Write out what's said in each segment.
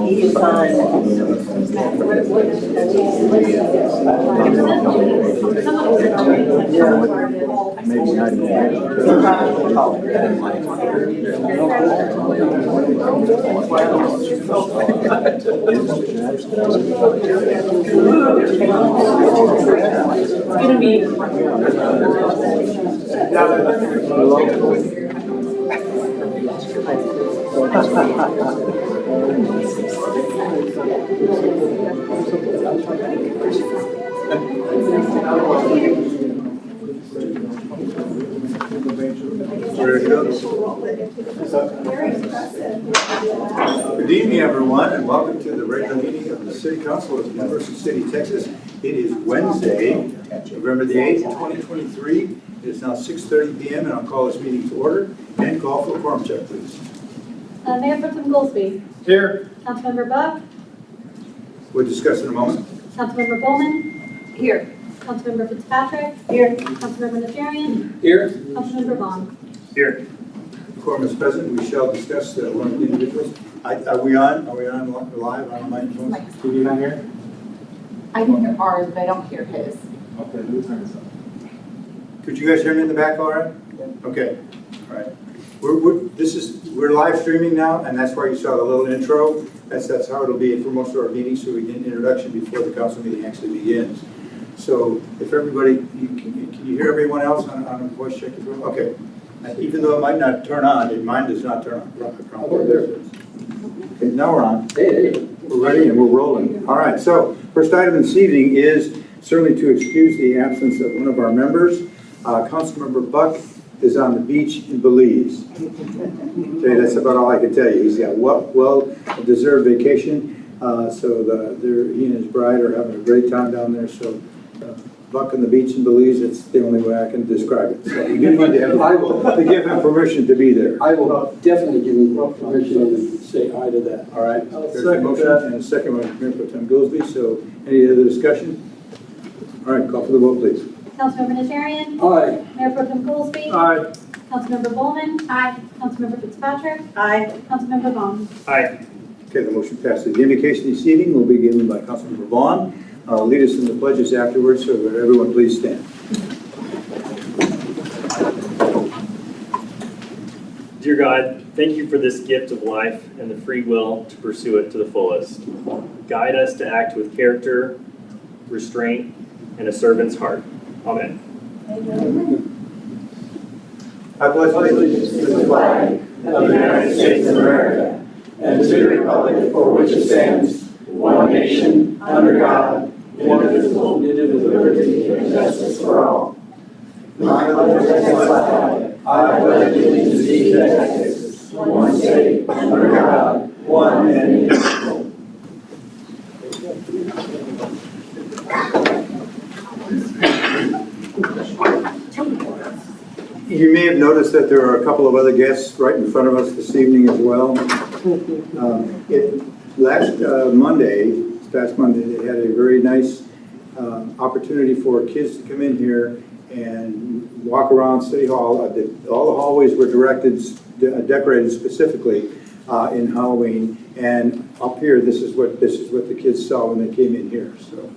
He signed. Maybe not It's gonna be. Good evening, everyone, and welcome to the regular meeting of the City Council of University City, Texas. It is Wednesday, November the 8th, 2023. It is now 6:30 p.m. and I'll call this meeting to order and call for a quorum check, please. Mayor Pro Tem Goolsby. Here. Councilmember Buck. We'll discuss in a moment. Councilmember Bulman. Here. Councilmember Fitzpatrick. Here. Councilmember Najarian. Here. Councilmember Vaughan. Here. Quorum is present. We shall discuss the one of the individuals. Are we on? Are we on live on the microphone? TV not here? I can hear ours, but I don't hear his. Okay, could you guys hear me in the back all right? Okay, all right. We're live streaming now, and that's why you saw the little intro. That's how it'll be for most of our meetings, so we get an introduction before the council meeting actually begins. So if everybody, can you hear everyone else on a voice check as well? Okay. Even though it might not turn on, mine does not turn on. Oh, there it is. Okay, now we're on. Hey. We're ready and we're rolling. All right, so first item this evening is certainly to excuse the absence of one of our members. Councilmember Buck is on the beach in Belize. Okay, that's about all I can tell you. He's got well-deserved vacation. So he and his bride are having a great time down there. So Buck on the beach in Belize, it's the only way I can describe it. So we do need to give him permission to be there. I will definitely give him permission and say aye to that. All right. There's a motion and a second by Mayor Pro Tem Goolsby. So any other discussion? All right, call for the vote, please. Councilmember Najarian. Aye. Mayor Pro Tem Goolsby. Aye. Councilmember Bulman. Aye. Councilmember Fitzpatrick. Aye. Councilmember Vaughan. Aye. Okay, the motion passes. The invocation this evening will be given by Councilmember Vaughan. Lead us in the pledges afterwards, so that everyone please stand. Dear God, thank you for this gift of life and the free will to pursue it to the fullest. Guide us to act with character, restraint, and a servant's heart. Amen. I pledge allegiance to the flag of the United States of America and to the republic for which it stands, one nation, under God, indivisible, with liberty and justice for all. I pledge allegiance to the Texas, one state, under God, one and indivisible. You may have noticed that there are a couple of other guests right in front of us this evening as well. Last Monday, they had a very nice opportunity for kids to come in here and walk around City Hall. All the hallways were decorated specifically in Halloween, and up here, this is what the kids saw when they came in here. So,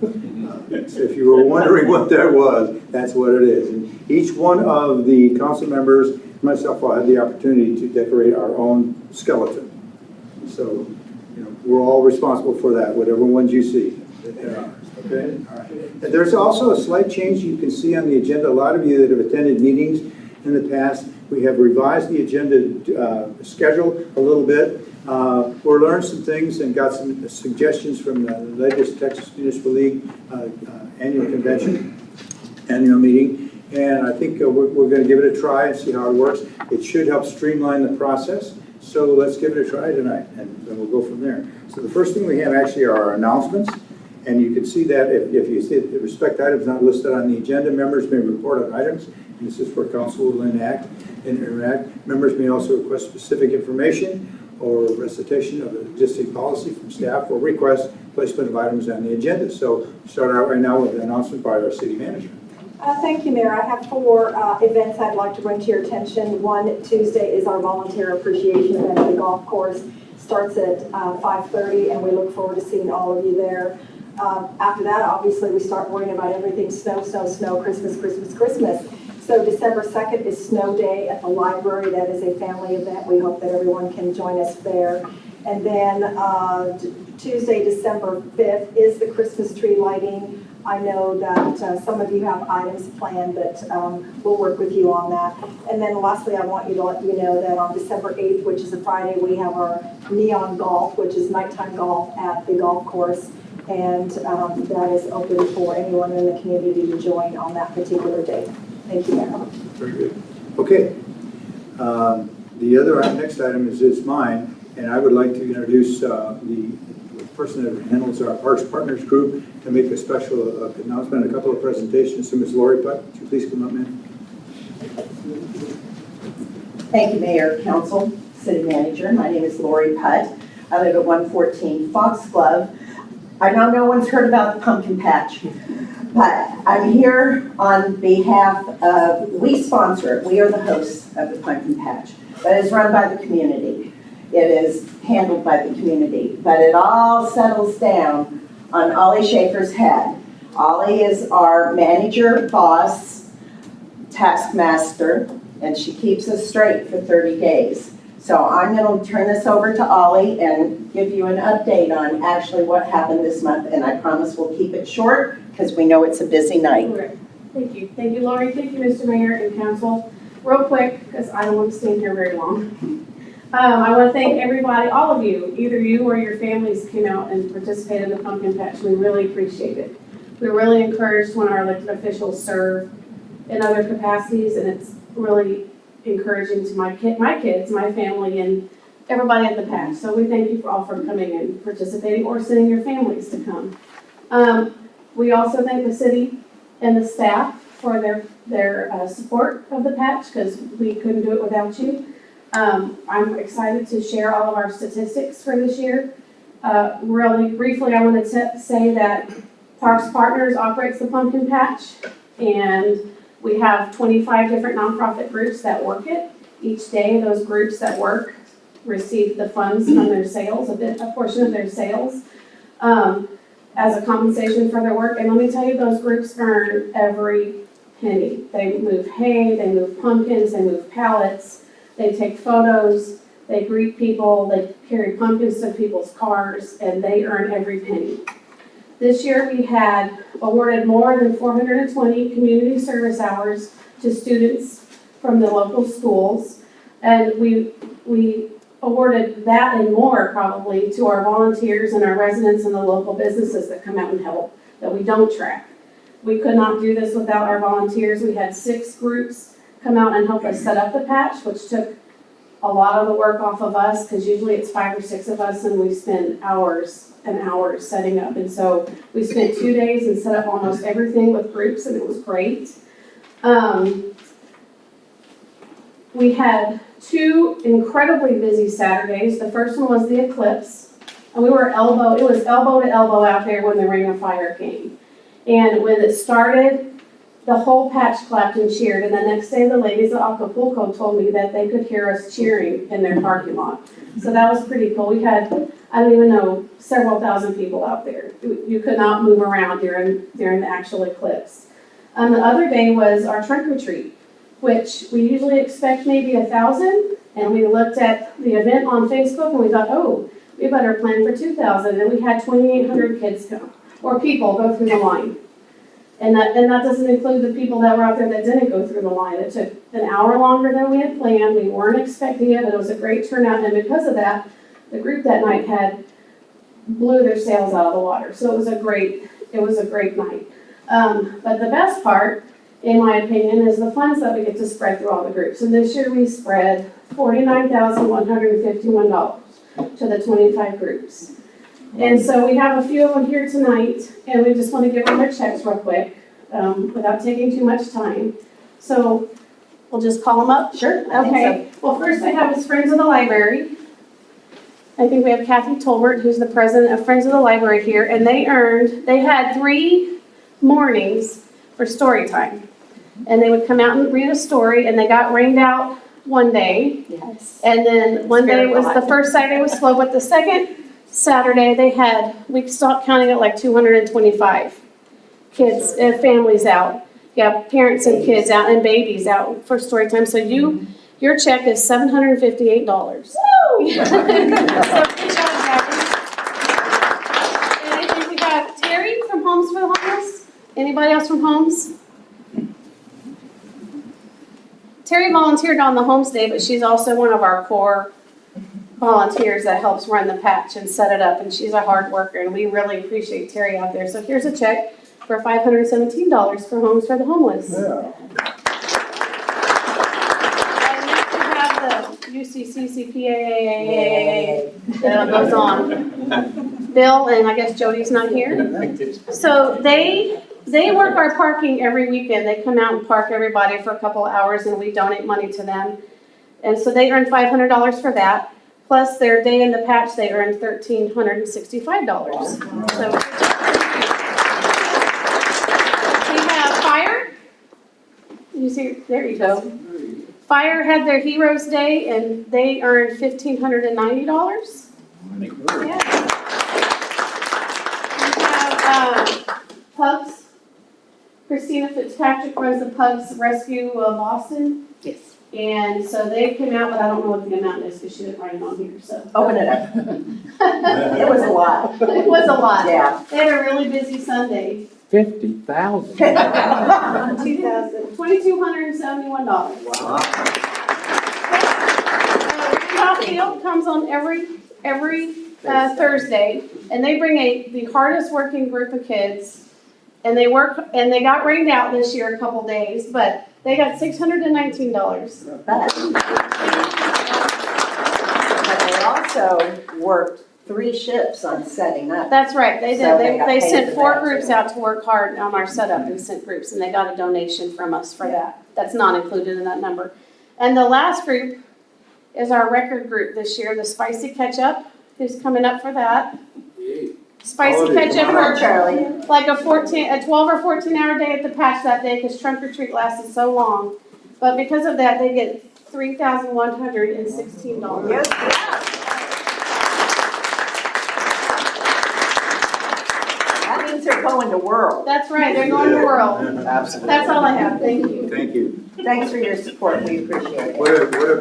if you were wondering what that was, that's what it is. And each one of the council members, myself, all had the opportunity to decorate our own skeleton. So, we're all responsible for that, whatever ones you see. Okay. All right. And there's also a slight change you can see on the agenda. A lot of you that have attended meetings in the past, we have revised the agenda schedule a little bit. We learned some things and got some suggestions from the latest Texas Municipal League annual meeting. And I think we're going to give it a try and see how it works. It should help streamline the process. So let's give it a try tonight, and then we'll go from there. So the first thing we have actually are our announcements. And you can see that if you see the respect items not listed on the agenda, members may report on items. And this is where council will interact. Members may also request specific information or recitation of an existing policy from staff or request placement of items on the agenda. So start out right now with an announcement by our city manager. Thank you, Mayor. I have 4 events I'd like to bring to your attention. One, Tuesday is our volunteer appreciation event at the golf course. starts at 5:30, and we look forward to seeing all of you there. After that, obviously, we start worrying about everything snow, snow, snow, Christmas, Christmas, Christmas. So December 2nd is snow day at the library. That is a family event. We hope that everyone can join us there. And then Tuesday, December 5th is the Christmas tree lighting. I know that some of you have items planned, but we'll work with you on that. And then lastly, I want you to let you know that on December 8th, which is a Friday, we have our neon golf, which is nighttime golf at the golf course. And that is open for anyone in the community to join on that particular day. Thank you, Mayor. Very good. Okay. The next item is mine, and I would like to introduce the person that handles our Parks Partners group to make a special announcement, a couple of presentations. So Ms. Lori Putt, would you please come up, ma'am? Thank you, Mayor, Council, City Manager. My name is Lori Putt. I live at 114 Foxglove. I know no one's heard about the pumpkin patch, but I'm here on behalf of, we sponsor it. We are the hosts of the pumpkin patch, but it's run by the community. It is handled by the community, but it all settles down on Ollie Schaefer's head. Ollie is our manager, boss, taskmaster, and she keeps us straight for 30 days. So I'm going to turn this over to Ollie and give you an update on actually what happened this month, and I promise we'll keep it short because we know it's a busy night. Right. Thank you. Thank you, Lori. Thank you, Mr. Mayor and Council. Real quick, because I don't want to stand here very long. I want to thank everybody, all of you, either you or your families came out and participated in the pumpkin patch. We really appreciate it. We're really encouraged when our elected officials serve in other capacities, and it's really encouraging to my kids, my family, and everybody at the patch. So we thank you all for coming and participating or sending your families to come. We also thank the city and the staff for their support of the patch, because we couldn't do it without you. I'm excited to share all of our statistics for this year. Really briefly, I want to say that Parks Partners operates the pumpkin patch, and we have 25 different nonprofit groups that work it. Each day, those groups that work receive the funds from their sales, a portion of their sales, as a compensation for their work. And let me tell you, those groups earn every penny. They move hay, they move pumpkins, they move pallets, they take photos, they greet people, they carry pumpkins to people's cars, and they earn every penny. This year, we had awarded more than 420 community service hours to students from the local schools, and we awarded that and more probably to our volunteers and our residents and the local businesses that come out and help, that we don't track. We could not do this without our volunteers. We had 6 groups come out and help us set up the patch, which took a lot of the work off of us, because usually it's 5 or 6 of us, and we spend hours and hours setting up. And so we spent 2 days and set up almost everything with groups, and it was great. We had 2 incredibly busy Saturdays. The first one was the eclipse, and it was elbow to elbow out there when the ring of fire came. And when it started, the whole patch clapped and cheered, and the next day the ladies at Acapulco told me that they could hear us cheering in their parking lot. So that was pretty cool. We had, I don't even know, several thousand people out there. You could not move around during the actual eclipse. The other day was our trunk or treat, which we usually expect maybe 1,000, and we looked at the event on Facebook and we thought, oh, we better plan for 2,000, and we had 2,800 kids come, or people go through the line. And that doesn't include the people that were out there that didn't go through the line. It took an hour longer than we had planned. We weren't expecting it, but it was a great turnout, and because of that, the group that night blew their sails out of the water. So it was a great night. But the best part, in my opinion, is the funds that we get to spread through all the groups. And this year we spread $49,151 to the 25 groups. And so we have a few of them here tonight, and we just want to give them their checks real quick, without taking too much time. So we'll just call them up? Sure. Okay. Well, first I have is Friends of the Library. I think we have Kathy Tolbert, who's the president of Friends of the Library here, and they had 3 mornings for story time. And they would come out and read a story, and they got rained out one day. Yes. And then one day was, the Spirit first Saturday was slow, but the second Saturday we stopped counting at like 225 kids, families out. Yeah, parents and kids out and babies out for story time. So your check is $758. Woo! So good job, Gabby. And I think we got Terry from Homes for the Homeless. Anybody else from Homes? Terry volunteered on the Homes Day, but she's also one of our core volunteers that helps run the patch and set it up, and she's a hard worker, and we really appreciate Terry out there. So here's a check for $517 for Homes for the Homeless. Yeah. And next we have the UCCCPAA, that goes on. Bill, and I guess Jody's not here. So they work our parking every weekend. They come out and park everybody for a couple of hours, and we donate money to them. And so they earn $500 for that. Plus their day in the patch, they earn $1,365. So we have Fire. You see, there you go. Fire had their Heroes Day, and they earned $1,590. Yeah. We have Pugs. Christina Fitzpatrick runs the Pugs Rescue of Boston. Yes. And so they came out, but I don't know what the amount is because she didn't write it on here, so. Open it up. It was a lot. It was a lot. Yeah. They had a really busy Sunday. 50,000. $2,271. Wow. Randolph Field comes on every Thursday, and they bring the hardest working group of kids, and they got rained out this year a couple days, but they got $619. But they also worked 3 shifts on setting up. That's right, they did. So they got They paid sent for 4 that, groups too. out to work hard on our setup and sent groups, and they got a donation from us for that. That's not included in that number. And the last group is our record group this year, the Spicy Ketchup, who's coming up for that. Spicy Ketchup for Charlie. like a 12 or 14 hour day at the patch that day because trunk or treat lasted so long. But because of that, they get $3,116. Yes. That means they're going to World. That's right, they're going to World. Absolutely. That's all I have, thank you. Thank you. Thanks for your support, we appreciate it. What an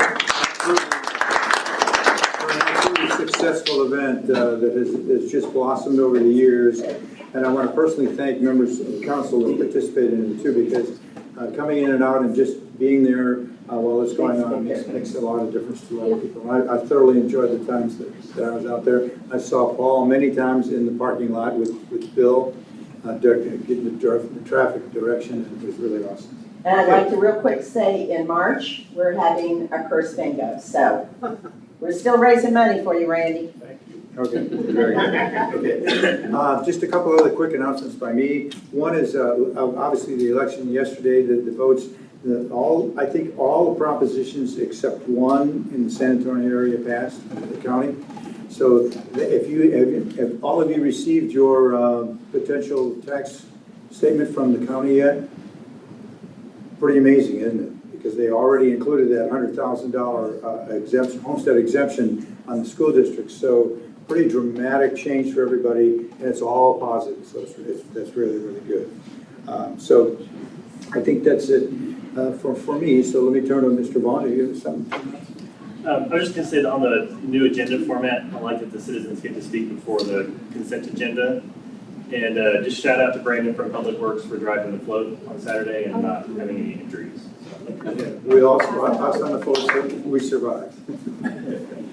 absolutely successful event that has just blossomed over the years. And I want to personally thank members of the council that participated in it too, because coming in and out and just being there while it's going on makes a lot of difference to a lot of people. I thoroughly enjoyed the times that I was out there. I saw Paul many times in the parking lot with Bill, getting the traffic direction, and it was really awesome. And I'd like to real quick say, in March, we're having a purse bingo, so we're still raising money for you, Randy. Okay, very good. Okay. Just a couple other quick announcements by me. One is obviously the election yesterday, the votes, I think all the propositions except one in the San Antonio area passed the county. So if all of you received your potential tax statement from the county yet? Pretty amazing, isn't it? Because they already included that $100,000 exemption, homestead exemption on the school district. So pretty dramatic change for everybody, and it's all positive. So that's really, really good. So I think that's it for me. So let me turn to Mr. Vaughan. Do you have something? I was just going to say that on the new agenda format, I like that the citizens get to speak before the consent agenda. And just shout out to Brandon from Public Works for driving the float on Saturday and not having any injuries. Yeah, we all, us on the float, we survived.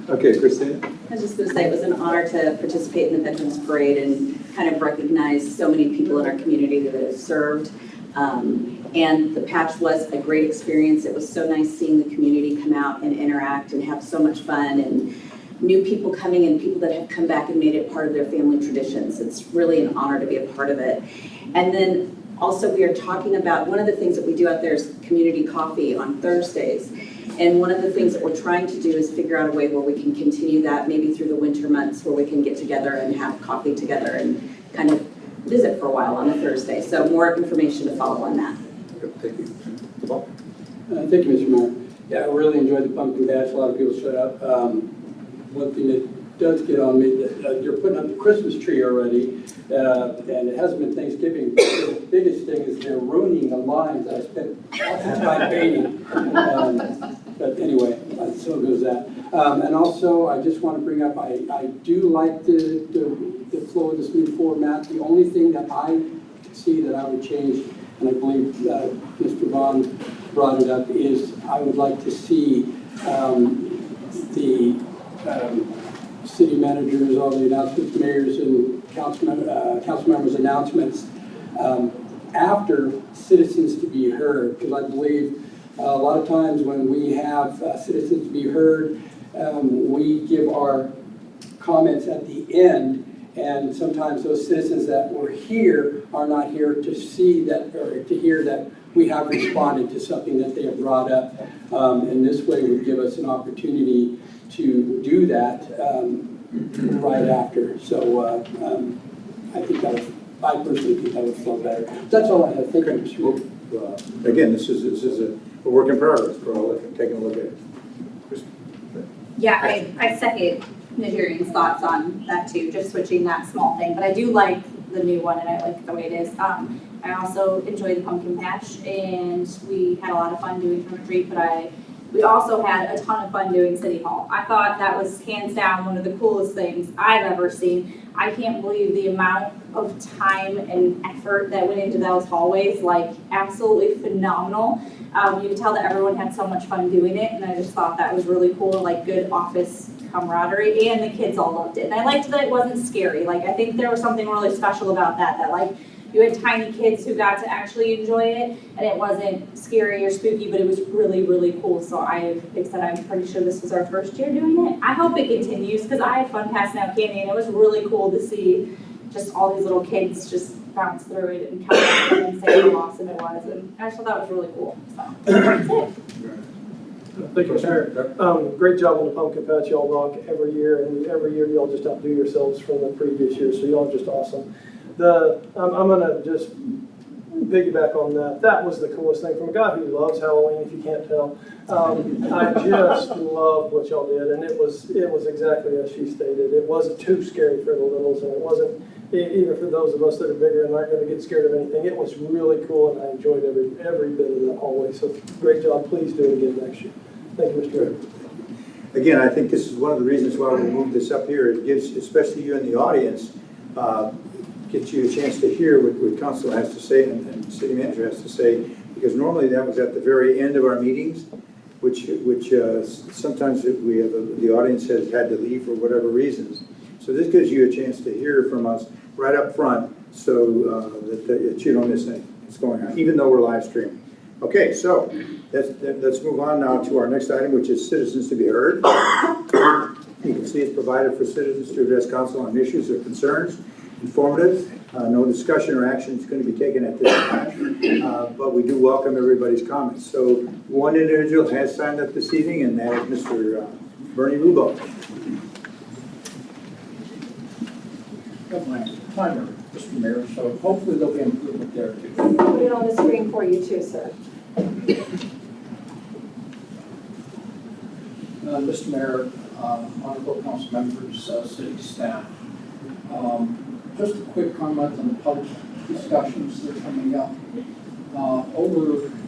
Okay, Christina? I was just going to say it was an honor to participate in the Veterans Parade and kind of recognize so many people in our community that have served. And the patch was a great experience. It was so nice seeing the community come out and interact and have so much fun, and new people coming and people that have come back and made it part of their family traditions. It's really an honor to be a part of it. And then also we are talking about, one of the things that we do out there is community coffee on Thursdays. And one of the things that we're trying to do is figure out a way where we can continue that maybe through the winter months, where we can get together and have coffee together and kind of visit for a while on a Thursday. So more information to follow on that. Thank you. Thank you, Mr. Mayor. Yeah, I really enjoyed the pumpkin patch. A lot of people showed up. One thing that does get on me, you're putting up the Christmas tree already, and it hasn't been Thanksgiving. The biggest thing is they're ruining the lines. I spent lots of time painting. But anyway, so goes that. And also, I just want to bring up, I do like the flow of this new format. The only thing that I see that I would change, and I believe Mr. Vaughan brought it up, is I would like to see the city managers, all the announcements, mayors and council members' announcements after citizens to be heard, because I believe a lot of times when we have citizens to be heard, we give our comments at the end, and sometimes those citizens that were here are not here to see that or to hear that we have responded to something that they have brought up. And this way would give us an opportunity to do that right after. So I think that would, I personally think that would flow better. That's all I have. Thank you, Mr. Mayor. Again, this is a work in progress. We're all taking a look at it. Yeah, I second Najarian's thoughts on that too, just switching that small thing, but I do like the new one and I like the way it is. I also enjoyed the pumpkin patch and we had a lot of fun doing trunk or treat, but we also had a ton of fun doing City Hall. I thought that was hands down one of the coolest things I've ever seen. I can't believe the amount of time and effort that went into those hallways, like absolutely phenomenal. You could tell that everyone had so much fun doing it, and I just thought that was really cool, like good office camaraderie, and the kids all loved it. And I liked that it wasn't scary. Like, I think there was something really special about that like, you had tiny kids who got to actually enjoy it, and it wasn't scary or spooky, but it was really, really cool. So like I said, I'm pretty sure this was our first year doing it. I hope it continues, because I had fun passing out candy, and it was really cool to see just all these little kids just bounce through it and come up and say how awesome it was. And I just thought that was really cool. So that's it. Thank you, Mayor. Great job on the pumpkin patch. Y'all rock every year, and every year y'all just outdo yourselves from the previous year, so y'all are just awesome. I'm gonna just piggyback on that. That was the coolest thing from a guy who loves Halloween, if you can't tell. I just loved what y'all did, and it was exactly as she stated. It wasn't too scary for the littles, and it wasn't even for those of us that are bigger and aren't going to get scared of anything. It was really cool, and I enjoyed every bit of that hallway. So great job. Please do it again next year. Thank you, Mr. Mayor. Again, I think this is one of the reasons why we moved this up here. It gives, especially you in the audience, gets you a chance to hear what council has to say and the city manager has to say, because normally that was at the very end of our meetings, which sometimes we have the audience has had to leave for whatever reasons. So this gives you a chance to hear from us right up front, so that you don't miss anything that's going on, even though we're live streaming. Okay, so let's move on now to our next item, which is citizens to be heard. You can see it's provided for citizens to address council on issues or concerns. Informative, no discussion or action is going to be taken at this time, but we do welcome everybody's comments. So one individual has signed up this evening, and that is Mr. Bernie Rubo. Got my timer, Mr. Mayor, so hopefully there'll be improvement there too. Put it on the screen for you too, sir. Mr. Mayor, honorable council members, city staff, just a quick comment on the public discussions that are coming up.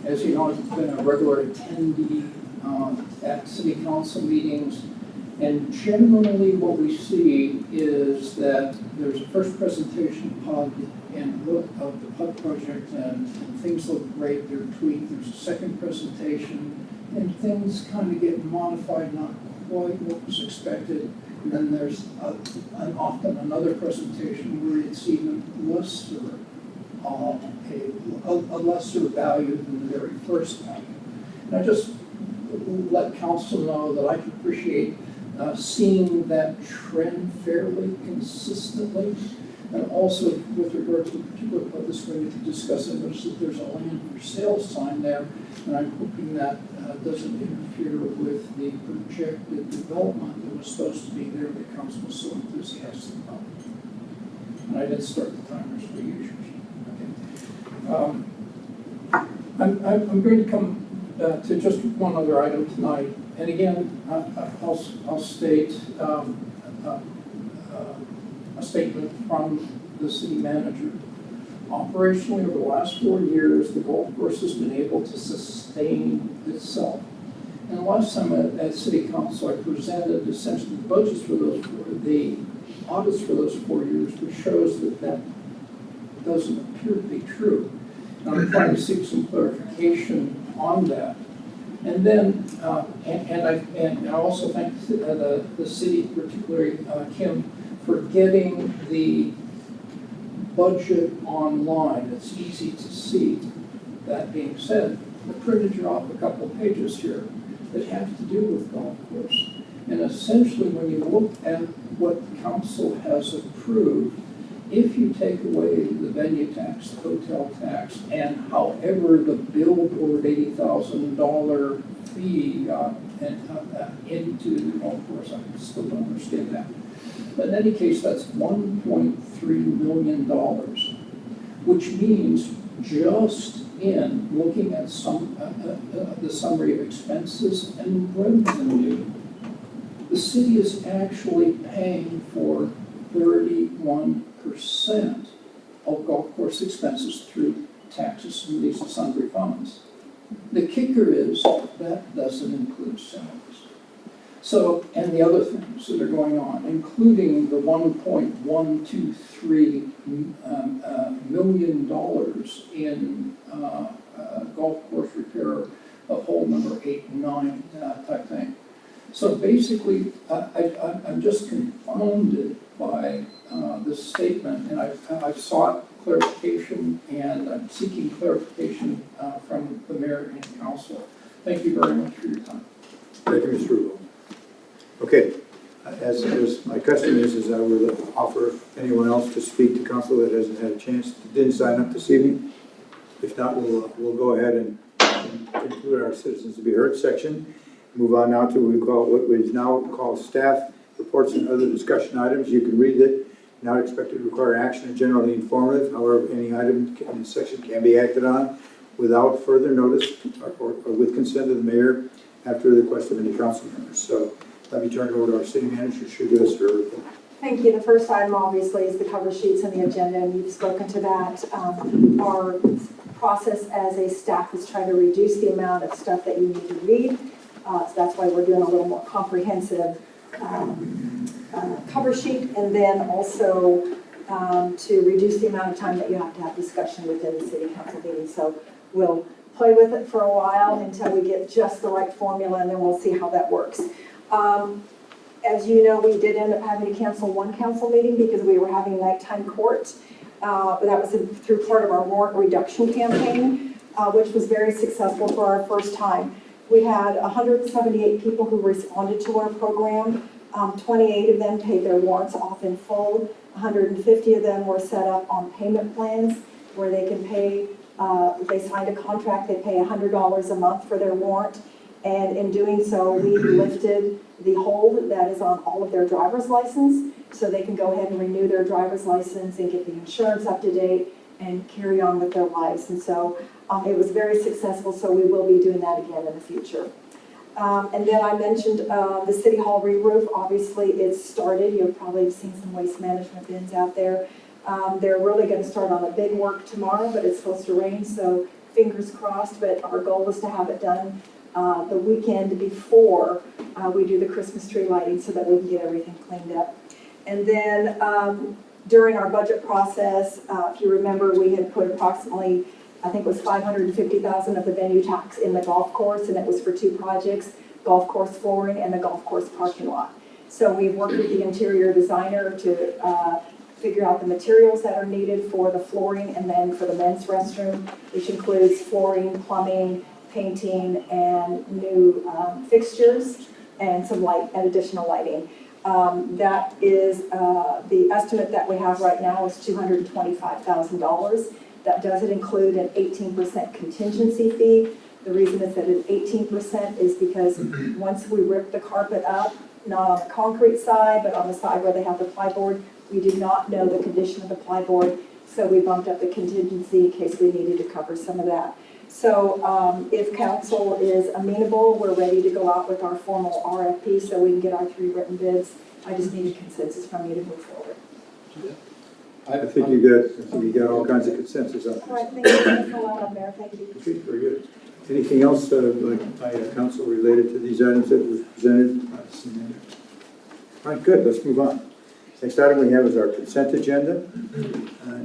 As you know, I've been a regular attendee at city council meetings, and generally what we see is that there's a first presentation PUD and look of the PUD project, and things look great, they're tweaked. There's a second presentation, and things kind of get modified, not quite what was expected. And then there's often another presentation where it's even lesser, a lesser value than the very first value. And I just let council know that I can appreciate seeing that trend fairly consistently. And also with regard to the particular part this way to discuss, I noticed that there's a land for sale sign there, and I'm hoping that doesn't interfere with the projected development that was supposed to be there that council was so enthusiastic about. And I didn't start the timers for usually. Okay. I'm going to come to just one other item tonight. And again, I'll state a statement from the city manager. Operationally, over the last 4 years, the golf course has been able to sustain itself. And the last time at City Council, I presented essentially the budgets for the audits for those 4 years, which shows that doesn't appear to be true. And I'm trying to seek some clarification on that. And then, and I also thank the city, particularly Kim, for getting the budget online. It's easy to see. That being said, I printed you off a couple of pages here that have to do with golf course. And essentially, when you look at what council has approved, if you take away the venue tax, the hotel tax, and however the billboard $80,000 fee into the golf course, I still don't understand that. But in any case, that's $1.3 million, which means just in looking at the summary of expenses and revenue, the city is actually paying for 31% of golf course expenses through taxes and these sundry funds. The kicker is that doesn't include salaries. So, and the other things that are going on, including the $1.123 million in golf course repair of hole number 8 and 9 type thing. So basically, I'm just confounded by this statement, and I've sought clarification, and I'm seeking clarification from the mayor and council. Thank you very much for your time. Thank you, Mr. Rubel. Okay, as my custom is I will offer anyone else to speak to council that hasn't had a chance, didn't sign up this evening. If not, we'll go ahead and conclude our citizens to be heard section. Move on now to what we now call staff reports and other discussion items. You can read it. Not expected to require action and generally informative. However, any item in this section can be acted on without further notice or with consent of the mayor after the request of any council members. So let me turn it over to our city manager. She'll give us her report. Thank you. The first item obviously is the cover sheets and the agenda, and you've spoken to that. Our process as a staff is trying to reduce the amount of stuff that you need to read. So that's why we're doing a little more comprehensive cover sheet, and then also to reduce the amount of time that you have to have discussion within the city council meeting. So we'll play with it for a while until we get just the right formula, and then we'll see how that works. As you know, we did end up having to cancel one council meeting because we were having nighttime court, but that was through part of our warrant reduction campaign, which was very successful for our first time. We had 178 people who responded to our program. 28 of them paid their warrants off in full. 150 of them were set up on payment plans where they can pay, they signed a contract, they pay $100 a month for their warrant. And in doing so, we lifted the hold that is on all of their driver's license, so they can go ahead and renew their driver's license and get the insurance up to date and carry on with their lives. And so it was very successful, so we will be doing that again in the future. And then I mentioned the City Hall re-roof. Obviously, it's started. You've probably seen some waste management bins out there. They're really going to start on the big work tomorrow, but it's supposed to rain, so fingers crossed. But our goal is to have it done the weekend before we do the Christmas tree lighting so that we can get everything cleaned up. And then during our budget process, if you remember, we had put approximately, I think it was $550,000 of the venue tax in the golf course, and it was for two projects, golf course flooring and the golf course parking lot. So we've worked with the interior designer to figure out the materials that are needed for the flooring and then for the men's restroom, which includes flooring, plumbing, painting, and new fixtures and some light and additional lighting. That is the estimate that we have right now is $225,000. That doesn't include an 18% contingency fee. The reason it's at an 18% is because once we rip the carpet up, not on the concrete side, but on the side where they have the plyboard, we did not know the condition of the plyboard, so we bumped up the contingency in case we needed to cover some of that. So if council is amenable, we're ready to go out with our formal RFP so we can get our 3 written bids. I just need a consensus from you to move forward. I think you got all kinds of consensus on All right, this. thank you. That's a lot, Mayor. Thank you. Okay, very good. Anything else by council related to these items that were presented? All right, good, let's move on. Next item we have is our consent agenda.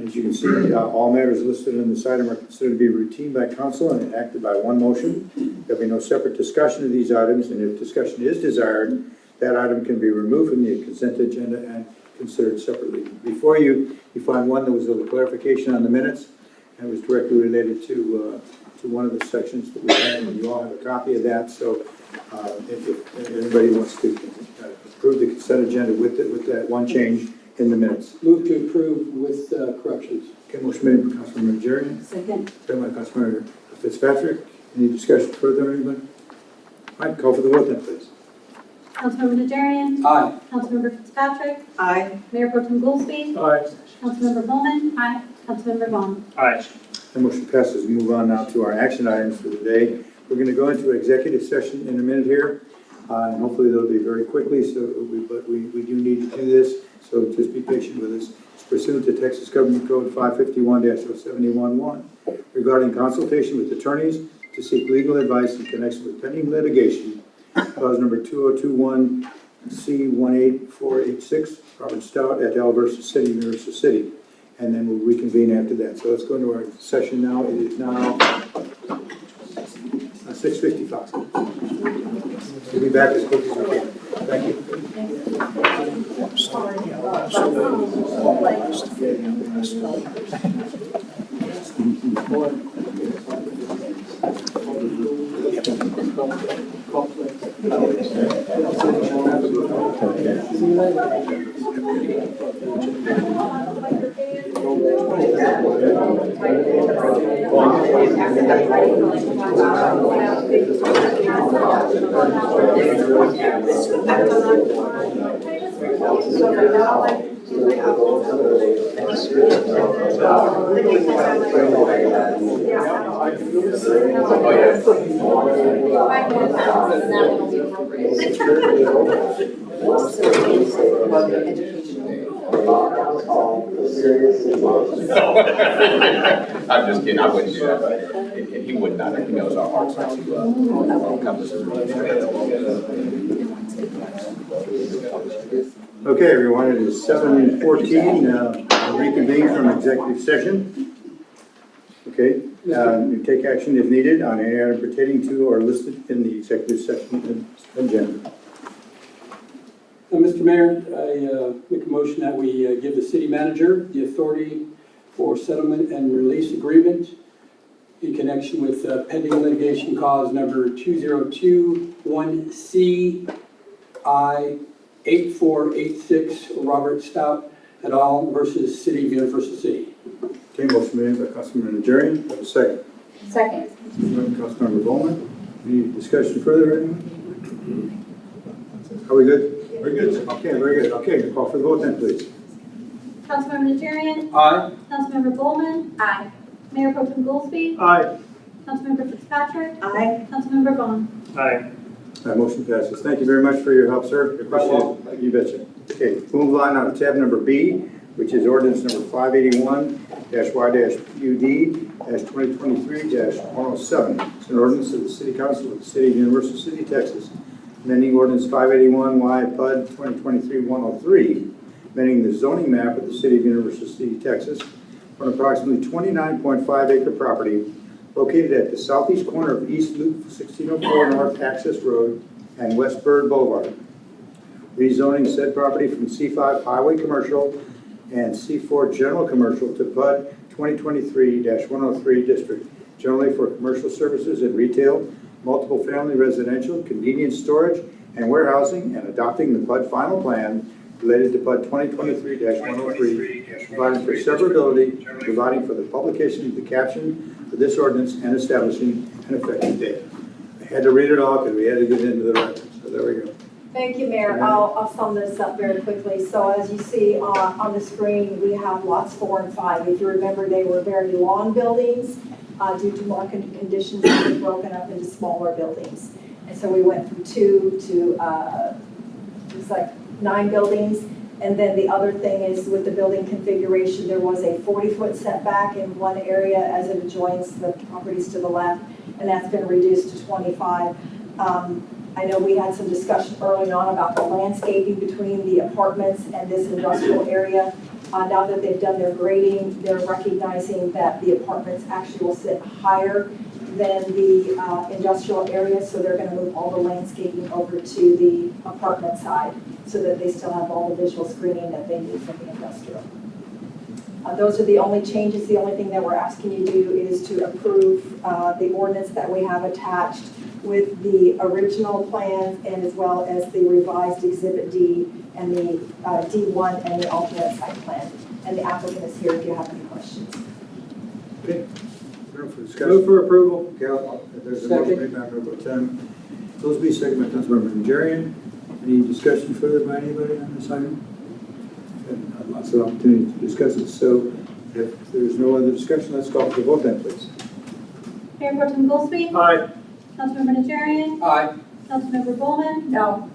As you can see, all matters listed in this item are considered to be routine by council and enacted by one motion. There'll be no separate discussion of these items, and if discussion is desired, that item can be removed from the consent agenda and considered separately. Before you find one that was a little clarification on the minutes, and it was directly related to one of the sections that we had, and you all have a copy of that. So if anybody wants to approve the consent agenda with that one change in the minutes. Move to approve with corrections. Okay, motion made by Councilmember Najarian, Second. second by Councilmember Fitzpatrick. Any discussion further, anybody? All right, call for the vote then, please. Councilmember Najarian. Aye. Councilmember Fitzpatrick. Aye. Mayor Pro Tem Goolsby. Aye. Councilmember Bulman. Aye. Councilmember Vaughan. Aye. The motion passes. We move on now to our action items for the day. We're going to go into executive session in a minute here, and hopefully they'll be very quickly. But we do need to do this, so just be patient with us. It's pursuant to Texas Government Code 551-0711 regarding consultation with attorneys to seek legal advice in connection with pending litigation, clause number 2021 C18486, Robert Stout et al. Versus City of Universal City. And then we'll reconvene after that. So let's go into our session now. It is now 6:55. We'll be back as quick as we can. Thank you. I'm just kidding, I wouldn't do that, but he would not, he knows our hearts are to encompass his Okay, everyone, it is 7:14. We'll reconvene from executive session. Okay, you take action if needed on any item pertaining to or listed in the executive session agenda. Mr. Mayor, I make a motion that we give the city manager the authority for settlement and release agreement in connection with pending litigation cause number 2021CI8486, Robert Stout et al. Versus City of Universal City. Okay, motion made by Councilmember Najarian. Have a second. Second. Councilmember Bulman. Any discussion further? Are we good? Very good. Okay, very good. Okay, call for the vote then, please. Councilmember Najarian. Aye. Councilmember Bulman. Aye. Mayor Pro Tem Goolsby. Aye. Councilmember Fitzpatrick. Aye. Councilmember Vaughan. Aye. That motion passes. Thank you very much for your help, sir. Appreciate it. You betcha. Okay, we'll move on now to tab number B, which is ordinance number 581-Y-UD-2023-107. It's an ordinance of the City Council of the City of Universal City, Texas, amending ordinance 581-Y-PUD 2023-103, amending the zoning map of the City of Universal City, Texas, on approximately 29.5 acre property located at the southeast corner of East Loop 1604 North Access Road and West Bird Boulevard. Rezoning said property from C5 Highway Commercial and C4 General Commercial to PUD 2023-103 district, generally for commercial services and retail, multiple family residential, convenience storage, and warehousing, and adopting the PUD final plan related to PUD 2023-103, providing for severability, providing for the publication of the caption for this ordinance, and establishing an effective date. I had to read it all because we had to get into the record, so there we go. Thank you, Mayor. I'll sum this up very quickly. So as you see on the screen, we have lots 4 and 5. If you remember, they were very long buildings. Due to market conditions, they were broken up into smaller buildings. And so we went from 2 to, it was like 9 buildings. And then the other thing is with the building configuration, there was a 40-foot setback in one area as it adjoins the properties to the left, and that's been reduced to 25. I know we had some discussion early on about the landscaping between the apartments and this industrial area. Now that they've done their grading, they're recognizing that the apartments actually will sit higher than the industrial area, so they're going to move all the landscaping over to the apartment side so that they still have all the visual screening that they need from the industrial. Those are the only changes. The only thing that we're asking you to do is to approve the ordinance that we have attached with the original plans and as well as the revised Exhibit D and the D1 and the alternate site plan. And the applicant is here if you have any questions. Okay. For discussion. Move for approval. There's a motion made by Member Goolsby, second by Councilmember Najarian. Any discussion further by anybody on this item? And lots of opportunity to discuss it. So if there's no other discussion, let's call for the vote then, please. Mayor Pro Tem Goolsby? Aye. Councilmember Najarian? Aye. Councilmember Bulman? No.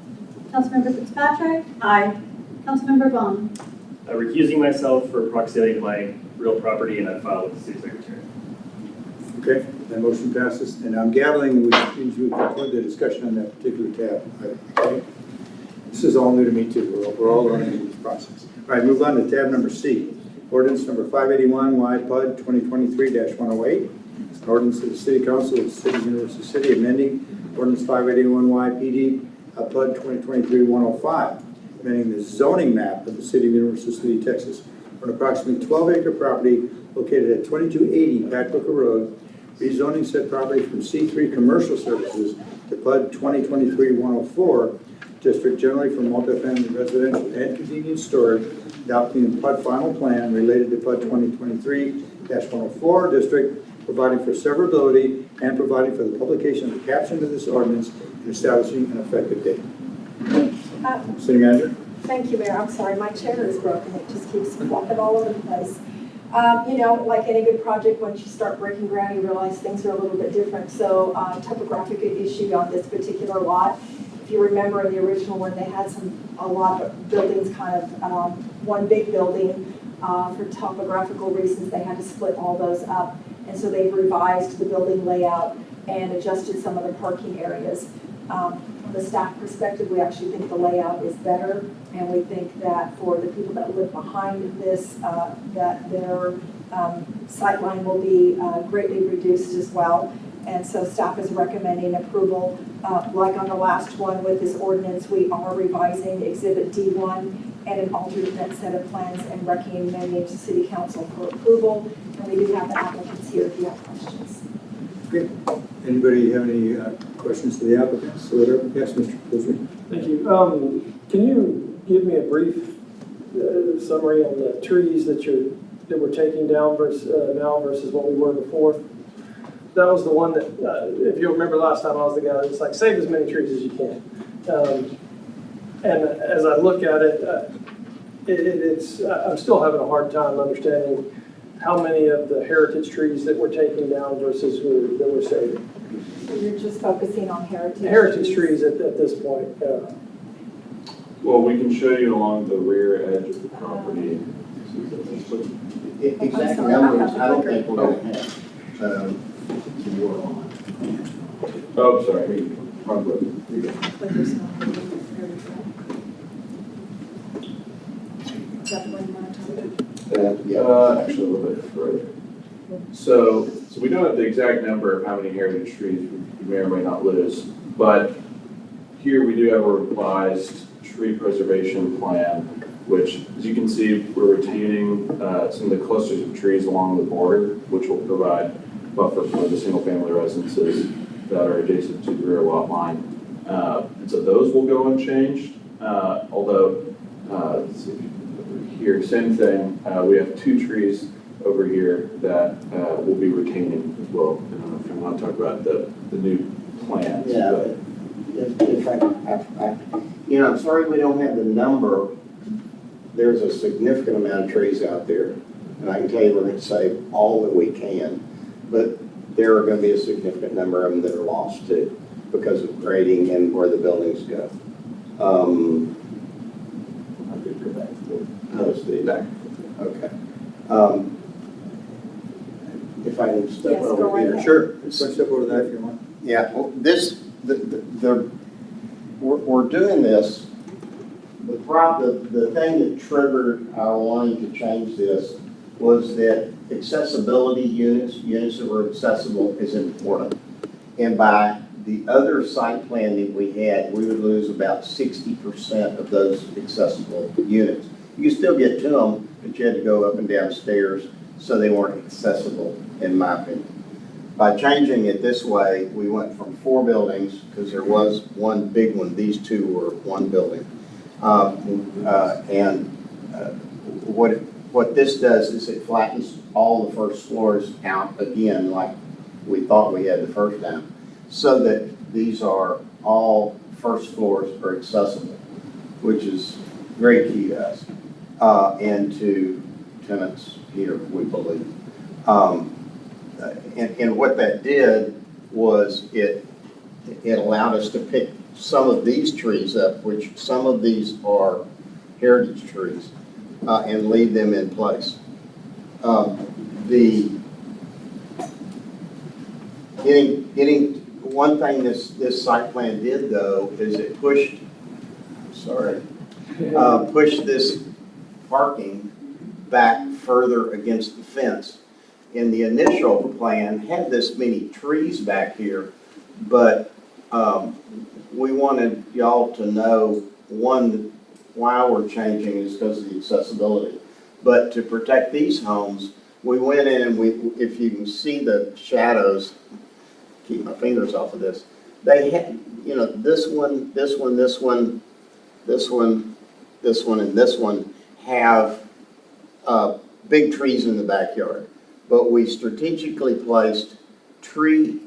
Councilmember Fitzpatrick? Aye. Councilmember Vaughan? Recusing myself for proximity to my real property, and I filed with the city secretary. Okay, that motion passes. And I'm gathering we conclude the discussion on that particular tab. Okay. This is all new to me too. We're all learning this process. All right, move on to tab number C. Ordinance number 581 YPUD 2023-108. It's an ordinance of the City Council of the City of University City amending Ordinance 581 YPD PUD 2023-105, amending the zoning map of the City of University City, Texas, for an approximately 12-acre property located at 2280 Pat Booker Road, rezoning said property from C3 Commercial Services to PUD 2023-104 district, generally for multifamily residential and convenience storage, adopting the PUD final plan related to PUD 2023-104 district, providing for severability and providing for the publication of the caption of this ordinance and establishing an effective date. City Manager? Thank you, Mayor. I'm sorry, my chair is broken. It just keeps flopping all over the place. You know, like any good project, once you start breaking ground, you realize things are a little bit different. So topographic issue on this particular lot. If you remember in the original one, they had a lot of buildings, kind of one big building. For topographical reasons, they had to split all those up. And so they've revised the building layout and adjusted some of the parking areas. From the staff perspective, we actually think the layout is better, and we think that for the people that live behind this, that their sightline will be greatly reduced as well. And so staff is recommending approval. Like on the last one with this ordinance, we are revising Exhibit D1 and an alternate set of plans and recommending to City Council for approval. And we do have the applicants here if you have questions. Okay. Anybody have any questions to the applicants? So whatever. Yes, Mr. Goolsby. Thank you. Can you give me a brief summary on the trees that we're taking down now versus what we were before? That was the one that, if you remember last time, I was the guy that was like, save as many trees as you can. And as I look at it, I'm still having a hard time understanding how many of the heritage trees that we're taking down versus that we're saving. So you're just focusing on heritage trees at this point. Well, we can show you along the rear edge of the property. Exact numbers, I don't think we're going to have. So, you're on. Oh, sorry. Wrong button. Actually, a little bit further. So we don't have the exact number of how many heritage trees we may or may not lose, but here we do have a revised tree preservation plan, which, as you can see, we're retaining some of the clusters of trees along the border, which will provide buffer for the single-family residences that are adjacent to the rear lot line. And so those will go unchanged, although, let's see, over here, same thing. We have 2 trees over here that we'll be retaining as well. I don't know if you want to talk about the new plans. Yeah, if I'm sorry we don't have the number. There's a significant amount of trees out there, and I can tell you we're going to save all that we can, but there are going to be a significant number of them that are lost too because of grading and where the buildings go. I could go back to post the back. Okay. If I can step Yes, go over right here. ahead. Sure, let's step over to that if you want. Yeah, well, we're doing this. The thing that triggered our wanting to change this was that accessibility units that were accessible is important. And by the other site plan that we had, we would lose about 60% of those accessible units. You could still get to them, but you had to go up and down stairs, so they weren't accessible, in my opinion. By changing it this way, we went from 4 buildings, because there was one big one, these 2 were one building. What this does is it flattens all the first floors out again, like we thought we had the first time, so that these are all first floors are accessible, which is very key to us and to tenants here, we believe. And what that did was it allowed us to pick some of these trees up, which some of these are heritage trees, and leave them in place. Getting one thing this site plan did though is it pushed this parking back further against the fence. In the initial plan, had this many trees back here, but we wanted y'all to know, one, why we're changing is because of the accessibility. But to protect these homes, we went in and if you can see the shadows, keep my fingers off of this, they had, this one, this one, this one, this one, this one, and this one have big trees in the backyard. But we strategically placed tree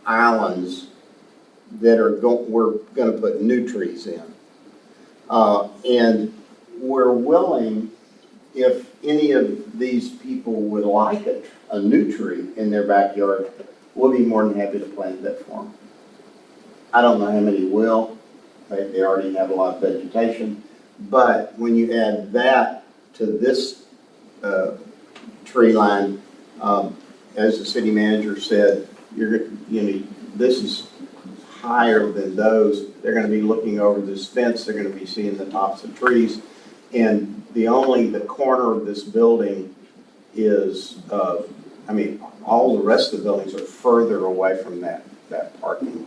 islands that we're going to put new trees in. And we're willing, if any of these people would like a new tree in their backyard, we'll be more than happy to plant that for them. I don't know how many will. They already have a lot of vegetation. But when you add that to this tree line, as the city manager said, this is higher than those. They're going to be looking over this fence. They're going to be seeing the tops of trees. And the corner of this building is, all the rest of the buildings are further away from that parking,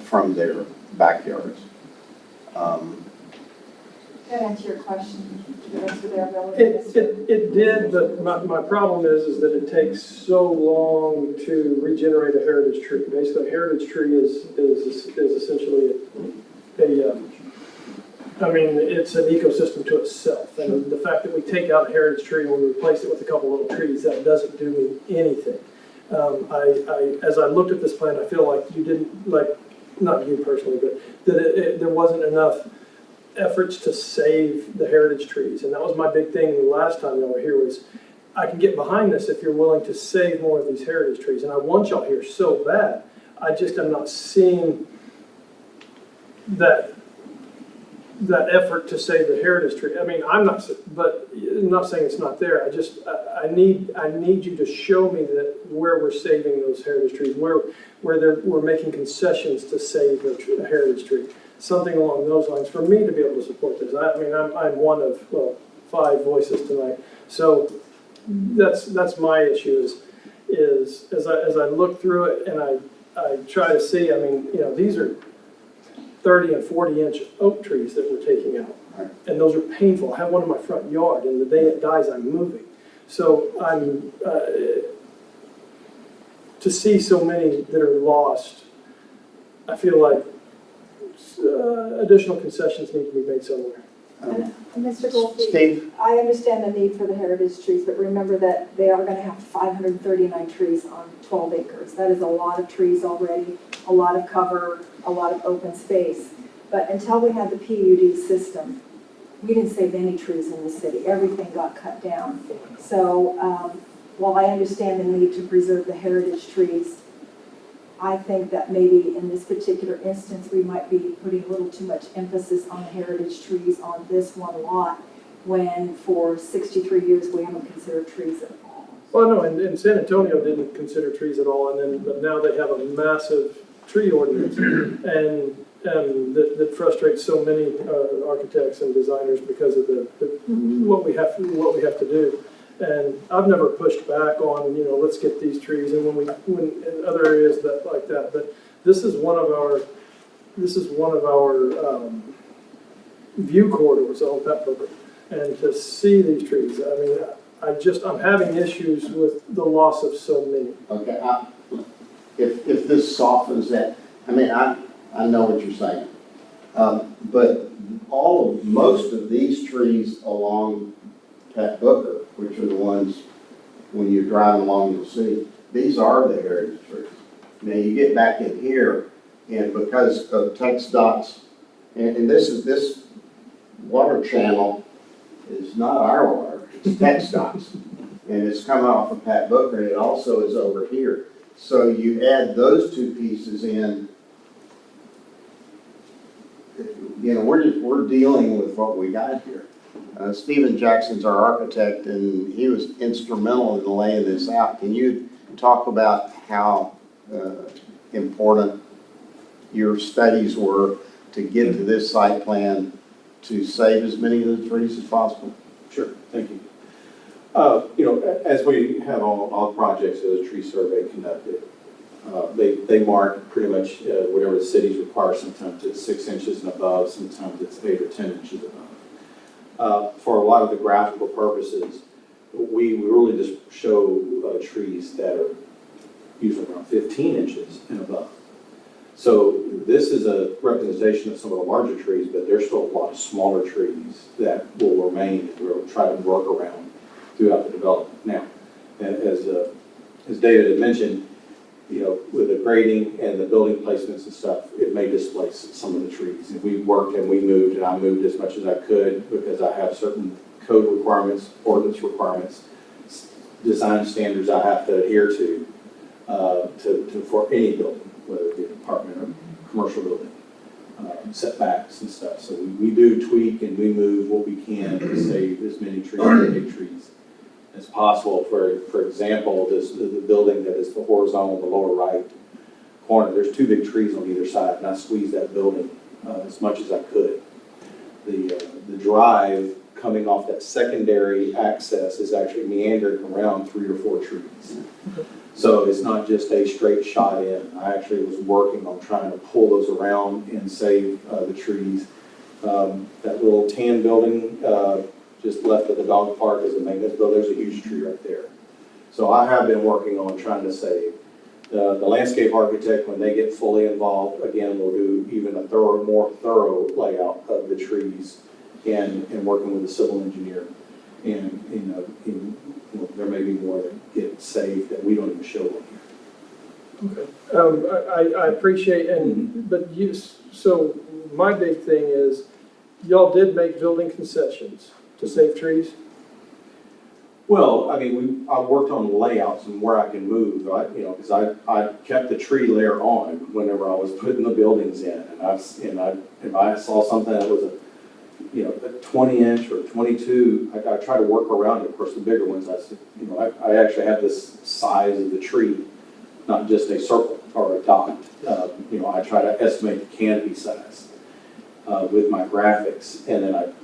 from their backyards. That answer your question, to the rest of their ability? It did, but my problem is that it takes so long to regenerate a heritage tree. Basically, a heritage tree is essentially it's an ecosystem to itself. And the fact that we take out a heritage tree and we replace it with a couple little trees, that doesn't do me anything. As I looked at this plan, I feel like you didn't, not you personally, but that there wasn't enough efforts to save the heritage trees. And that was my big thing the last time y'all were here was, I can get behind this if you're willing to save more of these heritage trees. And I want y'all here so bad. I just am not seeing that effort to save the heritage tree. I'm not saying it's not there. I need you to show me that where we're saving those heritage trees, where we're making concessions to save the heritage tree. Something along those lines for me to be able to support this. I'm one of 5 voices tonight. So that's my issue is as I look through it and I try to see, these are 30 and 40-inch oak trees that we're taking out. And those are painful. I have one in my front yard, and the day it dies, I'm moving. So to see so many that are lost, I feel like additional concessions need to be made somewhere. Mr. Goolsby, Steve? I understand the need for the heritage trees, but remember that they are gonna have 539 trees on 12 acres. That is a lot of trees already, a lot of cover, a lot of open space. But until we had the PUD system, we didn't save any trees in the city. Everything got cut down. So while I understand the need to preserve the heritage trees, I think that maybe in this particular instance, we might be putting a little too much emphasis on the heritage trees on this one lot, when for 63 years, we haven't considered trees at all. Well, no, and San Antonio didn't consider trees at all, and then, but now they have a massive tree ordinance, and that frustrates so many architects and designers because of what we have to do. And I've never pushed back on, let's get these trees, and when in other areas like that, but this is one of our view corridors on Pepper, and to see these trees, I mean, I'm having issues with the loss of so many. Okay, if this softens that, I mean, I know what you're saying. But most of these trees along Pat Booker, which are the ones, when you're driving along, you'll see, these are the heritage trees. Now, you get back in here, and because of TxDOT's, and this water channel is not our water, it's TxDOT's. And it's coming off of Pat Booker, and it also is over here. So you add those two pieces in, we're dealing with what we got here. Stephen Jackson's our architect, and he was instrumental in laying this out. Can you talk about how important your studies were to get to this site plan to save as many of the trees as possible? Sure, thank you. As we have all projects, there's a tree survey conducted. They mark pretty much whatever the cities require. Sometimes it's 6 inches and above, sometimes it's 8 or 10 inches above. For a lot of the graphical purposes, we really just show trees that are usually around 15 inches and above. So this is a representation of some of the larger trees, but there's still a lot of smaller trees that will remain, and we'll try to work around throughout the development. Now, as David had mentioned, with the grading and the building placements and stuff, it may displace some of the trees. And we worked and we moved, and I moved as much as I could because I have certain code requirements, ordinance requirements, design standards I have to adhere to for any building, whether it be an apartment or commercial building, setbacks and stuff. So we do tweak and we move what we can to save as many trees, big trees, as possible. For example, the building that is the horizontal, the lower right corner, there's 2 big trees on either side, and I squeezed that building as much as I could. The drive coming off that secondary access is actually meandering around 3 or 4 trees. So it's not just a straight shot in. I actually was working on trying to pull those around and save the trees. That little tan building just left of the dog park as a maintenance building, there's a huge tree right there. So I have been working on trying to save. The landscape architect, when they get fully involved, again, will do even a more thorough layout of the trees and working with the civil engineer. And there may be more that get saved that we don't even show on here. Okay. I appreciate, so my big thing is, y'all did make building concessions to save trees? Well, I mean, I worked on layouts and where I can move, right? Because I kept the tree layer on whenever I was putting the buildings in, and if I saw something that was a 20-inch or 22, I try to work around it. Of course, the bigger ones, I actually have this size of the tree, not just a circle or a dot. I try to estimate the canopy size with my graphics, and then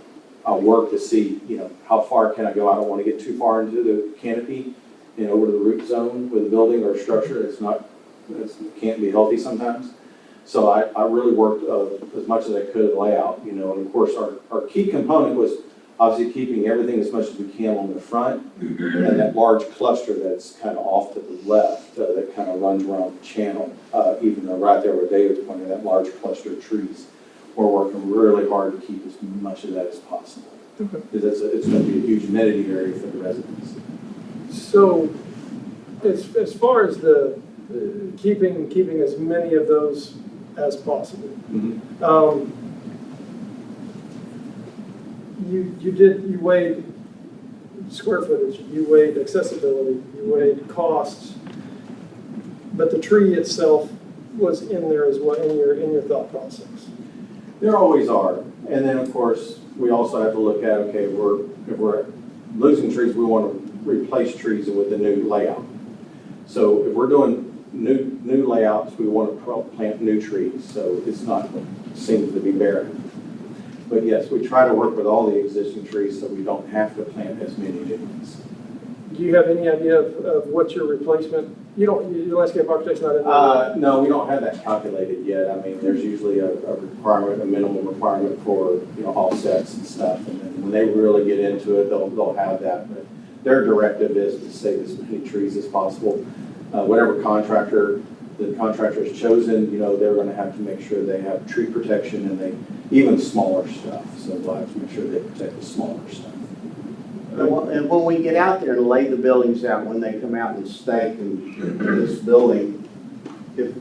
I'll work to see, how far can I go. I don't want to get too far into the canopy and over to the root zone with a building or a structure. It can't be healthy sometimes. So I really worked as much as I could layout, and of course our key component was obviously keeping everything as much as we can on the front, and that large cluster that's kind of off to the left that kind of runs around the channel, even though right there where David's pointing, that large cluster of trees we're working really hard to keep as much of that as possible. Okay. Because it's going to be a huge amenity area for the residents. So, as far as the keeping as many of those as possible, you weighed square footage, you weighed accessibility, you weighed costs, but the tree itself was in there as well in your thought process. There always are, and then of course we also have to look at, okay, if we're losing trees, we want to replace trees with a new layout. So if we're doing new layouts, we want to plant new trees, so it's not seems to be barren. But yes, we try to work with all the existing trees so we don't have to plant as many new ones. Do you have any idea of what your replacement? Your landscape architect's not in there? No, we don't have that calculated yet. I mean, there's usually a requirement, a minimum requirement for offsets and stuff, and then when they really get into it, they'll have that. But their directive is to save as many trees as possible. Whatever the contractor has chosen, they're going to have to make sure they have tree protection and even smaller stuff. So we'll have to make sure they protect the smaller stuff. And when we get out there and lay the buildings out, when they come out and stake in this building, if,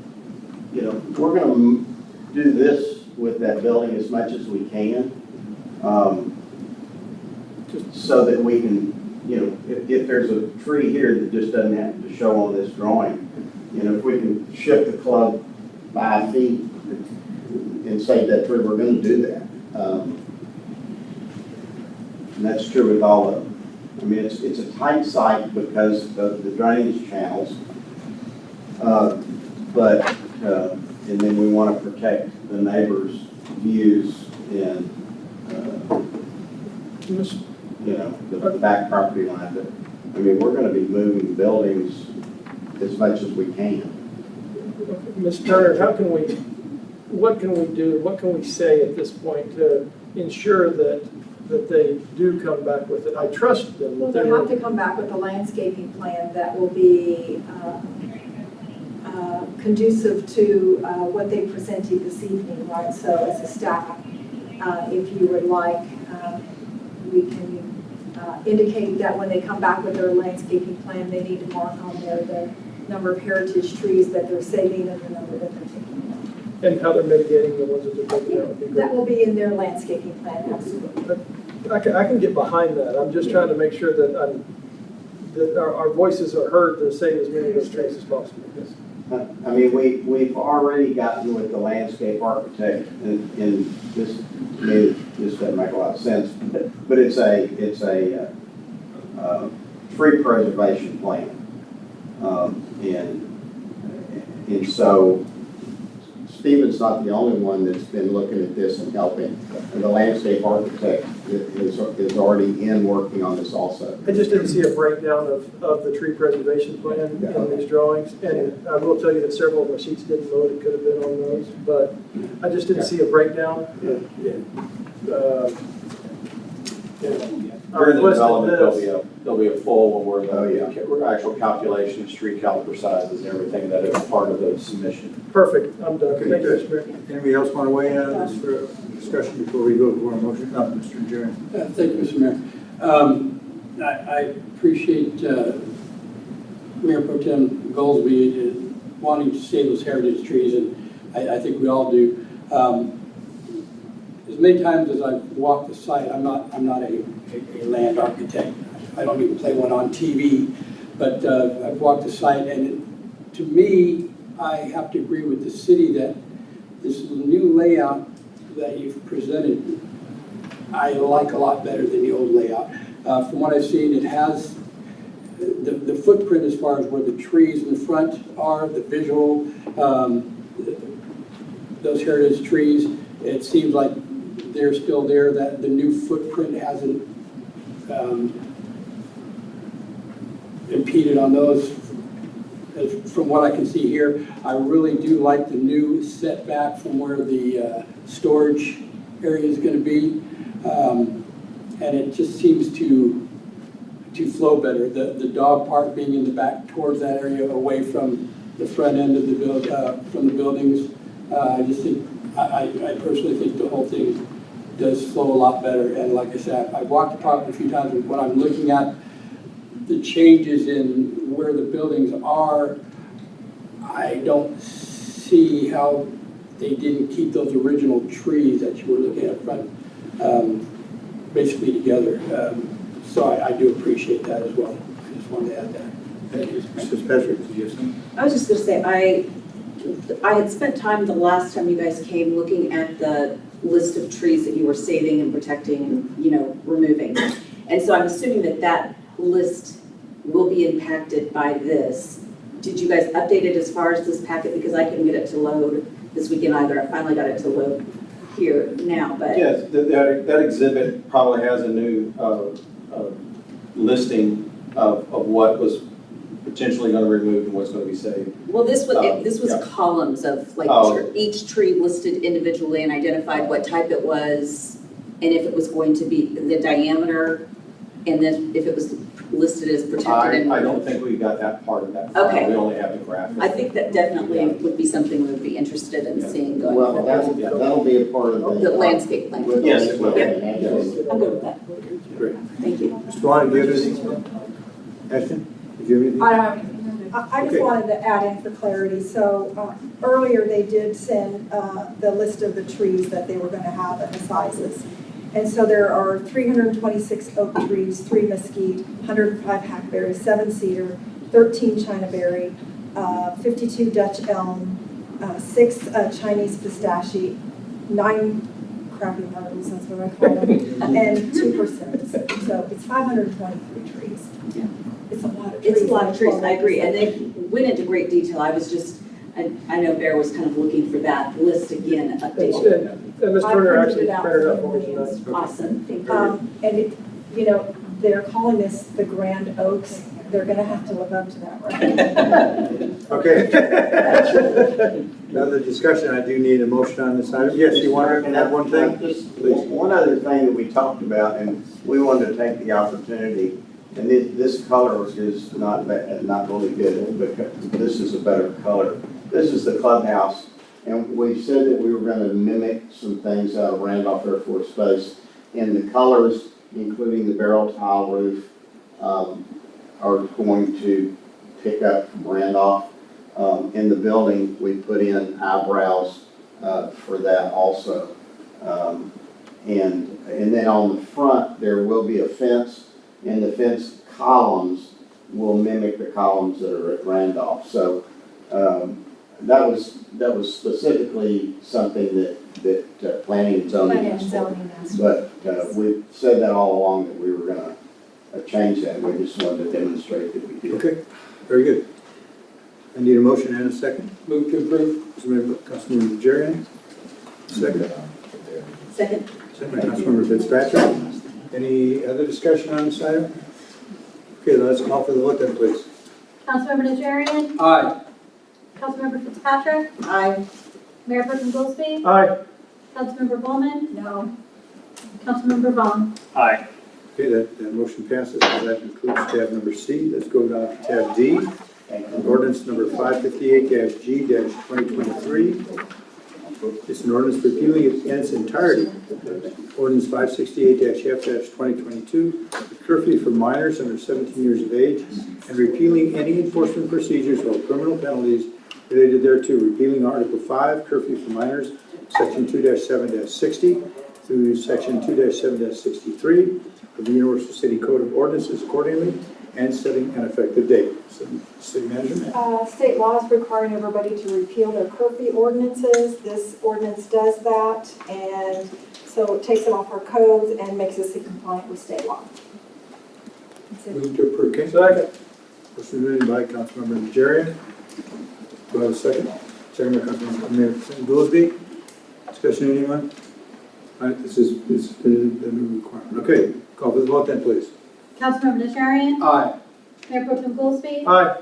we're going to do this with that building as much as we can, just so that we can, if there's a tree here that just doesn't have to show on this drawing, if we can shift the club 5 feet and save that tree, we're going to do that. And that's true with all of them. I mean, it's a tight site because of the drainage channels, and then we want to protect the neighbors' views and, the back property line. But, I mean, we're going to be moving buildings as much as we can. Ms. Turner, what can we do, what can we say at this point to ensure that they do come back with it? I trust them. Well, they have to come back with a landscaping plan that will be conducive to what they presented this evening, right? So as a staff, if you would like, we can indicate that when they come back with their landscaping plan, they need to mark on there the number of heritage trees that they're saving and the number that they're taking out. And how they're mitigating the ones that they're taking out. That will be in their landscaping plan, absolutely. I can get behind that. I'm just trying to make sure that our voices are heard to save as many of those trees as possible. Yes. I mean, we've already gotten with the landscape architect, and this doesn't make a lot of sense, but it's a tree preservation plan, and so Stephen's not the only one that's been looking at this and helping. And the landscape architect is already working on this also. I just didn't see a breakdown of the tree preservation plan in these drawings. And I will tell you that several of my sheets didn't load. It could have been on those, but I just didn't see a breakdown. During the development, there'll be a full one where actual calculations, tree caliper sizes, and everything that is part of the submission. Perfect. I'm done. Okay, Thank you, Mr. Mayor. Anybody else want to weigh in on this for discussion before we go to our motion? No, Mr. Najarian. Thank you, Mr. Mayor. I appreciate Mayor Pro Tem Goolsby wanting to save those heritage trees, and I think we all do. As many times as I've walked the site, I'm not a land architect. I don't even play one on TV, but I've walked the site, and to me, I have to agree with the city that this new layout that you've presented, I like a lot better than the old layout. From what I've seen, it has the footprint as far as where the trees in the front are, the visual, those heritage trees. It seems like they're still there, that the new footprint hasn't impeded on those. From what I can see here, I really do like the new setback from where the storage area is going to be, and it just seems to flow better. The dog park being in the back towards that area, away from the front end of the from the buildings. I just think I personally think the whole thing does flow a lot better. And like I said, I've walked the property a few times, and when I'm looking at the changes in where the buildings are, I don't see how they didn't keep those original trees that you were looking at front, basically together. So I do appreciate that as well. I just wanted to add that. Thank you. Mr. Fitzpatrick, did you have something? I was just gonna say, I had spent time the last time you guys came looking at the list of trees that you were saving and protecting and, you know, removing. And so I'm assuming that that list will be impacted by this. Did you guys update it as far as this packet? Because I couldn't get it to load this weekend either. I finally got it to load here now, but. Yes, that exhibit probably has a new listing of what was potentially going to remove and what's going to be saved. Well, this was yeah. columns of like Oh. each tree listed individually and identified what type it was and if it was going to be the diameter and then if it was listed as protected and. I don't think we got that part of that. File. Okay. We only have the graphic. I think that definitely would be something we would be interested in seeing going Well, forward. that'll be a part of The landscape plan. with Yes, it will. Yes. I'm good with that. Great. Thank you. Mr. Vaughan, do you have anything? Ashton, did you have anything? I don't have anything. I just Okay. wanted to add in for clarity. So earlier they did send the list of the trees that they were going to have and the sizes. And so there are 326 oak trees, 3 mesquite, 105 hackberry, 7 cedar, 13 chinaberry, 52 Dutch elm, 6 Chinese pistachio, 9 crappy myrtles, that's what I call them, and 2 persimmons. So it's 523 trees. Yeah. It's a lot of trees. It's a lot of trees, I agree. And they went into great detail. I was just, I know Bear was kind of looking for that list again, updated. And Ms. Turner actually printed it out for me tonight. Awesome, thank you. And it, you know, they're calling this the Grand Oaks. They're gonna have to live up to that, right? Okay. Another discussion, I do need a motion on this item. Yes, you want to add one thing? Just one other thing that we talked about, and we wanted to take the opportunity, and this color is not bad, not really good, but this is a better color. This is the clubhouse, and we said that we were going to mimic some things out of Randolph Air Force Base, and the colors, including the barrel tile roof, are going to pick up from Randolph. In the building, we put in eyebrows for that also. And then on the front, there will be a fence, and the fence columns will mimic the columns that are at Randolph. So that was specifically something that planning and zoning asked for. But we said that all along that we were going to change that. We just wanted to demonstrate that we did. Okay, very good. I need a motion and a second. Move to approve. Councilmember Najarian. Second. Second. Second by Councilmember Fitzpatrick. Any other discussion on this item? Okay, let's call for the vote then, please. Councilmember Najarian? Aye. Councilmember Fitzpatrick? Aye. Mayor Pro Tem Goolsby? Aye. Councilmember Bulman? No. Councilmember Vaughan? Aye. Okay, that motion passes. That concludes tab number C. Let's go down to tab D. Ordinance number 558-G-2023. It's an ordinance repealing in its entirety. Ordinance 568-F-2022, curfew for minors under 17 years of age, and repealing any enforcement procedures or criminal penalties related thereto. Repealing Article 5, curfew for minors, Section 2-7-60 through Section 2-7-63 of the Universal City Code of Ordinances accordingly, and setting an effective date. So, City Manager? State laws requiring everybody to repeal their curfew ordinances. This ordinance does that, and so it takes it off our codes and makes us compliant with state law. That's it. Move to approve. Okay. Second. Motion made by Councilmember Najarian. Do I have a second? Second by Councilmember Goolsby. Discussion, anyone? All right, this is the new requirement. Okay, call for the vote then, please. Councilmember Najarian? Aye. Mayor Pro Tem Goolsby? Aye.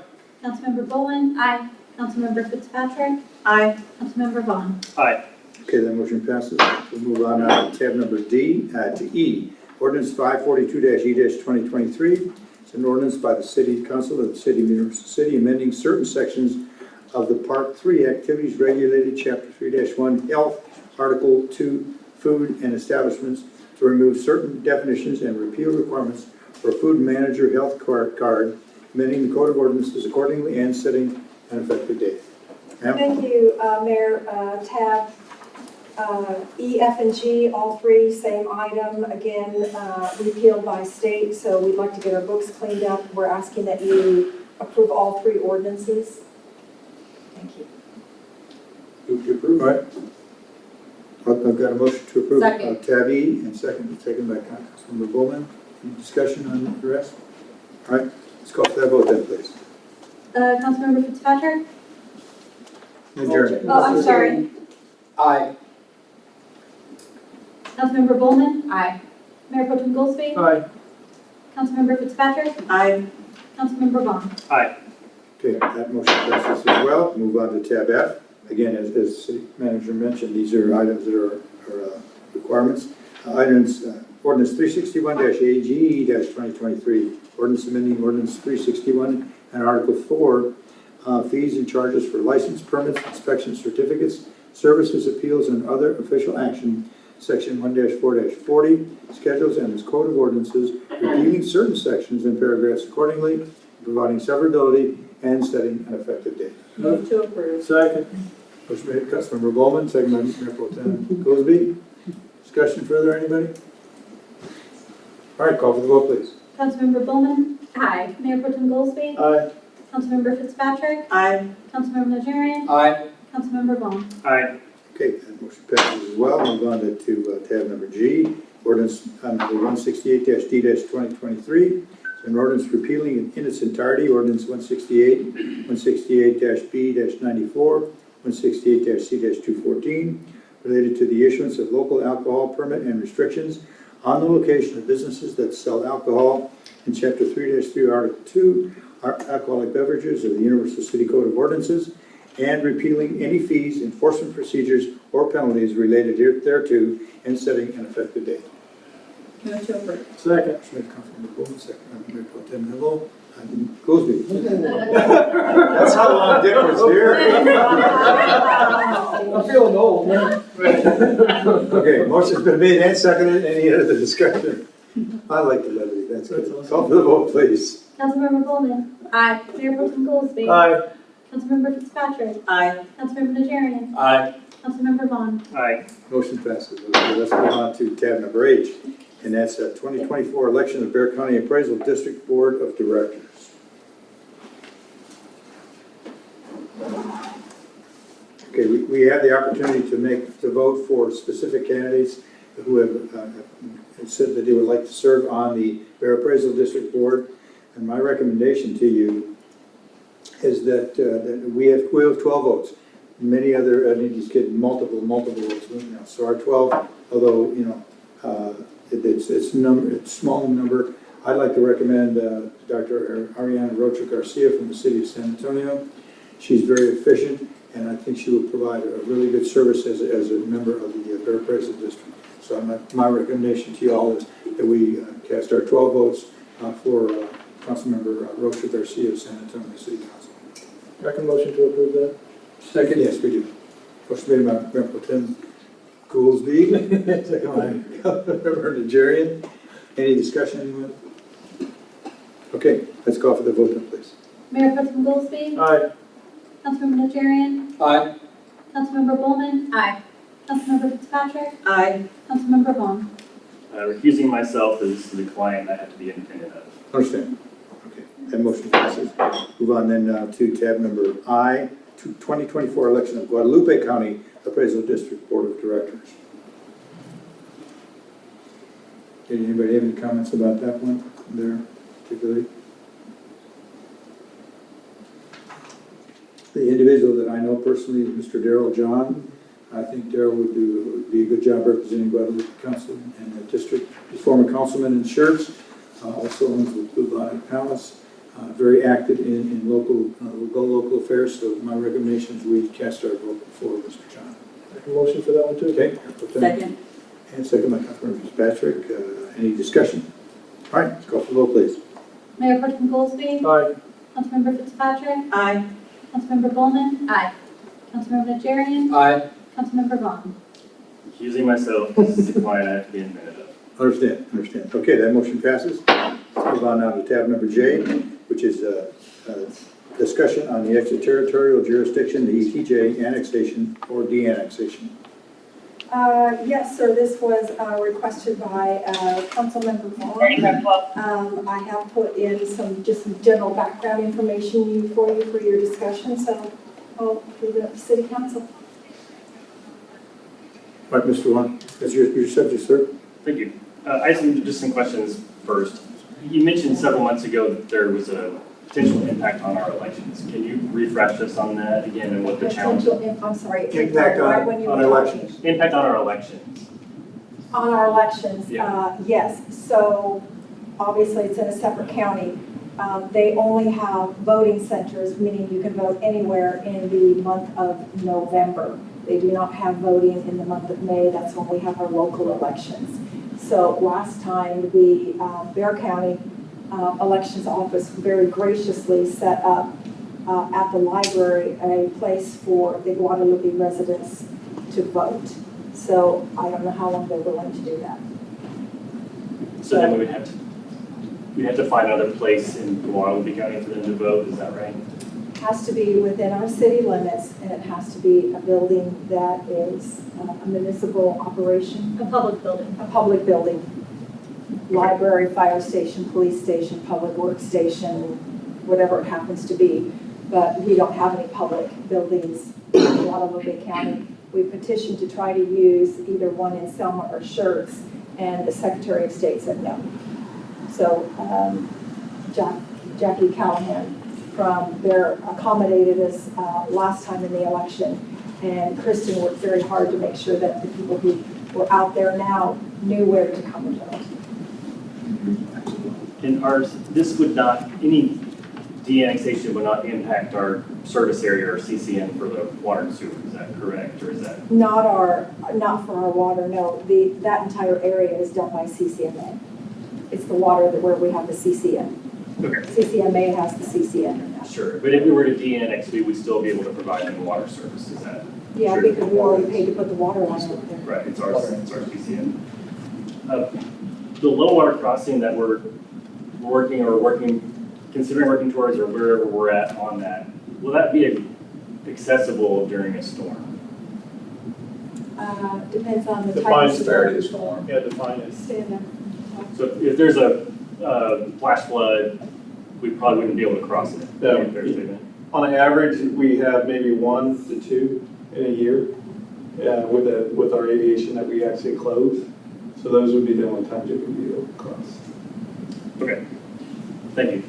Councilmember Bulman? Aye. Councilmember Fitzpatrick? Aye. Councilmember Vaughan? Aye. Okay, that motion passes. We'll move on now to tab number D, to E. Ordinance 542-E-2023. It's an ordinance by the City Council of the City of Universal City amending certain sections of the Part 3 Activities Regulated, Chapter 3-1 Health, Article 2, food and establishments, to remove certain definitions and repeal requirements for a food manager health card, amending the code of ordinances accordingly and setting an effective date. Ma'am? Thank you, Mayor. Tab E, F, and G, all three, same item, again, repealed by state, so we'd like to get our books cleaned up. We're asking that you approve all three ordinances. Thank you. Move to approve. All right. I've got a motion to approve. Second. Tab E, and second by Councilmember Bulman. Any discussion on the rest? All right, let's call for that vote then, please. Councilmember Fitzpatrick? Adjournment. Oh, I'm sorry. Aye. Councilmember Bulman? Aye. Mayor Pro Tem Goolsby? Aye. Councilmember Fitzpatrick? Aye. Councilmember Vaughan? Aye. Okay, that motion passes as well. Move on to tab F. Again, as the city manager mentioned, these are items that are requirements. Ordinance 361-AG-2023, ordinance amending ordinance 361 and Article 4, fees and charges for license, permits, inspection certificates, services, appeals, and other official action, section 1-4-40, schedules and its code of ordinances, repealing certain sections and paragraphs accordingly, providing severability, and setting an effective date. Move to approve. Second. Motion made, Councilmember Bowman, second by Mayor Pro Tem Goolsby. Discussion further, anybody? All right, call for the vote, please. Councilmember Bulman? Aye. Mayor Pro Tem Goolsby? Aye. Councilmember Fitzpatrick? Aye. Councilmember Najarian? Aye. Councilmember Vaughan? Aye. Okay, that motion passes as well. Move on to tab number G, ordinance number 168-D-2023. An ordinance repealing in its entirety ordinance 168, 168-B-94, 168-C-214, related to the issuance of local alcohol permit and restrictions on the location of businesses that sell alcohol in Chapter 3-3, Article 2, alcoholic beverages of the Universal City Code of Ordinances, and repealing any fees, enforcement procedures, or penalties related thereto, and setting an effective date. Move to approve. Second. Councilmember Bowman, second by Mayor Pro Tem Goolsby. That's how long Dick was here. I'm feeling old, man. Okay, motion's been made and seconded. Any other discussion? I like the levity, that's good. Call for the vote, please. Councilmember Bulman? Aye. Mayor Pro Tem Goolsby? Aye. Councilmember Fitzpatrick? Aye. Councilmember Najarian? Aye. Councilmember Vaughan? Aye. Motion passes. Okay, let's move on to tab number H, and that's a 2024 election of Bexar County Appraisal District Board of Directors. Okay, we have the opportunity to vote for specific candidates who have said that they would like to serve on the Bexar Appraisal District Board. And my recommendation to you is that we have 12 votes. Many other entities get multiple votes. So our 12, although it's a small number. I'd like to recommend Dr. Ariana Rocha Garcia from the city of San Antonio. She's very efficient, and I think she will provide a really good service as a member of the Bexar Appraisal District. So my recommendation to you all is that we cast our 12 votes for Councilmember Rocha Garcia of San Antonio City Council. Second motion to approve that. Second? Yes, we do. Motion made by Mayor Pro Tem Goolsby, second by Councilmember Najarian. Any discussion, anyone? Okay, let's call for the vote then, please. Mayor Pro Tem Goolsby? Aye. Councilmember Najarian? Aye. Councilmember Bulman? Aye. Councilmember Fitzpatrick? Aye. Councilmember Vaughan? Recusing myself as the client I have to be independent of. Understand. Okay, that motion passes. Move on then to tab number I, 2024 election of Guadalupe County Appraisal District Board of Directors. Did anybody have any comments about that one there particularly? The individual that I know personally is Mr. Darrell John. I think Darrell would be a good job representing Guadalupe Council and the district. He's former councilman in Schertz, also owns the Blue Bonnet Palace, very active in local affairs. So my recommendation is we cast our vote for Mr. John. Make a motion for that one too. Okay. Second. And second by Councilmember Fitzpatrick. Any discussion? All right, let's call for the vote, please. Mayor Pro Tem Goolsby? Aye. Councilmember Fitzpatrick? Aye. Councilmember Bulman? Aye. Councilmember Najarian? Aye. Councilmember Vaughan? Accusing myself, this is a client I have to be in a minute of. Understand. Okay, that motion passes. Let's move on now to tab number J, which is discussion on the extraterritorial jurisdiction, the ETJ annexation or de-annexation. Yes, sir, this was requested by Councilmember Vaughan. I have put in some general background information for your discussion, so I'll leave it up to City Council. All right, Mr. Vaughan, that's your subject, sir. Thank you. I have just some questions first. You mentioned several months ago that there was a potential impact on our elections. Can you refresh us on that again and what the challenge? I'm sorry. Impact on elections. Impact on our elections. On our elections, Yeah. yes. So obviously it's in a separate county. They only have voting centers, meaning you can vote anywhere in the month of November. They do not have voting in the month of May. That's when we have our local elections. So last time, the Bexar County Elections Office very graciously set up at the library a place for the Guadalupe residents to vote. So I don't know how long they're willing to do that. So then we'd have to find another place in Guadalupe County for them to vote, is that right? It has to be within our city limits, and it has to be a building that is a municipal operation. A public building. A public building. Library, fire station, police station, public works station, whatever it happens to be. But we don't have any public buildings in Guadalupe County. We petitioned to try to use either one in Selma or Schertz, and the Secretary of State said no. So Jackie Callahan from there accommodated us last time in the election, and Kristen worked very hard to make sure that the people who were out there now knew where to come and vote. And this would not, any de-annexation would not impact our service area or CCN for the water and sewer, is that correct, or is that? Not for our water, no. That entire area is done by CCMA. It's the water where we have the CCN. Okay. CCMA has the CCN. Sure, but if we were to de-annex, we would still be able to provide them water service, is that? Yeah, sure? because we already paid to put the water line up there. Right, it's our CCN. The low water crossing that we're considering working towards, or wherever we're at on that, will that be accessible during a storm? Depends on the type Define of severity of the storm. Yeah, define it. Stand there. So if there's a flash flood, we probably wouldn't be able to cross it. Yeah. On average, we have maybe 1 to 2 in a year with our aviation that we actually close. So those would be the only times you would be able to cross. Okay, thank you.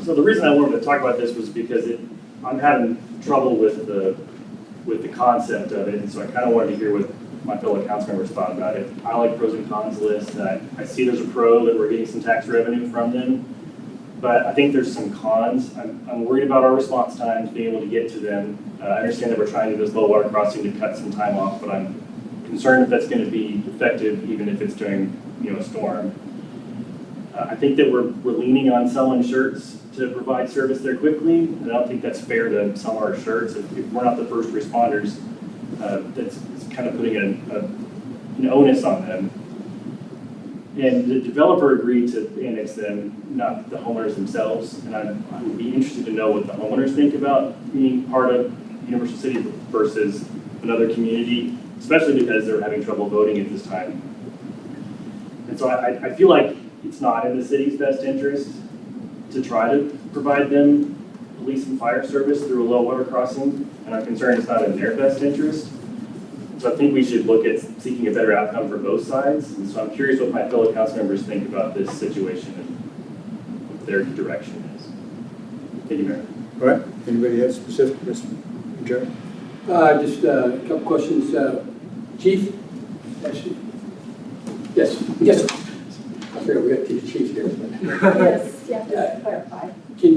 So the reason I wanted to talk about this was because I'm having trouble with the concept of it, and so I kind of wanted to hear what my fellow council members thought about it. I like pros and cons list. I see there's a pro that we're getting some tax revenue from them, but I think there's some cons. I'm worried about our response times, being able to get to them. I understand that we're trying to do this low water crossing to cut some time off, but I'm concerned if that's going to be effective, even if it's during a storm. I think that we're leaning on selling shirts to provide service there quickly, and I don't think that's fair to sell our shirts. If we're not the first responders, that's kind of putting an onus on them. And the developer agreed to annex them, not the homeowners themselves, and I would be interested to know what the homeowners think about being part of Universal City versus another community, especially because they're having trouble voting at this time. And so I feel like it's not in the city's best interest to try to provide them police and fire service through a low water crossing, and I'm concerned it's not in their best interest. So I think we should look at seeking a better outcome for both sides. And so I'm curious what my fellow council members think about this situation and what their direction is. Thank you, Mayor. All right, anybody have specific, Mr. Adjournment? Just a couple questions. Chief? Yes. I figured we got two chiefs here. Yes, you have to clarify. Can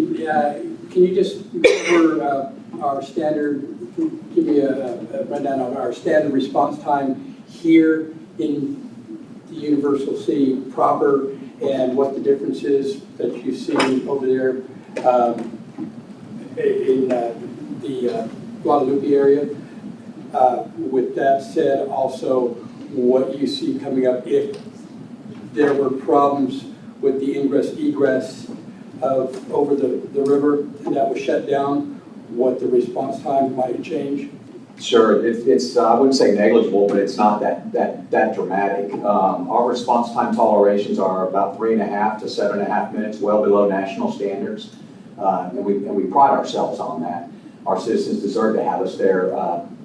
you just go over our standard, give me a rundown of our standard response time here in the Universal City proper, and what the difference is that you see over there in the Guadalupe area? With that said, also what you see coming up, if there were problems with the ingress egress of over the river and that was shut down, what the response time might change? Sure, it's I wouldn't say negligible, but it's not that dramatic. Our response time tolerations are about 3.5 to 7.5 minutes, well below national standards, and we pride ourselves on that. Our citizens deserve to have us there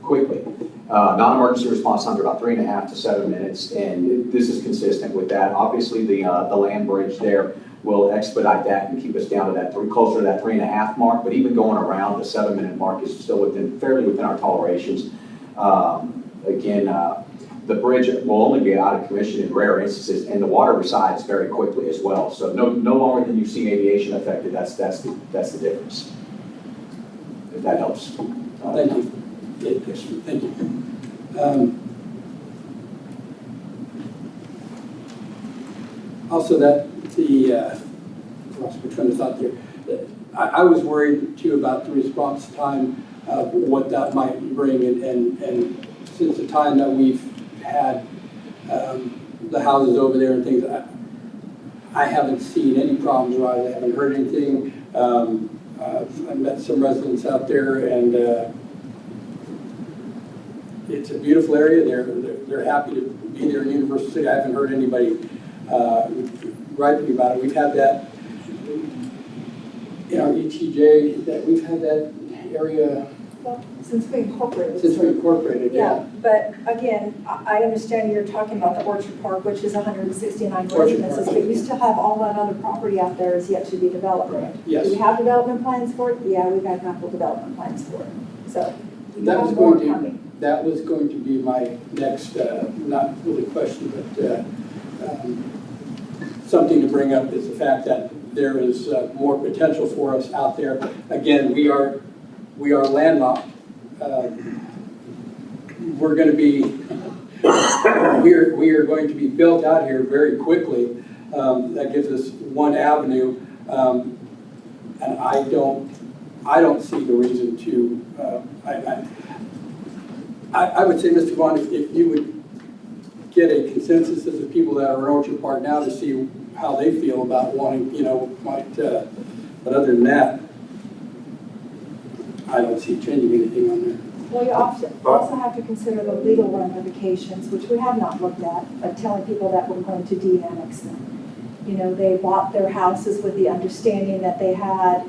quickly. Non-emergency response times are about 3.5 to 7 minutes, and this is consistent with that. Obviously, the land bridge there will expedite that and keep us down to that closer to that 3.5 mark. But even going around the 7-minute mark is still fairly within our tolerations. Again, the bridge will only be out of commission in rare instances, and the water resides very quickly as well. So no longer than you see aviation affected. That's the difference. If that helps. Thank you. Yes, thank you. Also, lost my train of thought there. I was worried too about the response time, what that might bring, and since the time that we've had the houses over there and things, I haven't seen any problems arise. I haven't heard anything. I met some residents out there, and it's a beautiful area. They're happy to be there in Universal City. I haven't heard anybody griping about it. We've had that in our ETJ, that we've had that area. Well, since we incorporated. Since we incorporated, yeah. But again, I understand you're talking about the Orchard Park, which is 169 Orchard residences, Park. but you still have all that other property out there is yet to be developed. Right. Yes. Do we have development plans for it? Yeah, we've got a couple development plans for it. So you That have was more going to coming. That was going to be my next, not really question, but something to bring up is the fact that there is more potential for us out there. Again, we are landlocked. We're going to be, we are going to be built out here very quickly. That gives us one avenue, and I don't see the reason to. I would say, Mr. Vaughan, if you would get a consensus of the people that are in Orchard Park now to see how they feel about wanting, but other than that, I don't see changing anything on there. Well, you also have to consider the legal ramifications, which we have not looked at, of telling people that we're going to de-annex them. You know, they bought their houses with the understanding that they had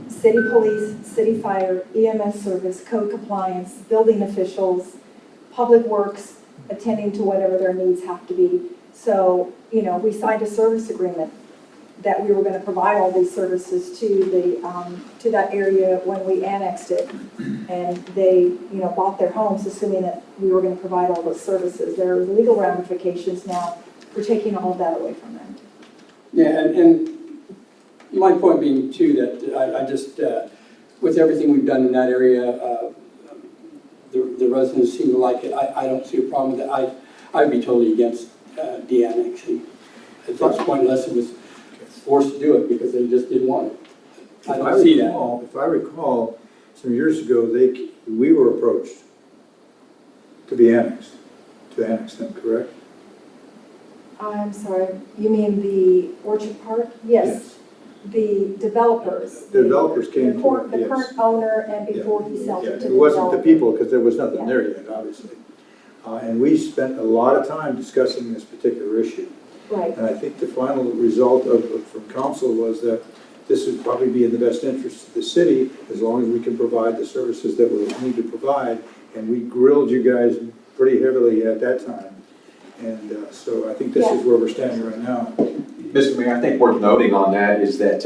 city police, city fire, EMS service, code compliance, building officials, public works, attending to whatever their needs have to be. So, we signed a service agreement that we were going to provide all these services to that area when we annexed it. And they, bought their homes assuming that we were going to provide all those services. There are legal ramifications now for taking all of that away from them. Yeah, and my point being too that I just, with everything we've done in that area, the residents seem to like it. I don't see a problem with that. I'd be totally against de-annexing at this point unless it was forced to do it because they just didn't want it. I don't see that. If I recall, some years ago, we were approached to annex them, correct? I'm sorry, you mean the Orchard Park? Yes. The developers. The developers came The to it, yes. current owner and before he sold it to the It wasn't the developer. people, because there was nothing there yet, obviously. And we spent a lot of time discussing this particular issue. Right. And I think the final result from council was that this would probably be in the best interest of the city as long as we can provide the services that we need to provide. And we grilled you guys pretty heavily at that time. And so I think this is where we're standing right now. Mr. Mayor, I think worth noting on that is that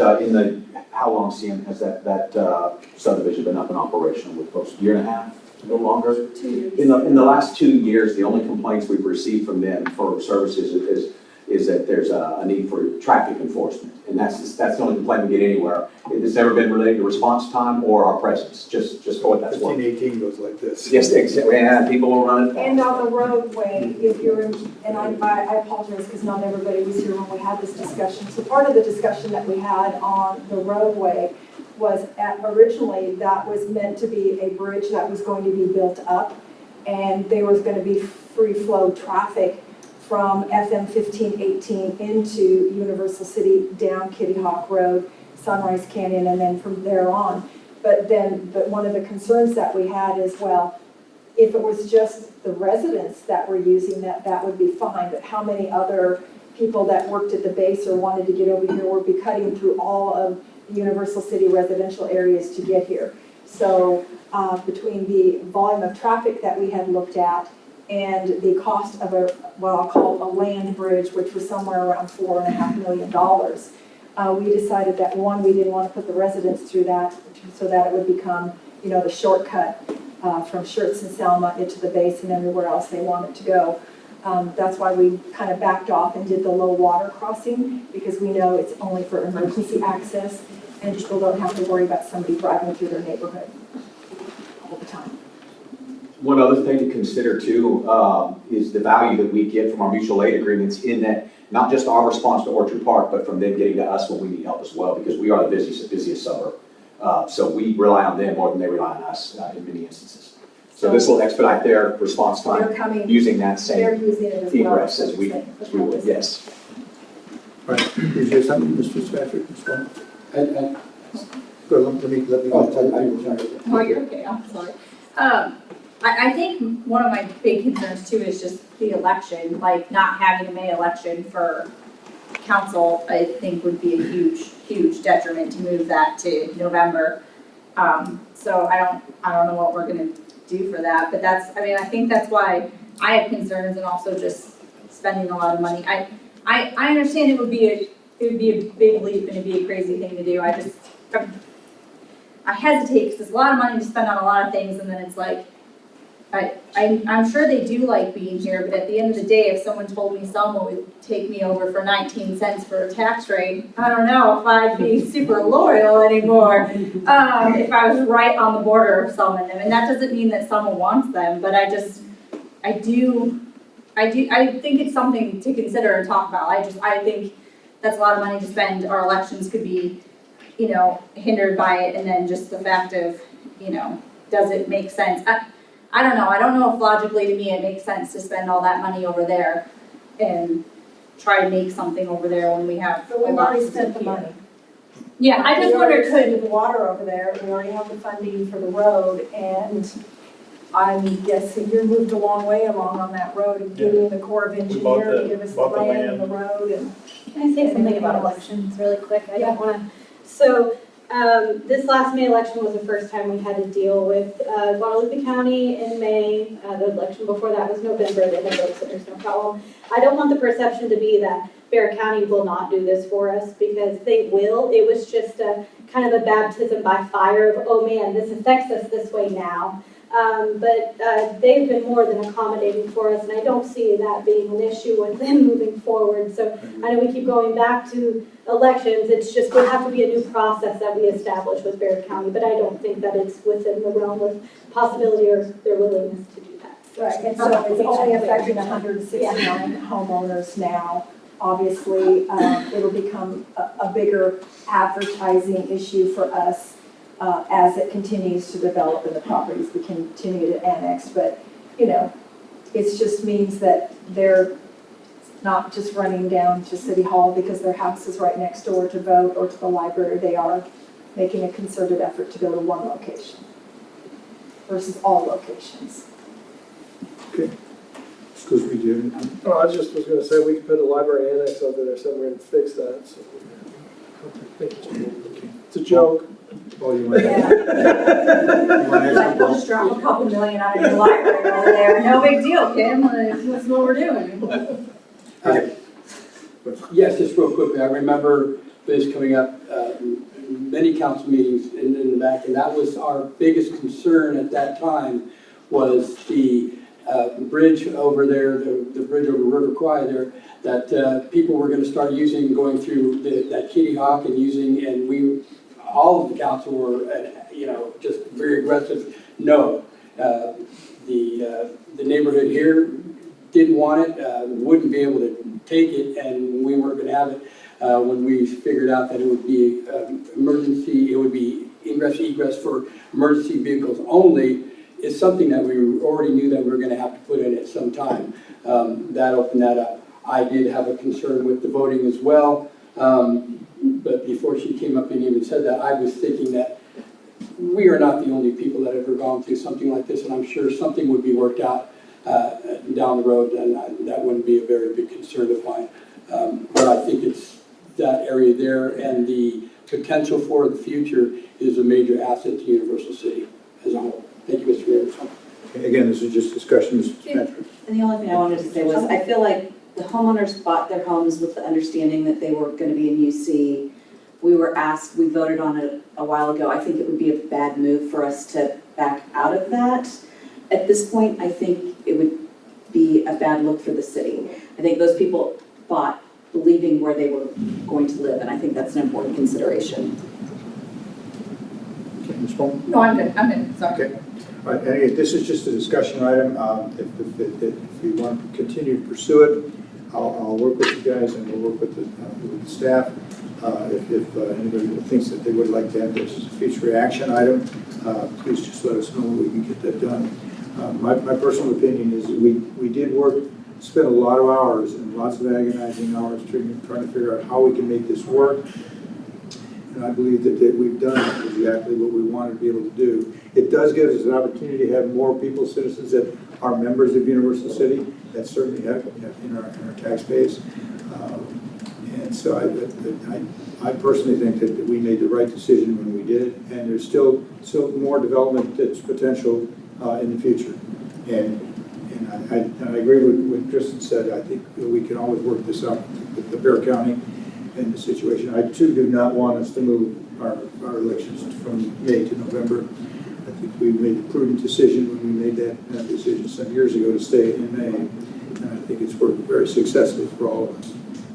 how long has that subdivision been up and operational with folks? A year and a half, a little longer? 2 years. In the last 2 years, the only complaints we've received from them for services is that there's a need for traffic enforcement. And that's the only complaint we get anywhere. It's never been related to response time or our presence, just for what that's worth. 1518 goes like this. Yes, exactly. And people will run it. And on the roadway, if you're, and I apologize because not everybody was here when we had this discussion. So part of the discussion that we had on the roadway was originally that was meant to be a bridge that was going to be built up, and there was going to be free flow traffic from FM 1518 into Universal City, down Kitty Hawk Road, Sunrise Canyon, and then from there on. But one of the concerns that we had is, well, if it was just the residents that were using that, that would be fine, but how many other people that worked at the base or wanted to get over here would be cutting through all of the Universal City residential areas to get here. So between the volume of traffic that we had looked at and the cost of what I'll call a land bridge, which was somewhere around $4.5 million, we decided that, one, we didn't want to put the residents through that, so that it would become, the shortcut from Schertz and Selma into the base and everywhere else they wanted to go. That's why we kind of backed off and did the low water crossing, because we know it's only for emergency access and people don't have to worry about somebody driving through their neighborhood all the time. One other thing to consider too is the value that we get from our mutual aid agreements, in that not just our response to Orchard Park, but from them getting to us when we need help as well, because we are the busiest suburb. So we rely on them more than they rely on us in many instances. So this will expedite their response time using that same egress as we would, yes. All right, is there something, Mr. Fitzpatrick? Let me. Oh, you're okay, I'm sorry. I think one of my big concerns too is just the election, like not having a May election for council, I think would be a huge detriment to move that to November. So I don't know what we're gonna do for that, but I think that's why I have concerns, and also just spending a lot of money. I understand it would be a big leap and it'd be a crazy thing to do. I hesitate because it's a lot of money to spend on a lot of things, and then it's like, I'm sure they do like being here, but at the end of the day, if someone told me Selma would take me over for 19 cents for a tax rate, I don't know if I'd be super loyal anymore. If I was right on the border of Selma and them, and that doesn't mean that Selma wants them, but I think it's something to consider and talk about. I think that's a lot of money to spend. Our elections could be, hindered by it, and then just the fact of, does it make sense? I don't know. I don't know if logically to me it makes sense to spend all that money over there and try to make something over there when we have. But we've already spent the money. Yeah, I just wonder, could the water over there, we already have the funding for the road, and I'm guessing you moved a long way along on that road and getting the Corps of Engineers to give us the land and the road and. Can I say something about elections really quick? I don't want to. So this last May election was the first time we had to deal with Guadalupe County in May. The election before that was November. They had votes, so there's no problem. I don't want the perception to be that Bexar County will not do this for us, because they will. It was just a kind of a baptism by fire of, oh man, this affects us this way now. But they've been more than accommodating for us, and I don't see that being an issue with them moving forward. So I know we keep going back to elections. It's just going to have to be a new process that we establish with Bexar County, but I don't think that it's within the realm of possibility or their willingness to do that. Right, and so it's only affecting 169 homeowners now. Obviously, it'll become a bigger advertising issue for us as it continues to develop and the properties we continue to annex. But, it just means that they're not just running down to City Hall because their house is right next door to vote or to the library. They are making a concerted effort to go to one location versus all locations. Okay. Goolsby, do you have anything? Oh, I just was gonna say, we could put a library annex over there somewhere and fix that, so. It's a joke. Oh, you want to? like, we'll just drop a couple million on a new library over there. No big deal, Kim. That's what we're doing. Yes, just real quickly, I remember this coming up many council meetings in the back, and that was our biggest concern at that time, was the bridge over there, the bridge over River Kwai there, that people were going to start using, going through that Kitty Hawk and using, and all of the council were, just very aggressive. No, the neighborhood here didn't want it, wouldn't be able to take it, and we weren't going to have it. when we figured out that it would be emergency, it would be ingress egress for emergency vehicles only, is something that we already knew that we were going to have to put in at some time. That opened that up. I did have a concern with the voting as well, but before she came up and even said that, I was thinking that we are not the only people that have ever gone through something like this, and I'm sure something would be worked out down the road, and that wouldn't be a very big concern of mine. But I think it's that area there, and the potential for the future is a major asset to Universal City as a whole. Thank you, Mr. Mayor. Okay, again, this is just discussion, Mr. Fitzpatrick. And the only thing I wanted to say was, I feel like the homeowners bought their homes with the understanding that they were going to be in UC. We were asked, we voted on it a while ago. I think it would be a bad move for us to back out of that. At this point, I think it would be a bad look for the city. I think those people bought believing where they were going to live, and I think that's an important consideration. Okay, Ms. Bowman? No, I'm good, sorry. Okay. All right, and again, this is just a discussion item. If you want to continue to pursue it, I'll work with you guys and we'll work with the staff. If anybody thinks that they would like to have this as a future action item, please just let us know we can get that done. My personal opinion is that we did spend a lot of hours and lots of agonizing hours trying to figure out how we can make this work. And I believe that we've done exactly what we wanted to be able to do. It does give us an opportunity to have more people, citizens that are members of Universal City. That certainly have in our tax base. And so I personally think that we made the right decision when we did, and there's still more development that's potential in the future. And I agree with what Kristen said. I think we can always work this out with the Bexar County and the situation. I too do not want us to move our elections from May to November. I think we made a prudent decision when we made that decision some years ago to stay in May, and I think it's worked very successfully for all of us.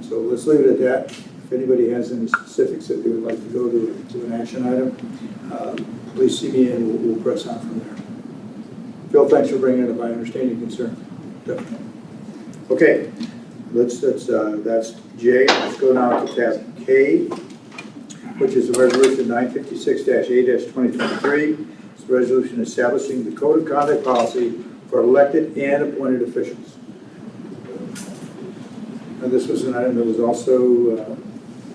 So let's leave it at that. If anybody has any specifics that they would like to go to an action item, please see me and we'll press on from there. Phil, thanks for bringing it up. I understand your concern. Definitely. Okay, that's J. Let's go now to tab K, which is a resolution 956-A-2023. It's a resolution establishing the code of conduct policy for elected and appointed officials. And this was an item that was also,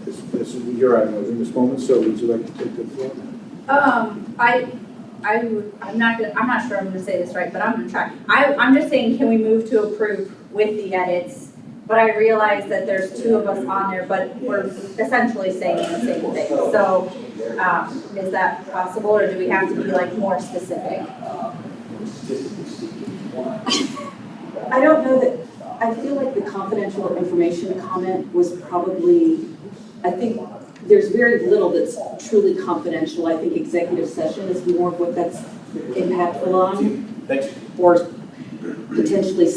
this is your item, was in this moment, so would you like to take the floor? I'm not sure I'm gonna say this right, but I'm gonna try. I'm just saying, can we move to approve with the edits? But I realize that there's two of us on there, but we're essentially saying the same thing. So, is that possible, or do we have to be like more specific? I don't know that, I feel like the confidential information comment was probably, I think there's very little that's truly confidential. I think executive session is more of what that's impactful on. Or potentially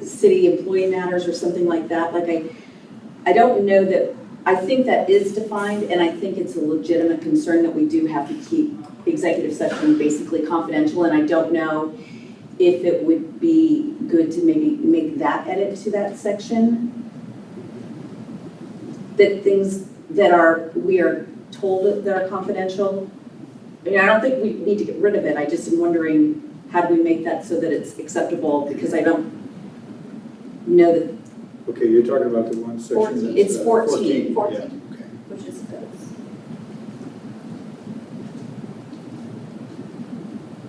city employee matters or something like that. Like I don't know that, I think that is defined, and I think it's a legitimate concern that we do have to keep executive session basically confidential, and I don't know if it would be good to maybe make that edit to that section. That things that we are told that are confidential. I mean, I don't think we need to get rid of it. I just am wondering, how do we make that so that it's acceptable? Because I don't know that. Okay, you're talking about the one section that's... It's 14. 14, yeah, okay. which is good.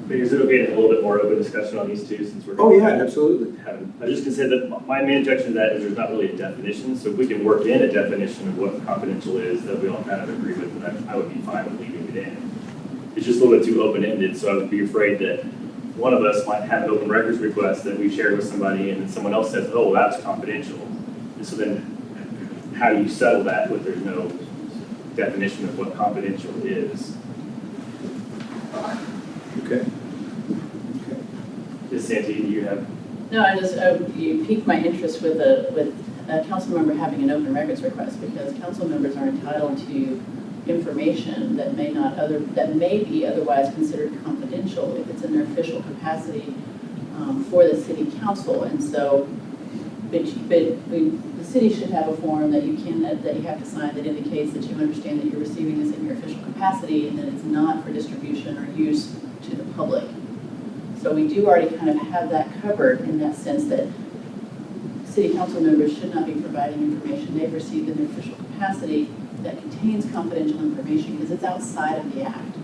Is it okay to have a little bit more open discussion on these two since we're... Oh, yeah, absolutely. I was just going to say that my main objection to that is there's not really a definition. So if we can work in a definition of what confidential is that we all kind of agree with, then I would be fine with leaving it in. It's just a little bit too open-ended, so I would be afraid that one of us might have an open records request that we shared with somebody and then someone else says, oh, well, that's confidential. And so then how do you settle that if there's no definition of what confidential is? Okay. Sandy, do you have? No, I just, you piqued my interest with a council member having an open records request, because council members are entitled to information that may be otherwise considered confidential if it's in their official capacity for the city council. And so, but the city should have a form that you can, that you have to sign that indicates that you understand that you're receiving this in your official capacity and that it's not for distribution or use to the public. So we do already kind of have that covered in that sense that city council members should not be providing information they've received in their official capacity that contains confidential information because it's outside of the act.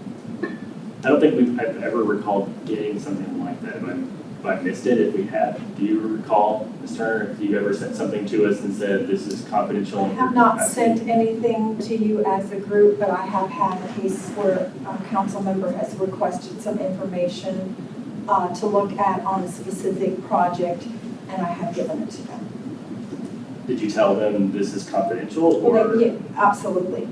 I don't think I've ever recalled getting something like that. If I missed it, if we had, do you recall, Ms. Turner, if you ever sent something to us and said this is confidential? I have not sent anything to you as a group, but I have had cases where a council member has requested some information to look at on a specific project, and I have given it to them. Did you tell them this is confidential or? Yeah, absolutely.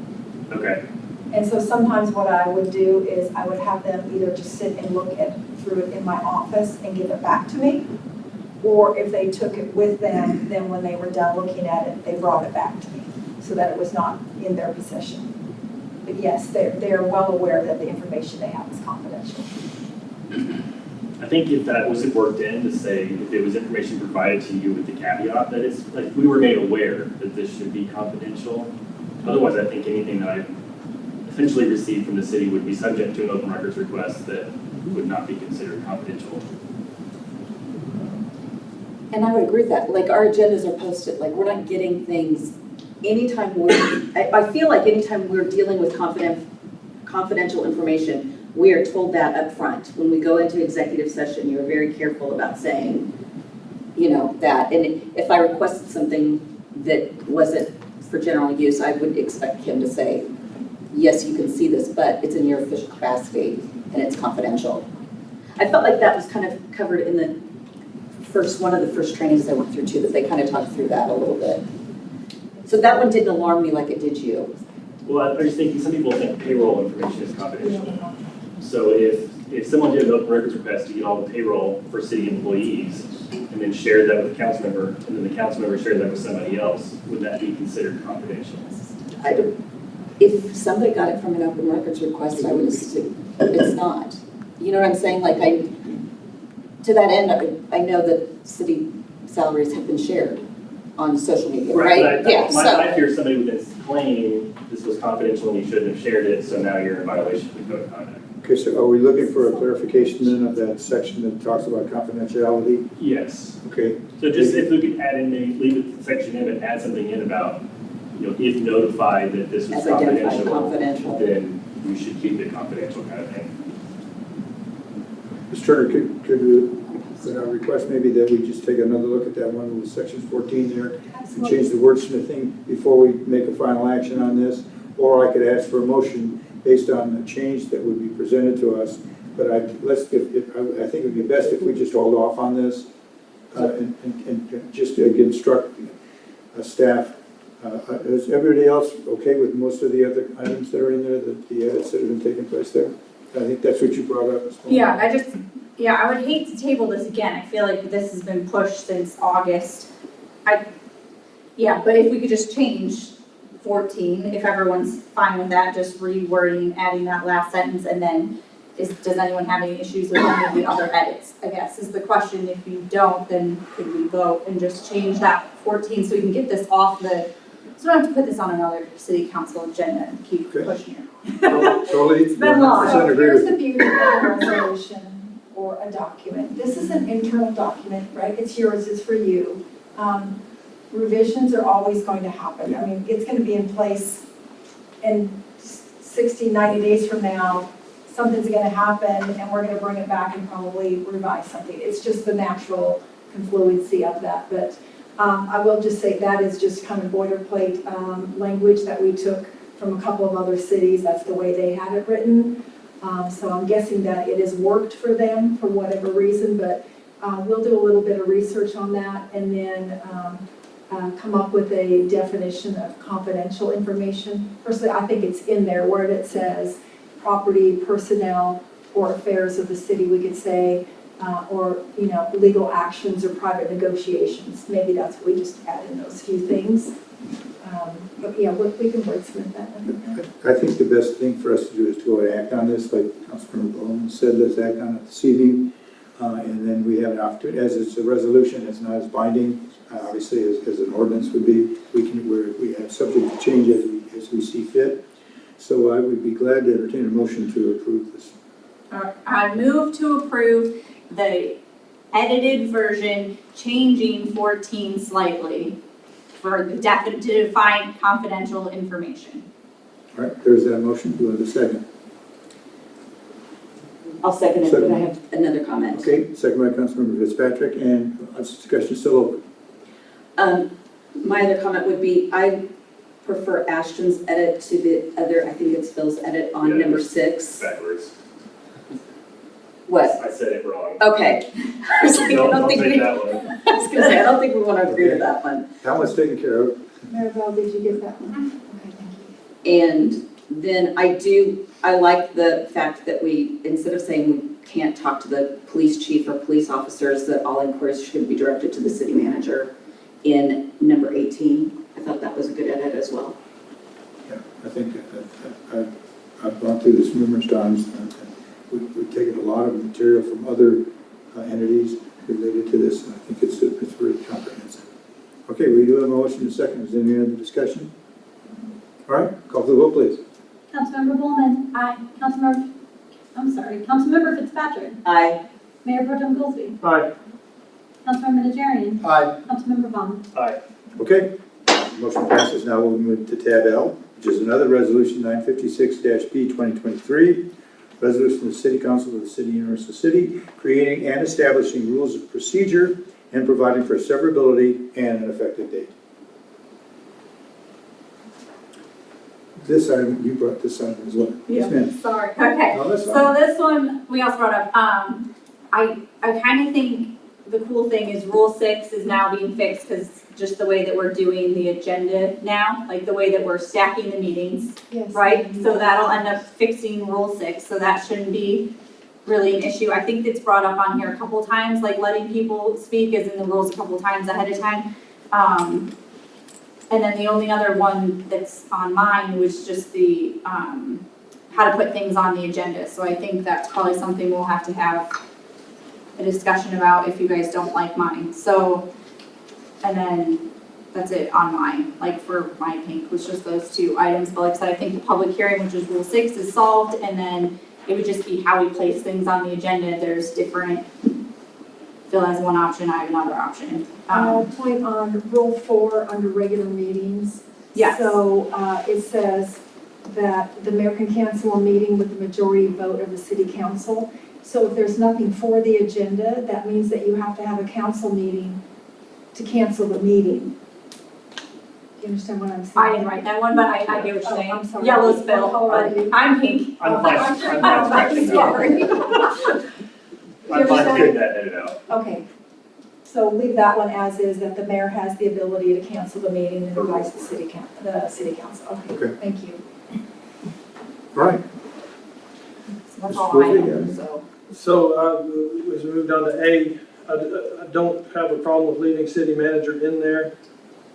Okay. And so sometimes what I would do is I would have them either just sit and look through it in my office and give it back to me, or if they took it with them, then when they were done looking at it, they brought it back to me so that it was not in their possession. But yes, they're well aware that the information they have is confidential. I think if that wasn't worked in to say if it was information provided to you with the caveat that it's like we were made aware that this should be confidential. Otherwise, I think anything that I essentially received from the city would be subject to an open records request that would not be considered confidential. And I would agree with that. Like our agendas are posted, like we're not getting things anytime I feel like anytime we're dealing with confidential information, we are told that up front. When we go into executive session, you're very careful about saying, that. And if I requested something that wasn't for general use, I would expect him to say, yes, you can see this, but it's in your official capacity and it's confidential. I felt like that was kind of covered in the one of the first trainings I went through too, that they kind of talked through that a little bit. So that one didn't alarm me like it did you. Well, I was thinking some people think payroll information is confidential. So if someone did an open records request to get all the payroll for city employees and then shared that with a council member, and then the council member shared that with somebody else, would that be considered confidential? If somebody got it from an open records request, I would assume it's not. You know what I'm saying? Like to that end, I know that city salaries have been shared on social media, right? My fear is somebody would then claim this was confidential and you shouldn't have shared it, so now you're in violation of the code of conduct. Okay, so are we looking for a clarification then of that section that talks about confidentiality? Yes. Okay. So just if we could add in, maybe leave the section in, but add something in about, if notified that this was confidential, then you should keep it confidential kind of thing. Mr. Turner, could I request maybe that we just take another look at that one with section 14 there and change the wordsmithing before we make a final action on this? Or I could ask for a motion based on the change that would be presented to us. But I think it would be best if we just hold off on this and just instruct staff. Is everybody else okay with most of the other items that are in there, the edits that have been taking place there? I think that's what you brought up. Yeah, I would hate to table this again. I feel like this has been pushed since August. But if we could just change 14, if everyone's fine with that, just rewording, adding that last sentence, and then does anyone have any issues with any of the other edits, I guess, is the question. If you don't, then could we vote and just change that 14 so we can get this off the, so we don't have to put this on another city council agenda and keep pushing it. Totally. It's been long. So here's the beauty of a resolution or a document. This is an internal document, right? It's yours, it's for you. Revisions are always going to happen. I mean, it's going to be in place in 60, 90 days from now. Something's going to happen and we're going to bring it back and probably revise something. It's just the natural confluency of that. But I will just say that is just kind of boilerplate language that we took from a couple of other cities. That's the way they had it written. So I'm guessing that it has worked for them for whatever reason, but we'll do a little bit of research on that and then come up with a definition of confidential information. Personally, I think it's in there where it says property, personnel, or affairs of the city, we could say, or legal actions or private negotiations. Maybe that's what we just add in those few things. But yeah, we can wordsmith that. I think the best thing for us to do is to go and act on this, like Councilmember Bulman said, let's act on it this evening. And then we have an opportunity, as it's a resolution, it's not as binding, obviously, as an ordinance would be. We have subject to change as we see fit. So I would be glad to entertain a motion to approve this. I move to approve the edited version, changing 14 slightly for the to define confidential information. All right, there's that motion. Do we have a second? I'll second it, but I have another comment. Okay, second by Councilmember Fitzpatrick, and discussion is still open. My other comment would be, I prefer Ashton's edit to the other, I think it's Phil's edit on number 6. Backwards. What? I said it wrong. Okay. I was like, I don't think we, that one. I was gonna say, I don't think we want to agree with that one. That one's taken care of. Maribel, did you get that one? Okay, thank you. And then I like the fact that we, instead of saying we can't talk to the police chief or police officers, that all inquiries should be directed to the city manager in number 18. I thought that was a good edit as well. Yeah, I think I've gone through this numerous times. We've taken a lot of material from other entities related to this, and I think it's very comprehensive. Okay, we do have a motion and a second. Is there any other discussion? All right, call for the vote, please. Councilmember Bulman. Aye. Councilmember Fitzpatrick. Aye. Mayor Pro Tem Goolsby. Aye. Councilmember Najarian. Aye. Councilmember Vaughan. Aye. Okay, motion passes. Now we'll move to tab L, which is another resolution 956-P 2023. Resolution of the City Council of the City of Universal City, creating and establishing rules of procedure and providing for severability and an effective date. This item, you brought this item as well. Yes, ma'am. Sorry. Okay. No, that's fine. So this one we also brought up. I kind of think the cool thing is Rule 6 is now being fixed because just the way that we're doing the agenda now, like the way that we're stacking the meetings, Yes. right? So that'll end up fixing Rule 6. So that shouldn't be really an issue. I think it's brought up on here a couple times, like letting people speak is in the rules a couple times ahead of time. And then the only other one that's on mine was just the how to put things on the agenda. So I think that's probably something we'll have to have a discussion about if you guys don't like mine. So, and then that's it on mine. Like for my pink was just those two items. But like I said, I think the public hearing, which is Rule 6, is solved. And then it would just be how we place things on the agenda. There's different, Phil has one option, I have another option. Point on Rule 4 under regular meetings. Yes. So it says that the mayor can cancel a meeting with the majority vote of the city council. So if there's nothing for the agenda, that means that you have to have a council meeting to cancel the meeting. Do you understand what I'm saying? I didn't write that one, but I get what you're saying. I'm sorry. Yellow's Phil. What color are you? I'm pink. I'm fine. I'm sorry. I'm fine with getting that edited out. Okay. So leave that one as is, that the mayor has the ability to cancel the meeting and advise the city council. Okay, thank you. All right. So that's all I have, so. So, as we move on to A, I don't have a problem with leaving city manager in there.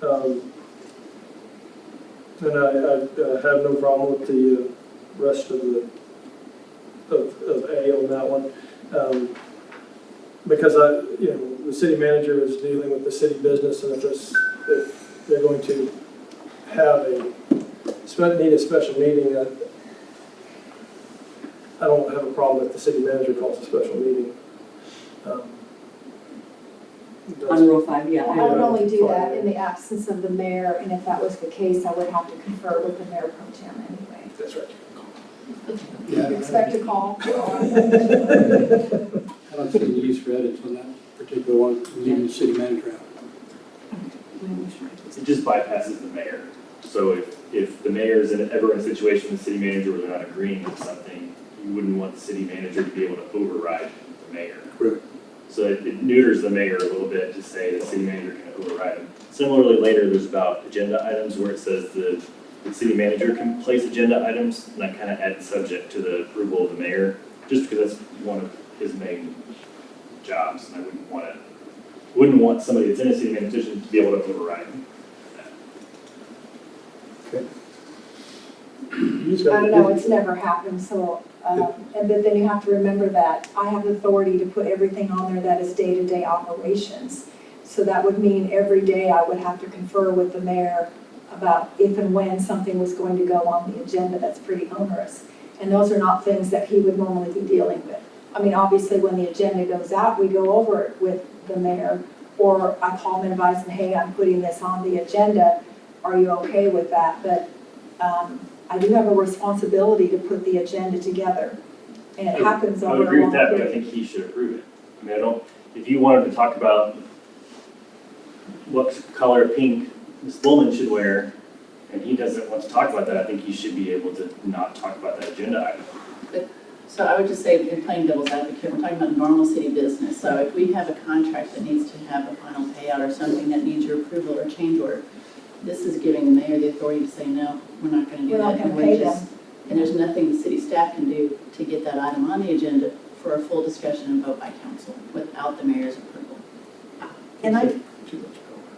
And I have no problem with the rest of A on that one. Because the city manager is dealing with the city business, and if they're going to have need a special meeting, I don't have a problem if the city manager calls a special meeting. On Rule 5, yeah. I would only do that in the absence of the mayor, and if that was the case, I would have to confer with the mayor pro tem anyway. That's right. Yeah, Expect a call. I don't see any use for edits on that particular one, leaving the city manager out. It just bypasses the mayor. So if the mayor is ever in a situation with the city manager where they're not agreeing with something, you wouldn't want the city manager to be able to override the mayor. Right. So it neuters the mayor a little bit to say the city manager can override him. Similarly, later there's about agenda items where it says the city manager can place agenda items, and I kind of add subject to the approval of the mayor, just because that's one of his main jobs, and I wouldn't want somebody that's in a city manager position to be able to override that. Okay. just I got. don't know, it's never happened, so, and then you have to remember that I have authority to put everything on there that is day-to-day operations. So that would mean every day I would have to confer with the mayor about if and when something was going to go on the agenda. That's pretty onerous. And those are not things that he would normally be dealing with. I mean, obviously, when the agenda goes out, we go over it with the mayor, or I call him and advise him, hey, I'm putting this on the agenda. Are you okay with that? But I do have a responsibility to put the agenda together, and it happens I over would a agree long with that, but I period. think he should approve it. I mean, I don't, if you wanted to talk about what color pink Ms. Bulman should wear, and he doesn't want to talk about that, I think you should be able to not talk about that agenda item. So I would just say, in plain devil's advocate, we're talking about normal city business. So if we have a contract that needs to have a final payout or something that needs your approval or change order, this is giving the mayor the authority to say, no, we're not going to do We're that. not gonna And we're pay just- And there's nothing the city staff can do to get that item on the agenda for a full discussion and vote by council without the mayor's approval. And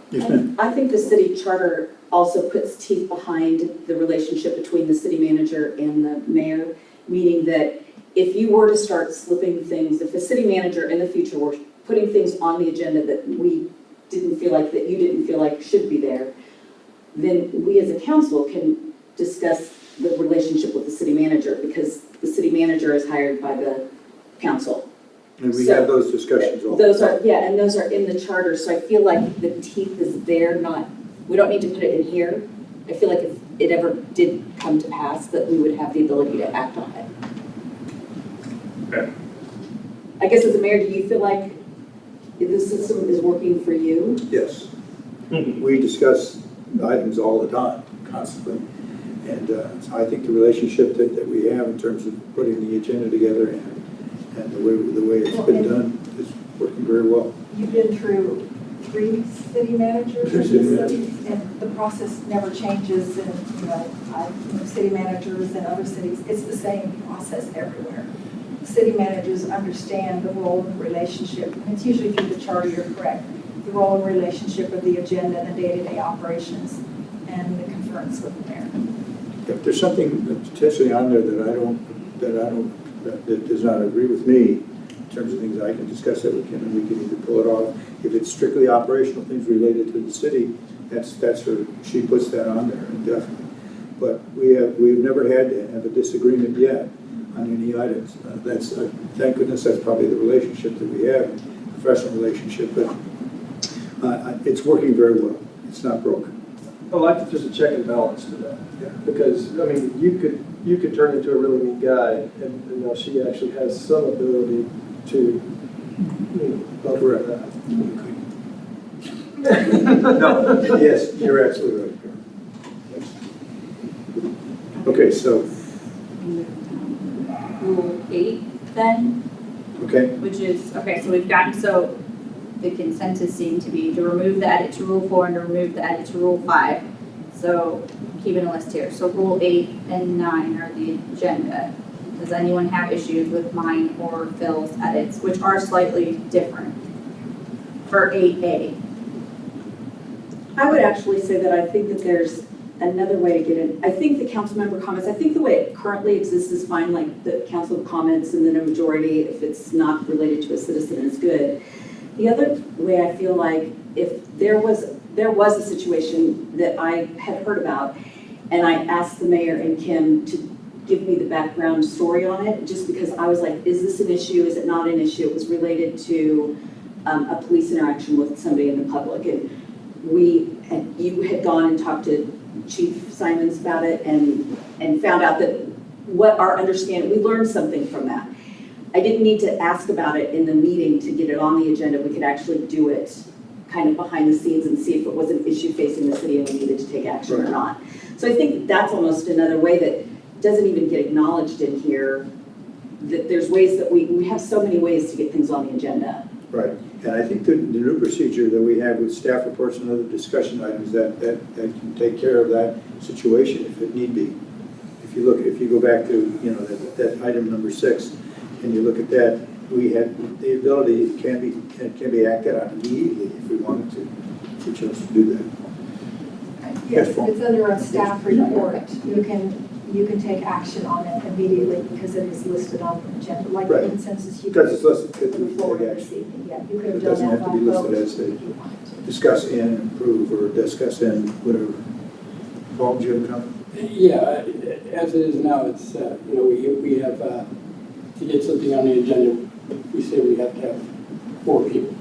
Yes, ma'am. I think the city charter also puts teeth behind the relationship between the city manager and the mayor, meaning that if you were to start slipping things, if the city manager in the future were putting things on the agenda that we didn't feel like, that you didn't feel like should be there, then we as a council can discuss the relationship with the city manager, because the city manager is hired by the council. And we have those discussions all the Those time. are, yeah, and those are in the charter, so I feel like the teeth is there, not, we don't need to put it in here. I feel like if it ever did come to pass, that we would have the ability to act on it. Okay. I guess as a mayor, do you feel like the system is working for you? Yes. We discuss items all the time, constantly. And so I think the relationship that we have in terms of putting the agenda together and the way it's been done is working very well. You've been through 3 city managers in the city, and the process never changes, and, you know, city managers in other cities, it's the same process everywhere. City managers understand the role and relationship, and it's usually through the charter, you're correct, the role and relationship of the agenda and the day-to-day operations and the conference with the mayor. If there's something potentially on there that does not agree with me, in terms of things I can discuss that we can either pull it off. If it's strictly operational things related to the city, that's her, she puts that on there, definitely. But we've never had to have a disagreement yet on any items. That's, thank goodness, that's probably the relationship that we have, professional relationship, but it's working very well. It's not broken. I like that there's a check and balance to that, because, I mean, you could turn into a really mean guy, and now she actually has some ability to, you know, buffer that. No, yes, you're absolutely right. Okay, so, Rule 8 then, okay, which is, okay, so we've gotten, so the consensus seemed to be to remove the edit to Rule 4 and to remove the edit to Rule 5. So keeping a list here. So Rule 8 and 9 are the agenda. Does anyone have issues with mine or Phil's edits, which are slightly different for 8A? I would actually say that I think that there's another way to get in. I think the council member comments, I think the way it currently exists is fine, like the council comments and then a majority, if it's not related to a citizen, is good. The other way I feel like if there was a situation that I had heard about, and I asked the mayor and Kim to give me the background story on it, just because I was like, is this an issue? Is it not an issue? It was related to a police interaction with somebody in the public. And you had gone and talked to Chief Simons about it and found out that what our understanding, we learned something from that. I didn't need to ask about it in the meeting to get it on the agenda. We could actually do it kind of behind the scenes and see if it was an issue facing the city and we needed to take action or not. So I think that's almost another way that doesn't even get acknowledged in here, that there's ways that we have so many ways to get things on the agenda. right. And I think the new procedure that we have with staff reports and other discussion items that can take care of that situation if it need be. If you go back to, you know, that item number 6, and you look at that, we had the ability, it can be acted on immediately if we wanted to, if we chose to do that. Yes, it's under a staff report. You can you can take action on it immediately because it is listed on the agenda, like the Right. consensus you Because it's listed, put it forward this evening. Yeah, you could have It done doesn't that have by to be listed vote as a if you wanted to. discuss in, approve, or discuss in, whatever. Paul, do you have a comment? Yeah, as it is now, it's, we have, to get something on the agenda, we say we have to have 4 people.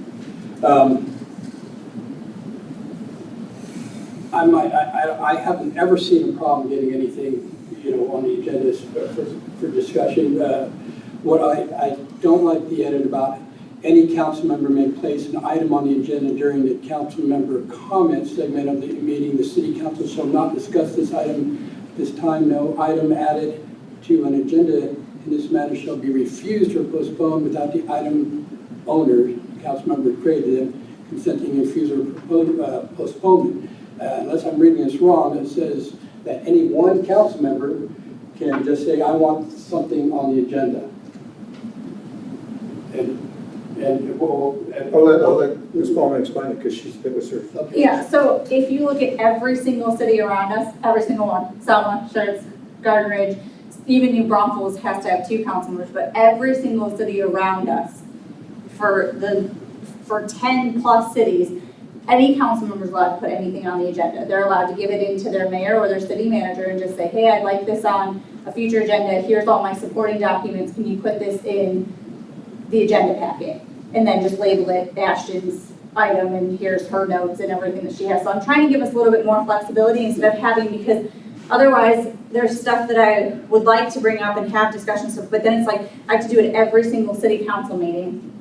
I haven't ever seen a problem getting anything, on the agenda for discussion. What I don't like the edit about, any council member may place an item on the agenda during the council member comment segment of the meeting. The city council shall not discuss this item this time. No item added to an agenda in this matter shall be refused or postponed without the item owner, council member created them, consenting refusal or postponement. Unless I'm reading this wrong, it says that any one council member can just say, I want something on the agenda. I'll let Ms. Bowman explain it, because that was her. Okay. Yeah, so if you look at every single city around us, every single one, Selma, Schertz, Garden Ridge, even New Braunfels has to have 2 council members, but every single city around us, for 10 plus cities, any council member is allowed to put anything on the agenda. They're allowed to give it into their mayor or their city manager and just say, hey, I'd like this on a future agenda. Here's all my supporting documents. Can you put this in the agenda packet? And then just label it Ashton's item, and here's her notes and everything that she has. So I'm trying to give us a little bit more flexibility instead of having, because otherwise there's stuff that I would like to bring up and have discussions of, but then it's like I have to do it every single city council meeting,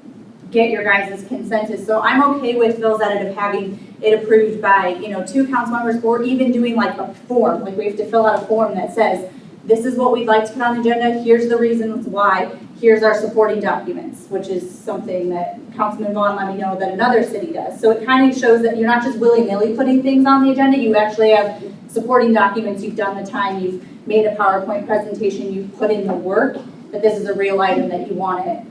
get your guys' consensus. So I'm okay with Phil's edit of having it approved by, 2 council members, or even doing like a form, like we have to fill out a form that says, this is what we'd like to put on the agenda, here's the reasons why, here's our supporting documents, which is something that Councilman Vaughan let me know that another city does. So it kind of shows that you're not just willy-nilly putting things on the agenda, you actually have supporting documents, you've done the time, you've made a PowerPoint presentation, you've put in the work, that this is a real item that you want to,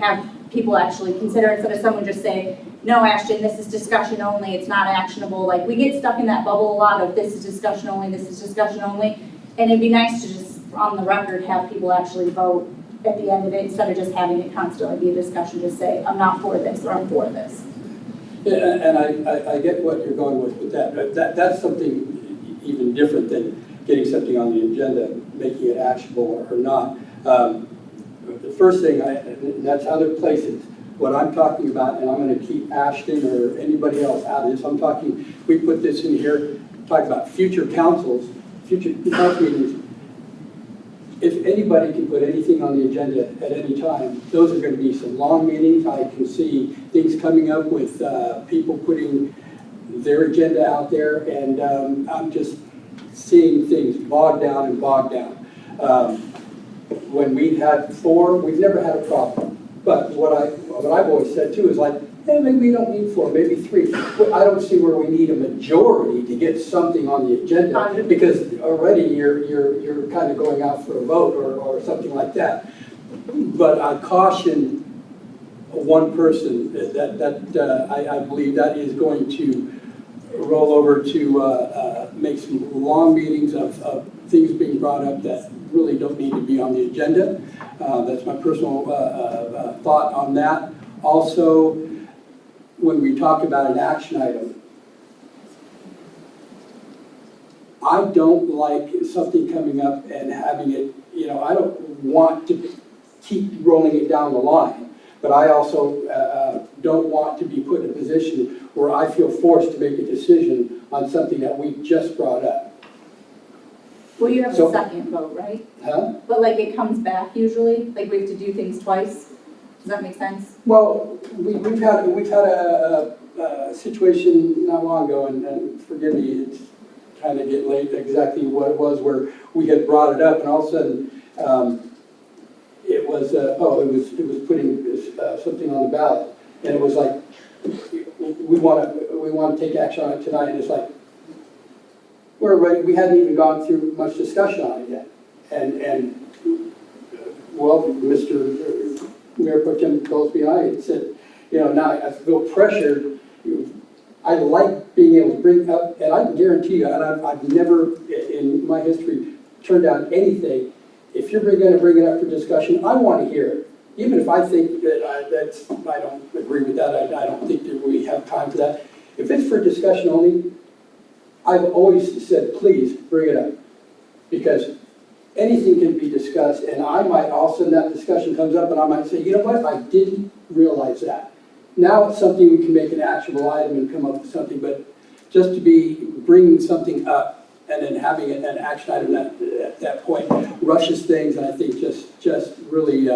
have people actually consider, instead of someone just saying, no, Ashton, this is discussion only, it's not actionable. Like, we get stuck in that bubble a lot of this is discussion only, this is discussion only. And it'd be nice to just, on the record, have people actually vote at the end of it, instead of just having it constantly be a discussion, just say, I'm not for this, or I'm for this. Yeah, and I get what you're going with that, but that's something even different than getting something on the agenda, making it actionable or not. The first thing, and that's other places, what I'm talking about, and I'm going to keep Ashton or anybody else out of this, I'm talking, we put this in here, talk about future councils, future council meetings. If anybody can put anything on the agenda at any time, those are going to be some long meetings. I can see things coming up with people putting their agenda out there, and I'm just seeing things bogged down and bogged down. When we had 4, we've never had a problem. But what I've always said too is like, hey, maybe we don't need 4, maybe 3. But I don't see where we need a majority to get something on the agenda, because already you're kind of going out for a vote or something like that. But I caution one person that I believe that is going to roll over to make some long meetings of things being brought up that really don't need to be on the agenda. That's my personal thought on that. Also, when we talk about an action item, I don't like something coming up and having it, I don't want to keep rolling it down the line, but I also don't want to be put in a position where I feel forced to make a decision on something that we just brought up. Well, you have a second vote, right? Huh? But like it comes back usually, like we have to do things twice. Does that make sense? Well, we've had a situation not long ago, and forgive me, it's kind of getting late exactly what it was, where we had brought it up, and all of a sudden it was putting something on the ballot, and it was like we want to take action on it tonight, and it's like we hadn't even gone through much discussion on it yet, and well, Mr. Mayor Pro Tem Goolsby and I had said, now I feel pressured. I like being able to bring up, and I can guarantee you, and I've never in my history turn down anything. If you're gonna bring it up for discussion, I want to hear it. Even if I think that I don't agree with that, I don't think that we have time for that. If it's for discussion only, I've always said, please bring it up. Because anything can be discussed, and I might, all of a sudden that discussion comes up, and I might say, you know what, I didn't realize that. Now it's something we can make an actionable item and come up with something, but just to be bringing something up and then having an action item at that point rushes things, and I think just really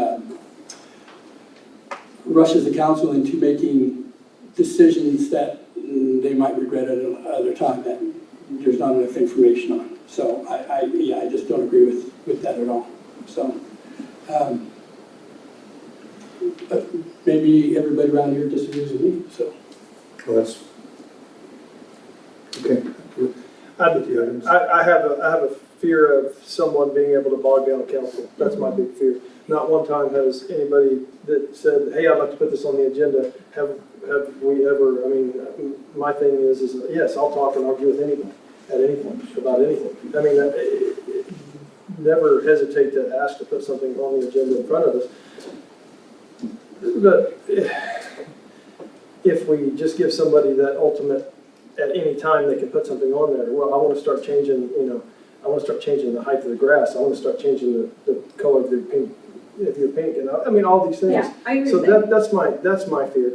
rushes the council into making decisions that they might regret at another time that there's not enough information on. So I just don't agree with that at all. So maybe everybody around here disagrees with me, so. Well, that's, okay. I have a fear of someone being able to bog down council. That's my big fear. Not one time has anybody that said, hey, I'd like to put this on the agenda, have we ever, I mean, my thing is yes, I'll talk and argue with anyone at any point about anything. I mean, never hesitate to ask to put something on the agenda in front of us. But if we just give somebody that ultimate, at any time they can put something on there, well, I want to start changing, I want to start changing the height of the grass. I want to start changing the color of your pink, if you're pink, and I mean, all these things. Yeah, I agree so with that's my fear.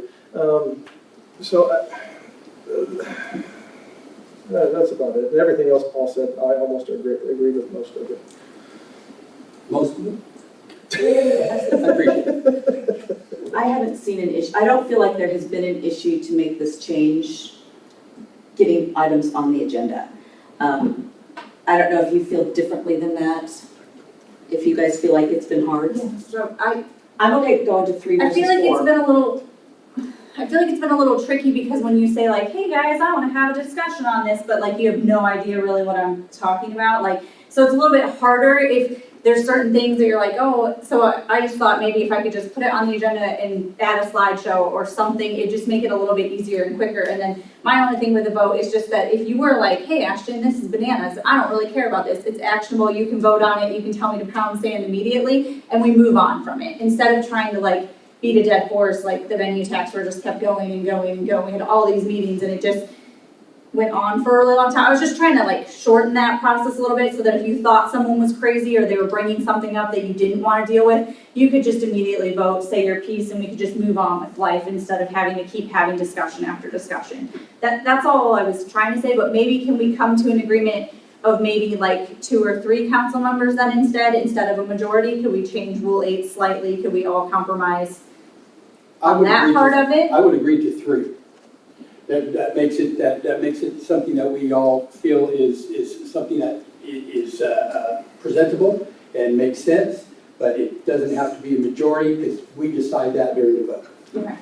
That's about it. And everything else Paul said, I almost agree with most of it. Most of it? I appreciate it. I haven't seen an issue. I don't feel like there has been an issue to make this change, getting items on the agenda. I don't know if you feel differently than that. If you guys feel like it's been hard. Yeah. So I'm okay going to 3 versus 4. I feel like it's been a little tricky because when you say like, hey guys, I want to have a discussion on this, but like you have no idea really what I'm talking about. Like, so it's a little bit harder if there's certain things that you're like, oh, so I just thought maybe if I could just put it on the agenda and add a slideshow or something, it'd just make it a little bit easier and quicker. And then my only thing with the vote is just that if you were like, hey Ashton, this is bananas, I don't really care about this, it's actionable, you can vote on it, you can tell me to pound sand immediately, and we move on from it. Instead of trying to like beat a dead horse, like the venue tax where just kept going and going and going, we had all these meetings and it just went on for a really long time. I was just trying to like shorten that process a little bit so that if you thought someone was crazy or they were bringing something up that you didn't want to deal with, you could just immediately vote, say your piece, and we could just move on with life instead of having to keep having discussion after discussion. That's all I was trying to say, but maybe can we come to an agreement of maybe like 2 or 3 council members then instead of a majority? Could we change Rule 8 slightly? Could we all compromise on that part of it? I would agree to 3. That makes it something that we all feel is something that is presentable and makes sense, but it doesn't have to be a majority because we decide that during the vote. Okay.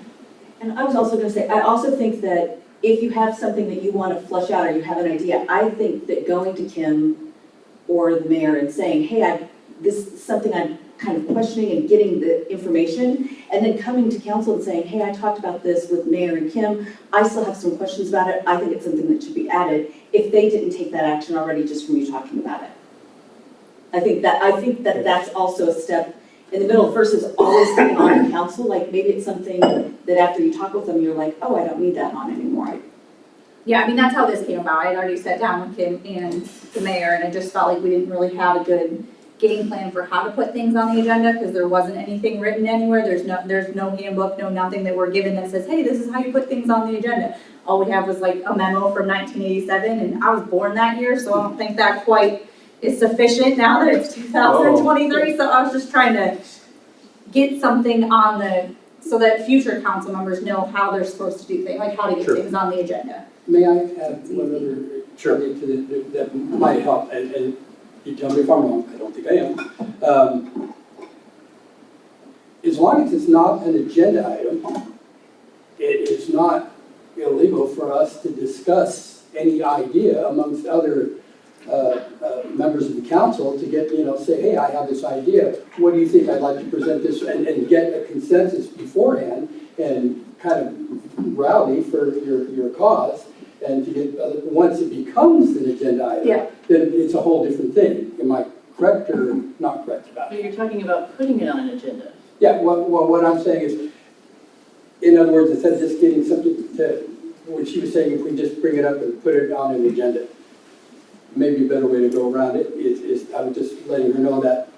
And I was also going to say, I also think that if you have something that you want to flesh out or you have an idea, I think that going to Kim or the mayor and saying, hey, this is something I'm kind of questioning and getting the information, and then coming to council and saying, hey, I talked about this with Mayor and Kim, I still have some questions about it, I think it's something that should be added, if they didn't take that action already just from you talking about it. I think that that's also a step in the middle versus always sitting on the council, like maybe it's something that after you talk with them, you're like, oh, I don't need that on anymore. Yeah, I mean, that's how this came about. I had already sat down with Kim and the mayor, and I just felt like we didn't really have a good game plan for how to put things on the agenda because there wasn't anything written anywhere. There's no handbook, no nothing that we're given that says, hey, this is how you put things on the agenda. All we have was like a memo from 1987, and I was born that year, so I don't think that quite is sufficient now that it's 2023. So I was just trying to get something on so that future council members know how they're supposed to do things, like how to get things on the agenda. May I add one other comment that might help, and you tell me if I'm wrong, I don't think I am. As long as it's not an agenda item, it is not illegal for us to discuss any idea amongst other members of the council to get, say, hey, I have this idea. What do you think? I'd like to present this and get a consensus beforehand and kind of rally for your cause. And to get once it becomes an agenda item, then it's a whole different thing. Am I correct or not correct about it? But you're talking about putting it on an agenda. Yeah, well, what I'm saying is, in other words, instead of just getting something to, when she was saying if we just bring it up and put it on an agenda, maybe a better way to go around it is I was just letting her know that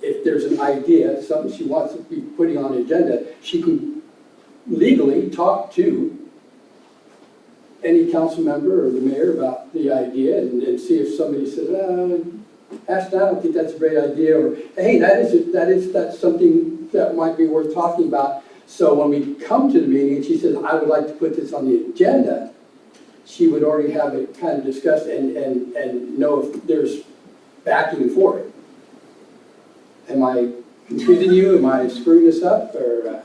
if there's an idea, something she wants to be putting on the agenda, she can legally talk to any council member or the mayor about the idea and see if somebody says, Ashton, I don't think that's a great idea, or hey, that's something that might be worth talking about. So when we come to the meeting and she says, I would like to put this on the agenda, she would already have it kind of discussed and know if there's backing for it. Am I confusing you? Am I screwing this up? Or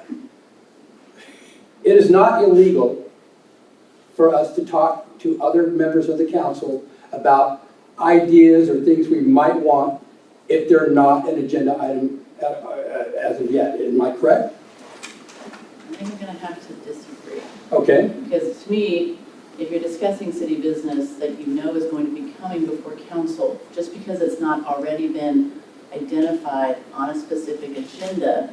it is not illegal for us to talk to other members of the council about ideas or things we might want if they're not an agenda item as of yet. Am I correct? I think we're going to have to disagree. Okay. Because to me, if you're discussing city business that you know is going to be coming before council, just because it's not already been identified on a specific agenda,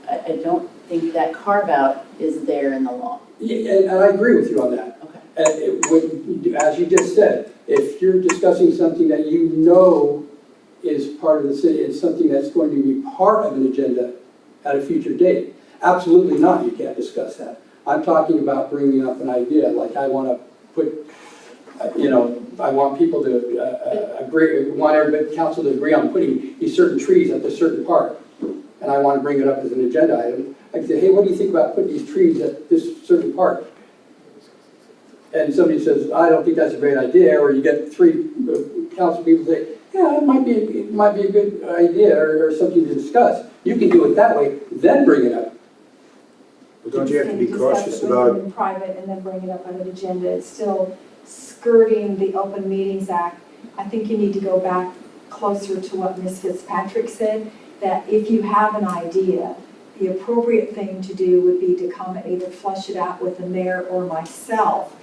I don't think that carve-out is there in the law. Yeah, and I agree with you on that. Okay. As you just said, if you're discussing something that you know is part of the city, it's something that's going to be part of an agenda at a future date. Absolutely not, you can't discuss that. I'm talking about bringing up an idea, like I want to put, I want people to agree, want everybody, council to agree on putting these certain trees at this certain part. And I want to bring it up as an agenda item. I can say, hey, what do you think about putting these trees at this certain part? And somebody says, I don't think that's a great idea, or you get three council people say, yeah, it might be a good idea or something to discuss. You can do it that way, then bring it up. But don't you have to be cautious about? In private and then bring it up on an agenda. It's still skirting the Open Meetings Act. I think you need to go back closer to what Ms. Fitzpatrick said, that if you have an idea, the appropriate thing to do would be to come and either flesh it out with the mayor or myself,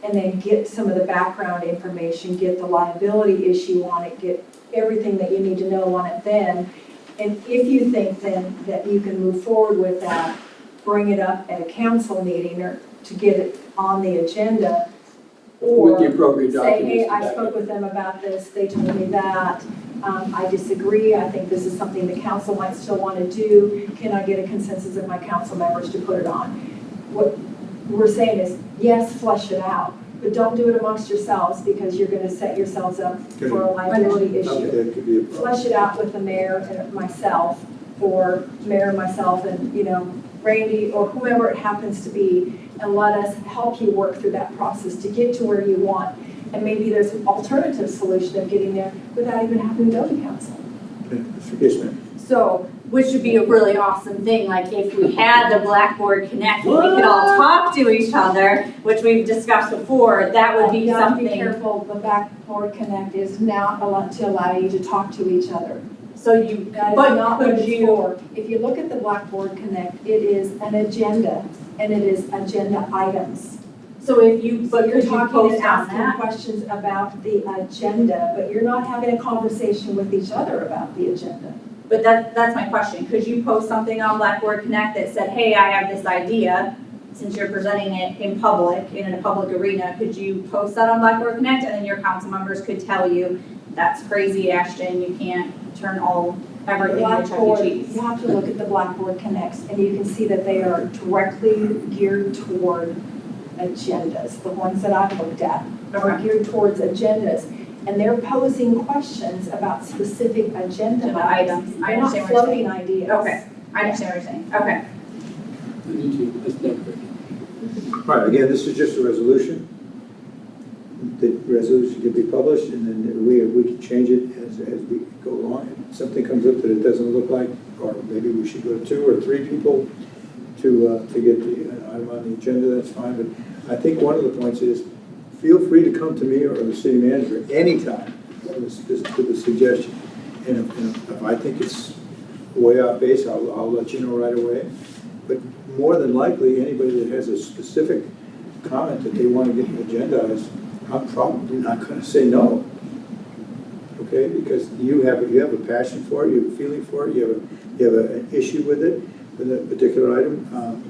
and then get some of the background information, get the liability issue on it, get everything that you need to know on it then. And if you think then that you can move forward with that, bring it up at a council meeting or to get it on the agenda. Or with the appropriate say, documents. hey, I spoke with them about this, they told me that, I disagree, I think this is something the council might still want to do. Can I get a consensus of my council members to put it on? What we're saying is, yes, flesh it out, but don't do it amongst yourselves because you're going to set yourselves up for a liability issue. Flesh it out with the mayor and myself, or mayor and myself and, Randy or whoever it happens to be, and let us help you work through that process to get to where you want. And maybe there's an alternative solution of getting there without even having to go to council. Yes, ma'am. So, which would be a really awesome thing, like if we had the Blackboard Connect, we could all talk to each other, which we've discussed before, that would be something. Be careful, the Blackboard Connect is now to allow you to talk to each other. So you, That is not what it's for. If you look at the Blackboard Connect, it is an agenda, and it is agenda items. So if you, So you're talking and asking asking questions about the agenda, but you're not having a conversation with each other about the agenda. But that's my question. Could you post something on Blackboard Connect that said, hey, I have this idea, since you're presenting it in public, in a public arena, could you post that on Blackboard Connect, and then your council members could tell you, that's crazy, Ashton, you can't turn everything into Chuck E. Cheese. You have to look at the Blackboard Connects, and you can see that they are directly geared toward agendas. The ones that I've looked at are geared towards agendas. And they're posing questions about specific agenda items. I They're not understand what you're floating saying. ideas. Okay, I understand what you're saying. Okay. Right, again, this is just a resolution. The resolution can be published, and then we can change it as we go along. If something comes up that it doesn't look like, or maybe we should go to 2 or 3 people to get the item on the agenda, that's fine. But I think one of the points is, feel free to come to me or the city manager anytime with the suggestion. And if I think it's way off base, I'll let you know right away. But more than likely, anybody that has a specific comment that they want to get agendized, I'm probably not going to say no. okay? Because you have a passion for it, you have a feeling for it, you have an issue with it, with a particular item.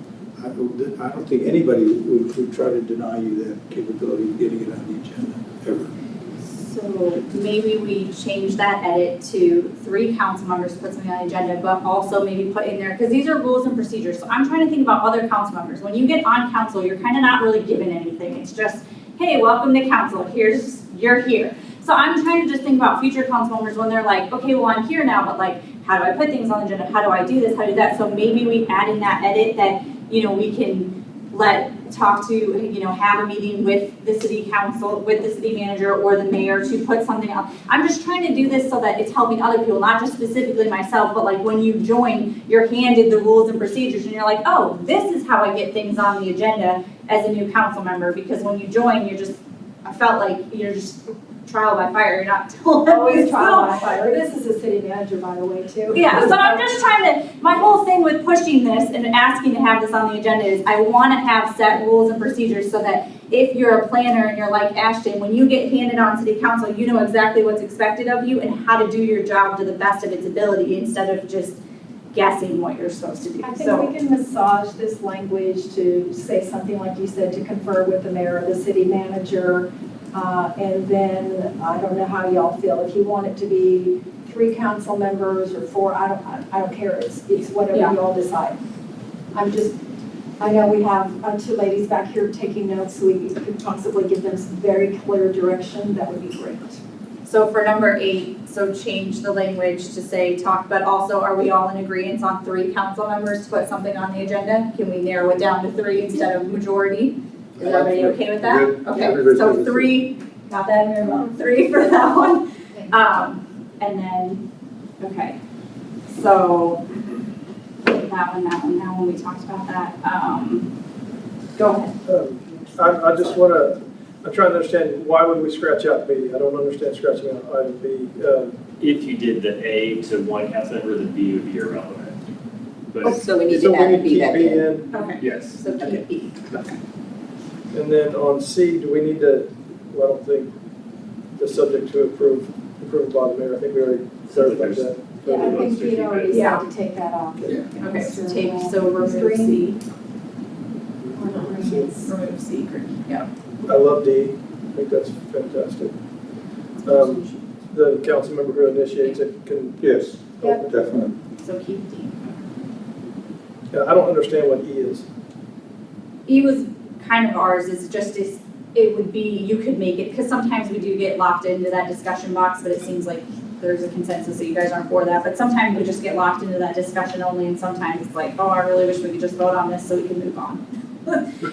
I don't think anybody would try to deny you that capability of getting it on the agenda, ever. So maybe we change that edit to 3 council members to put something on the agenda, but also maybe put in there, because these are rules and procedures. So I'm trying to think about other council members. When you get on council, you're kind of not really given anything. It's just, hey, welcome to council. You're here. So I'm trying to just think about future council members when they're like, okay, well, I'm here now, but like, how do I put things on the agenda? How do I do this? How do that? So maybe we add in that edit that, we can talk to, have a meeting with the city council, with the city manager or the mayor to put something out. I'm just trying to do this so that it's helping other people, not just specifically myself, but like when you join, you're handed the rules and procedures and you're like, oh, this is how I get things on the agenda as a new council member. Because when you join, I felt like you're just trial by fire, you're not told. Always trial by fire. This is a city manager, by the way, too. Yeah, so I'm just trying to, my whole thing with pushing this and asking to have this on the agenda is I want to have set rules and procedures so that if you're a planner and you're like Ashton, when you get handed on city council, you know exactly what's expected of you and how to do your job to the best of its ability instead of just guessing what you're supposed to do. I think we can massage this language to say something like you said, to confer with the mayor or the city manager. And then, I don't know how y'all feel, if you want it to be 3 council members or 4, I don't care, it's whatever you all decide. I know we have 2 ladies back here taking notes, so we could possibly give them some very clear direction, that would be great. So for number 8, so change the language to say but also are we all in agreement on 3 council members to put something on the agenda? Can we narrow it down to 3 instead of majority? Is everybody okay with that? Good. Okay, so 3, got that in your mouth, 3 for that one. And then, okay, so that one, now when we talked about that, go ahead. I just want to, I'm trying to understand, why would we scratch out B? I don't understand scratching out item B. If you did the A to 1 council member, the B would be irrelevant. But So we need to add B back in. Okay. yes. So keep B. Okay. And then on C, do we need to, well, I don't think the subject to approve by the mayor, I think we already clarified that. Yeah, I think Gina already said to take that off. Okay, so remove C. Remove C, yeah. I love D, I think that's fantastic. The council member who initiates it can. Yes, Yep. definitely. So keep D. Yeah, I don't understand what E is. E was kind of ours, it would be, you could make it, because sometimes we do get locked into that discussion box, but it seems like there's a consensus that you guys aren't for that, but sometimes we just get locked into that discussion only, and sometimes it's like, oh, I really wish we could just vote on this so we can move on.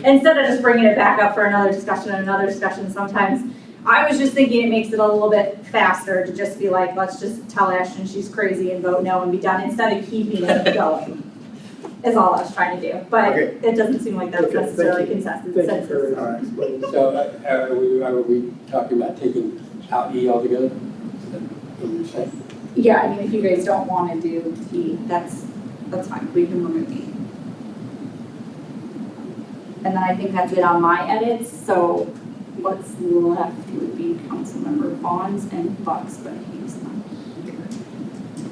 Instead of just bringing it back up for another discussion, sometimes I was just thinking it makes it a little bit faster to just be like, let's just tell Ashton she's crazy and vote no and be done, instead of keeping it going. Is all I was trying to do, but it doesn't seem like that's necessarily consensus. So are we talking about taking out E altogether? Is that what you're saying? Yeah, I mean, if you guys don't want to do E, that's fine, we can remove E. And then I think that's it on my edits, so what's left would be Councilmember Vaughn's and Buck's, but he's not here.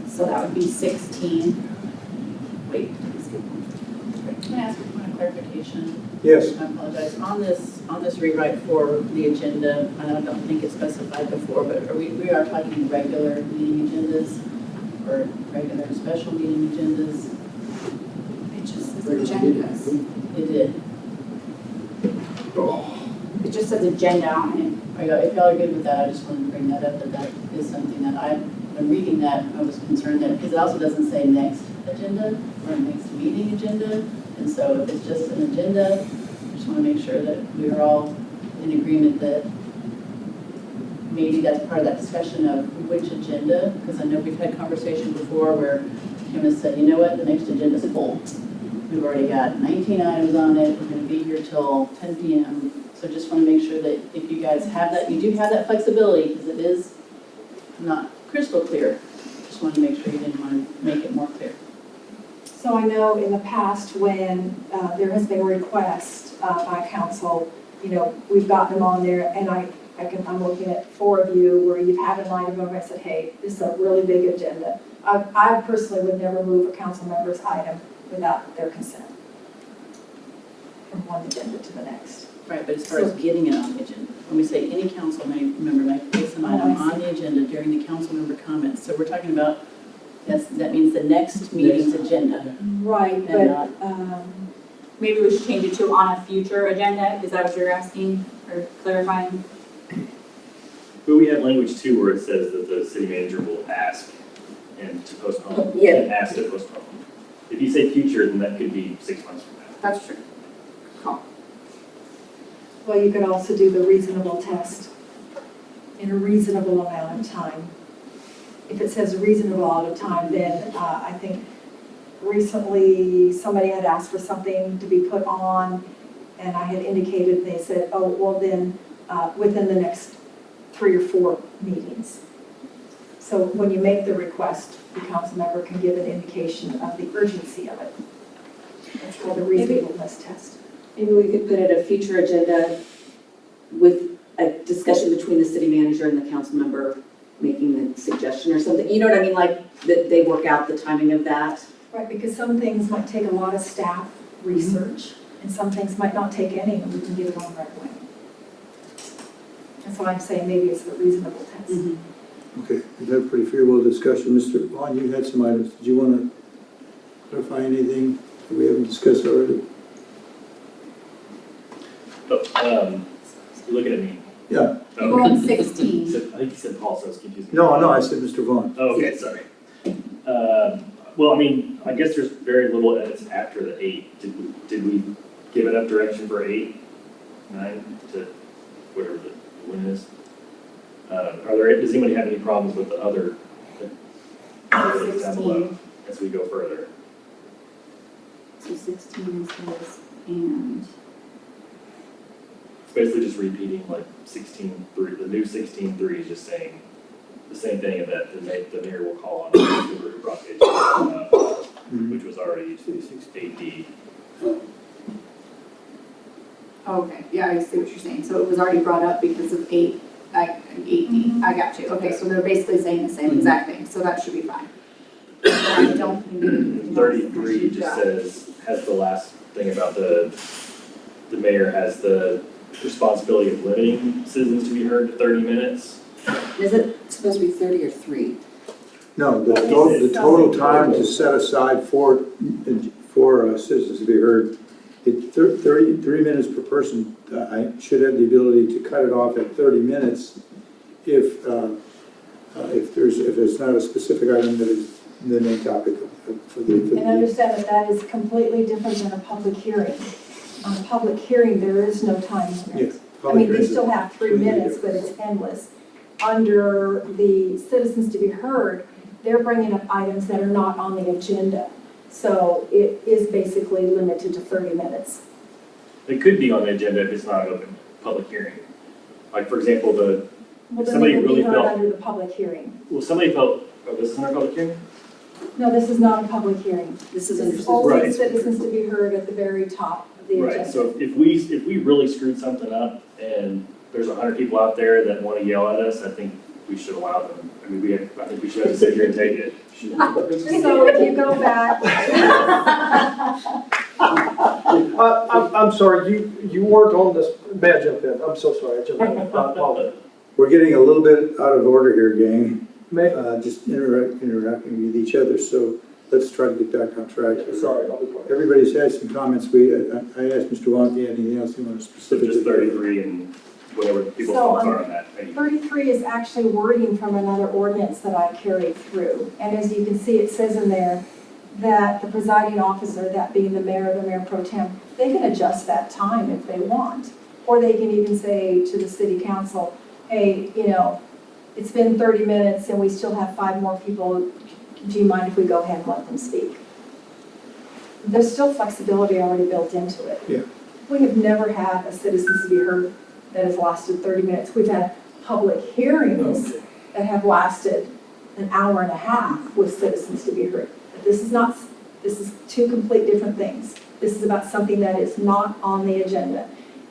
So that would be 16. Wait. Can I ask a point of clarification? Yes. I apologize. On this rewrite for the agenda, I don't think it's specified before, but we are talking regular meeting agendas or regular special meeting agendas? It just says agendas. It did. It just says agenda on it. If y'all are good with that, I just wanted to bring that up, that is something that when reading that, I was concerned that, because it also doesn't say next agenda or next meeting agenda. And so if it's just an agenda, I just want to make sure that we are all in agreement that maybe that's part of that discussion of which agenda, because I know we've had conversation before where Kim has said, you know what, the next agenda is full. We've already got 19 items on it, we're going to be here till 10 p.m. So just want to make sure that if you guys have that, you do have that flexibility, because it is not crystal clear. Just want to make sure you didn't want to make it more clear. So I know in the past when there has been a request by council, we've gotten them on there, and I'm looking at 4 of you where you've had a line of them, I said, hey, this is a really big agenda. I personally would never move a council member's item without their consent from one agenda to the next. Right, but as far as getting it on the agenda, when we say any council member may place an item on the agenda during the council member comments, so we're talking about, that means the next meeting's agenda. Right, And but, not- Maybe we should change it to on a future agenda, is that what you're asking or clarifying? But we have language too where it says that the city manager will ask and to postpone, Yeah. and ask to postpone. If you say future, then that could be 6 months from now. That's true. well, you could also do the reasonable test in a reasonable amount of time. If it says reasonable amount of time, then I think recently somebody had asked for something to be put on, and I had indicated, they said, oh, well then, within the next 3 or 4 meetings. So when you make the request, the council member can give an indication of the urgency of it. That's called a reasonableness test. Maybe we could put it a future agenda with a discussion between the city manager and the council member making the suggestion or something. You know what I mean? Like that they work out the timing of that. Right, because some things might take a lot of staff research, and some things might not take any, and we can get it on right away. That's why I'm saying maybe it's the reasonable test. Mm-hmm. Okay, we've had a pretty favorable discussion. Mr. Vaughan, you had some items. Did you want to clarify anything that we haven't discussed already? Oh, you're looking at me. Yeah. You were on 16. I think you said Paul, so I was confused. No, I said Mr. Vaughan. Oh, okay, sorry. Well, I mean, I guess there's very little edits after the 8. Did we give enough direction for 8, 9 to whatever the one is? Does anybody have any problems with the other down below as we go further? So 16 is his, and It's basically just repeating like 16.3, the new 16.3 is just saying the same thing, and that the mayor will call on the propagation, which was already 8D. okay, yeah, I see what you're saying. So it was already brought up because of 8D. I got you. Okay, so they're basically saying the same exact thing, so that should be fine. I don't think anything else 33 just got. has the last thing about the mayor has the responsibility of limiting citizens to be heard to 30 minutes. Is it supposed to be 30 or 3? No, the total time to set aside for citizens to be heard, 33 minutes per person. I should have the ability to cut it off at 30 minutes if there's not a specific item that is the main topic for the. And understand that is completely different than a public hearing. On a public hearing, there is no time limit. Yeah, I mean, they still have 3 minutes, but it's endless. Under the citizens to be heard, they're bringing up items that are not on the agenda. So it is basically limited to 30 minutes. It could be on the agenda if it's not an open public hearing. Like, for example, Well, then somebody they would really be heard felt, under the public hearing. somebody felt, oh, this isn't a public hearing? No, this is not a public hearing. This is This is under only Right. citizens to be heard at the very top of the agenda. Right, so if we really screwed something up and there's 100 people out there that want to yell at us, I think we should allow them. I mean, I think we should have to sit here and take it. So if you go back. I'm sorry, you weren't on this, may I jump in? I'm so sorry, I jumped in. I apologize. We're getting a little bit out of order here, gang. May, Just interacting with each other, so let's try to get back on track. sorry, I'll be quiet. Everybody's had some comments. I asked Mr. Vaughan if he had anything else he wanted So specifically. just 33 and whatever people's So, thoughts are on that. 33 is actually wording from another ordinance that I carried through. And as you can see, it says in there that the presiding officer, that being the mayor or the mayor pro tem, they can adjust that time if they want. Or they can even say to the city council, hey, it's been 30 minutes and we still have 5 more people. Do you mind if we go ahead and let them speak? There's still flexibility already built into it. Yeah. We have never had a citizens to be heard that has lasted 30 minutes. We've had public hearings that have lasted an hour and a half with citizens to be heard. But this is 2 complete different things. This is about something that is not on the agenda.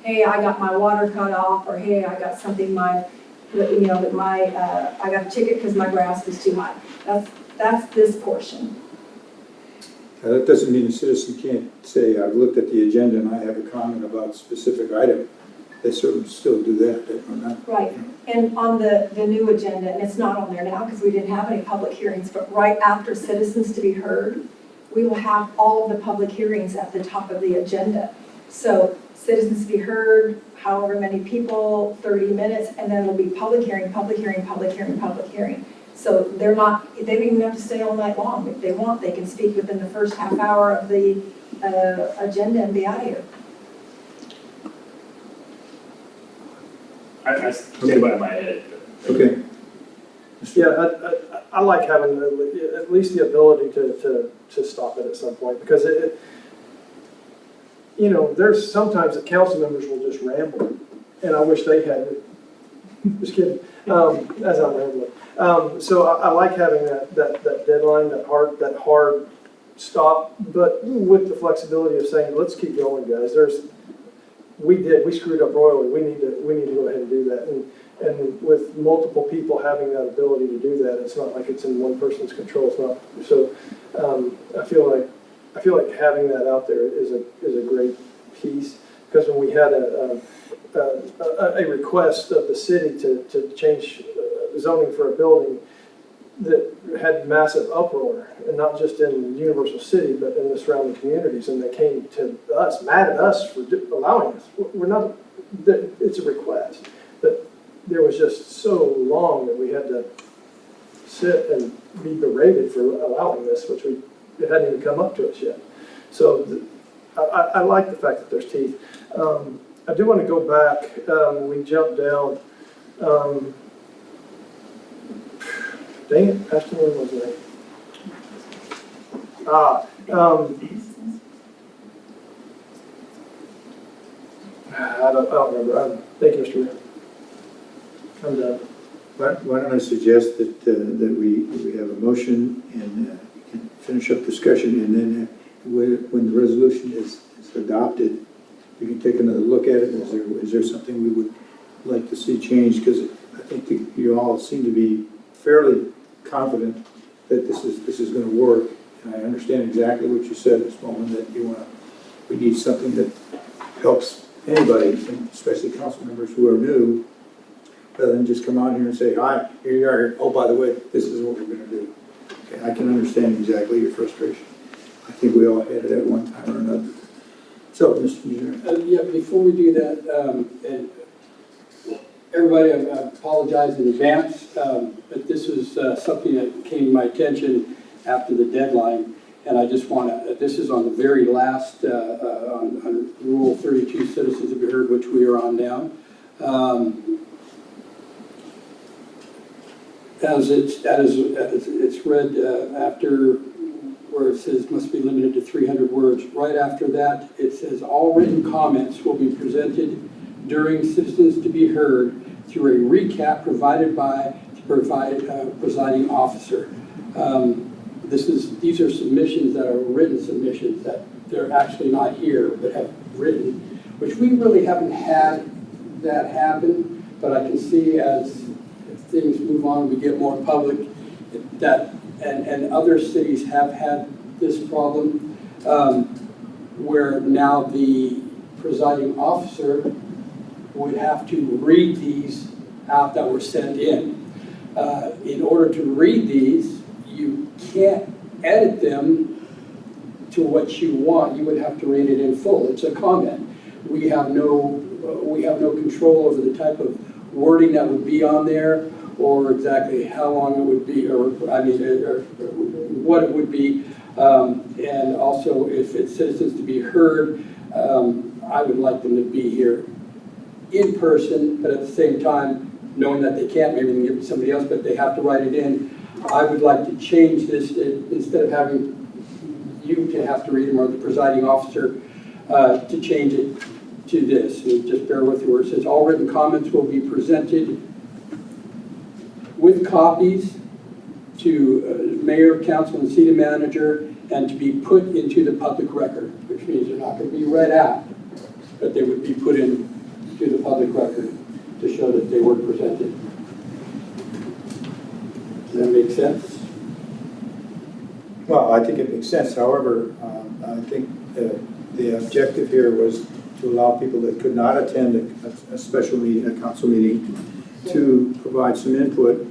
hey, I got my water cut off, or hey, I got something, I got a ticket because my grass was too high. That's this portion. That doesn't mean a citizen can't say, I've looked at the agenda and I have a comment about a specific item. They certainly still do that, or not. Right, and on the new agenda, and it's not on there now because we didn't have any public hearings, but right after citizens to be heard, we will have all of the public hearings at the top of the agenda. So citizens to be heard, however many people, 30 minutes, and then it'll be public hearing, public hearing, public hearing, public hearing. So they don't even have to stay all night long. If they want, they can speak within the first half hour of the agenda and be out of here. I stand by my edit. Okay. Yeah, I like having at least the ability to stop it at some point, because there's sometimes that council members will just ramble, and I wish they had it. Just kidding, as I'm rambling. So I like having that deadline, that hard stop, but with the flexibility of saying, let's keep going, guys. We screwed up royally. We need to go ahead and do that. And with multiple people having that ability to do that, it's not like it's in one person's control. It's not. So I feel like having that out there is a great piece, because when we had a request of the city to change zoning for a building that had massive uproar, and not just in Universal City, but in the surrounding communities, and they came to us, mad at us for allowing us. We're not, it's a request, but there was just so long that we had to sit and be berated for allowing this, which it hadn't even come up to us yet. So I like the fact that there's teeth. I do want to go back. We jumped down. Dang it, Ashton, where was I don't remember. Thank you, Mr. Mayor. I'm done. Why don't I suggest that we have a motion, and you can finish up discussion, and then when the resolution is adopted, we can take another look at it. Is there something we would like to see changed? Because I think you all seem to be fairly confident that this is going to work, and I understand exactly what you said at this moment, that we need something that helps anybody, especially council members who are new, rather than just come out here and say, hi, here you are. Oh, by the way, this is what we're going to do. Okay, I can understand exactly your frustration. I think we all had it at one time or another. So, Mr. Engineer. Yeah, before we do that, and everybody, I apologize in advance, but this is something that came to my attention after the deadline, and I just want to, this is on the very last, on Rule 32, Citizens to be Heard, which we are on now. As it's read after where it says must be limited to 300 words, right after that, it says all written comments will be presented during Citizens to be Heard through a recap provided by the presiding officer. These are submissions that are written submissions that they're actually not here, but have written, which we really haven't had that happen, but I can see as things move on, we get more public, that, and other cities have had this problem, where now the presiding officer would have to read these out that were sent in. In order to read these, you can't edit them to what you want. You would have to read it in full. It's a comment. We have no control over the type of wording that would be on there, or exactly how long it would be, or what it would be. And also, if it's Citizens to be Heard, I would like them to be here in person, but at the same time, knowing that they can't, maybe they can give it to somebody else, but they have to write it in. I would like to change this, instead of having you to have to read them, or the presiding officer to change it to this. And just bear with me where it says all written comments will be presented with copies to mayor, council, and city manager, and to be put into the public record, which means they're not going to be read out, but they would be put in to the public record to show that they were presented. Does that make sense? Well, I think it makes sense. However, I think the objective here was to allow people that could not attend a special meeting, a council meeting, to provide some input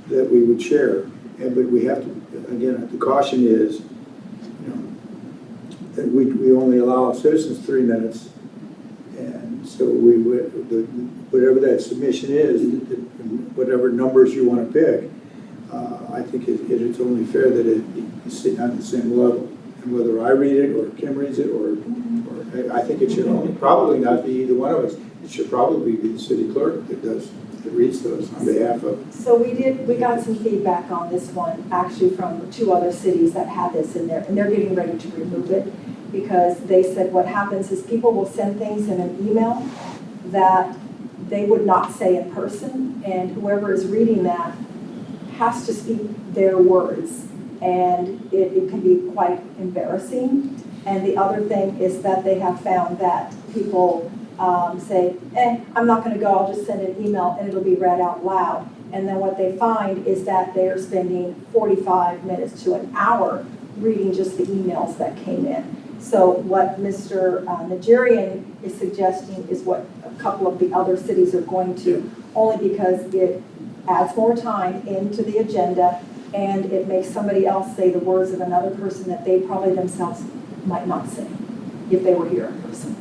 that we would share. But we have to, again, the caution is, that we only allow citizens 3 minutes. And so whatever that submission is, whatever numbers you want to pick, I think it's only fair that it is sitting on the same level. And whether I read it or Kim reads it or I think it should probably not be either one of us. It should probably be the city clerk that reads those on behalf of. So we got some feedback on this one, actually from 2 other cities that had this in there, and they're getting ready to remove it because they said what happens is people will send things in an email that they would not say in person, and whoever is reading that has to speak their words, and it can be quite embarrassing. And the other thing is that they have found that people say, I'm not going to go, I'll just send an email and it'll be read out loud. And then what they find is that they're spending 45 minutes to an hour reading just the emails that came in. So what Mr. Najarian is suggesting is what a couple of the other cities are going to, only because it adds more time into the agenda and it makes somebody else say the words of another person that they probably themselves might not say if they were here in person.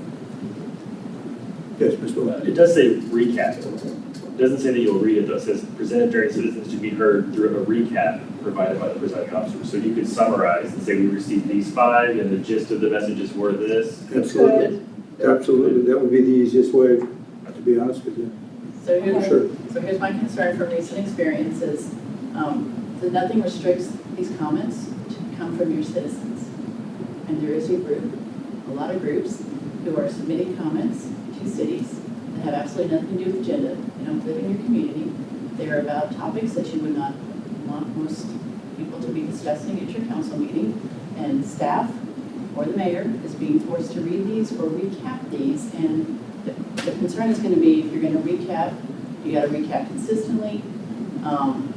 Yes, Ms. Bulman. It does say recap. It doesn't say that you'll read it though. It says presented during citizens to be heard through a recap provided by the presiding officer. So you could summarize and say we received these 5 and the gist of the messages were this. Absolutely. Absolutely. That would be the easiest way, to be honest with you. So here's, Sure. so here's my concern from recent experiences. That nothing restricts these comments to come from your citizens. And there is a group, a lot of groups, who are submitting comments to cities that have absolutely nothing to do with agenda. They don't live in your community. They're about topics that you would not want most people to be discussing at your council meeting. And staff or the mayor is being forced to read these or recap these. And the concern is going to be, if you're going to recap, you got to recap consistently.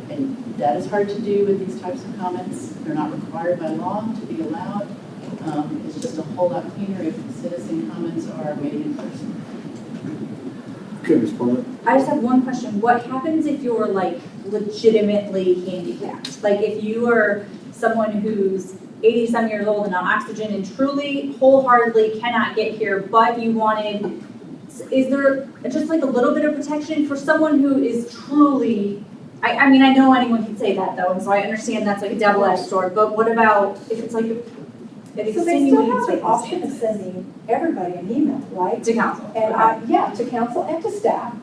And that is hard to do with these types of comments. They're not required by law to be allowed. It's just a whole lot cleaner if citizen comments are made in person. Okay, Ms. Bulman. I just have one question. What happens if you're like legitimately handicapped? Like if you are someone who's 80-some years old and on oxygen and truly wholeheartedly cannot get here, but you wanted, is there just like a little bit of protection for someone who is truly, I mean, I know anyone can say that though, and so I understand that's like a double-edged sword, but what about if it's like So they still have the option of sending everybody an email, right? To council. And yeah, to council and to staff.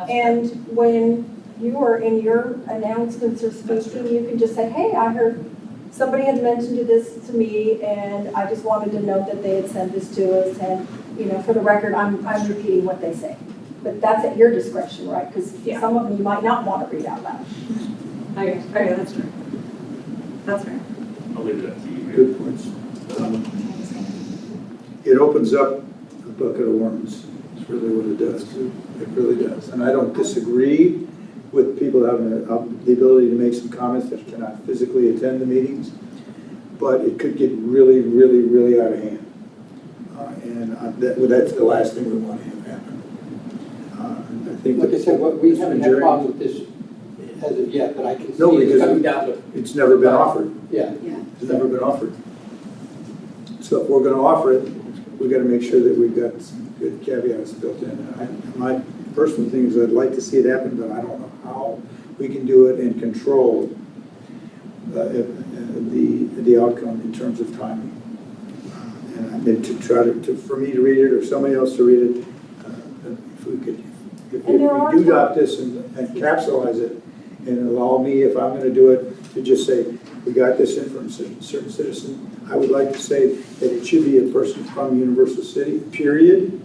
And when you are in your announcements or speaking, you can just say, hey, I heard somebody had mentioned this to me and I just wanted to note that they had sent this to us. And, you know, for the record, I'm repeating what they say. But that's at your discretion, right? Because some of them you might not want to read out loud. Okay, that's true. That's fair. I'll leave it up to you. Good points. It opens up a bucket of worms. That's really what it does. It really does. And I don't disagree with people having the ability to make some comments that cannot physically attend the meetings, but it could get really, really, really out of hand. That's the last thing we want to have happen. I think like I said, we haven't had problems with this as of yet, but I can see it coming down. It's never been offered. Yeah. It's never been offered. So if we're going to offer it, we've got to make sure that we've got some good caveats built in. My personal thing is I'd like to see it happen, but I don't know how we can do it and control the outcome in terms of timing. And I mean, to try to for me to read it or somebody else to read it, if we could, if we do adopt this and capsulize it and allow me, if I'm going to do it, to just say, we got this in from a certain citizen. I would like to say that it should be a person from Universal City, period.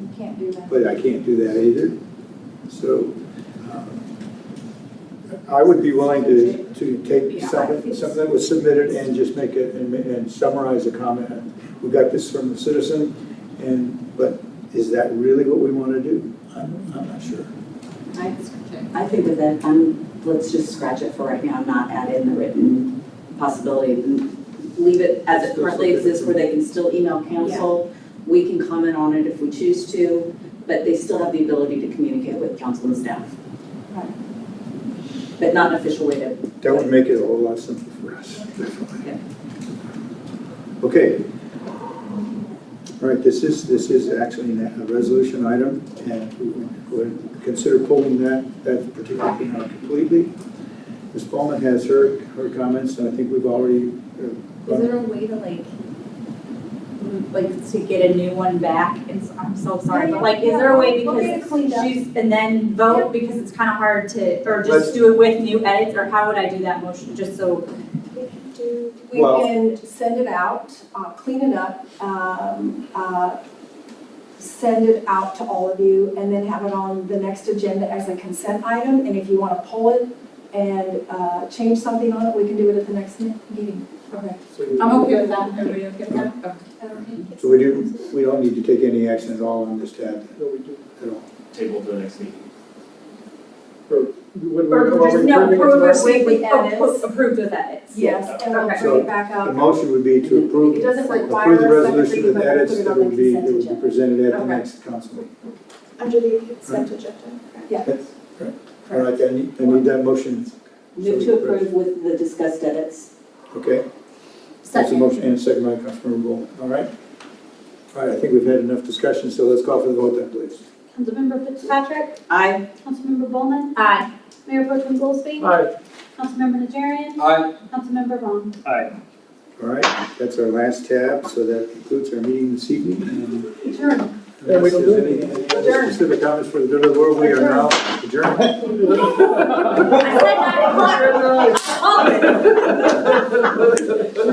You can't do that. But I can't do that either. So I would be willing to take something that was submitted and just make it and summarize a comment. We got this from the citizen, but is that really what we want to do? I'm not sure. I think with that, let's just scratch it for right now, not add in the written possibility. Leave it as it currently exists where they can still email council. We can comment on it if we choose to, but they still have the ability to communicate with council and staff. But not an official way to. That would make it a whole lot simpler for us, definitely. Okay. All right, this is actually a resolution item, and we would consider pulling that particular thing out completely. Ms. Bulman has her comments, and I think we've already. Is there a way to to get a new one back? I'm so sorry, but like, is there a way because she's, and then vote because it's kind of hard to, or just do it with new edits, or how would I do that motion, just so? We can send it out, clean it up, send it out to all of you, and then have it on the next agenda as a consent item. And if you want to pull it and change something on it, we can do it at the next meeting. Okay. I'm okay with that. Everybody okay with that? Okay. So we don't need to take any action at all on this tab at all. Table to the next meeting. Approved with edits. Yes, and we'll bring it back The up. motion would be to approve, It doesn't approve require the a second resolution reading, with but we'll edits put it that on the would be consent agenda. presented at the Okay. next council meeting. Under the consent agenda. Yeah. All right, I need that motion. Move to approve with the discussed edits. Okay. That's a motion and a second by Councilmember Bulman. All right. All right, I think we've had enough discussion, so let's call for the vote then, please. Councilmember Fitzpatrick? Aye. Councilmember Bulman? Aye. Mayor Pro Tem Goolsby? Aye. Councilmember Najarian? Aye. Councilmember Vaughan? Aye. All right, that's our last tab, so that concludes our meeting this evening. And Adjourn. unless there's any specific comments for the good of the world, we are now adjourned. I said 9 o'clock.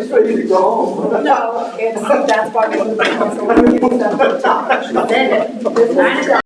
She's ready to go home. No, that's why we moved the council. We need stuff to talk. Said it. 9 o'clock.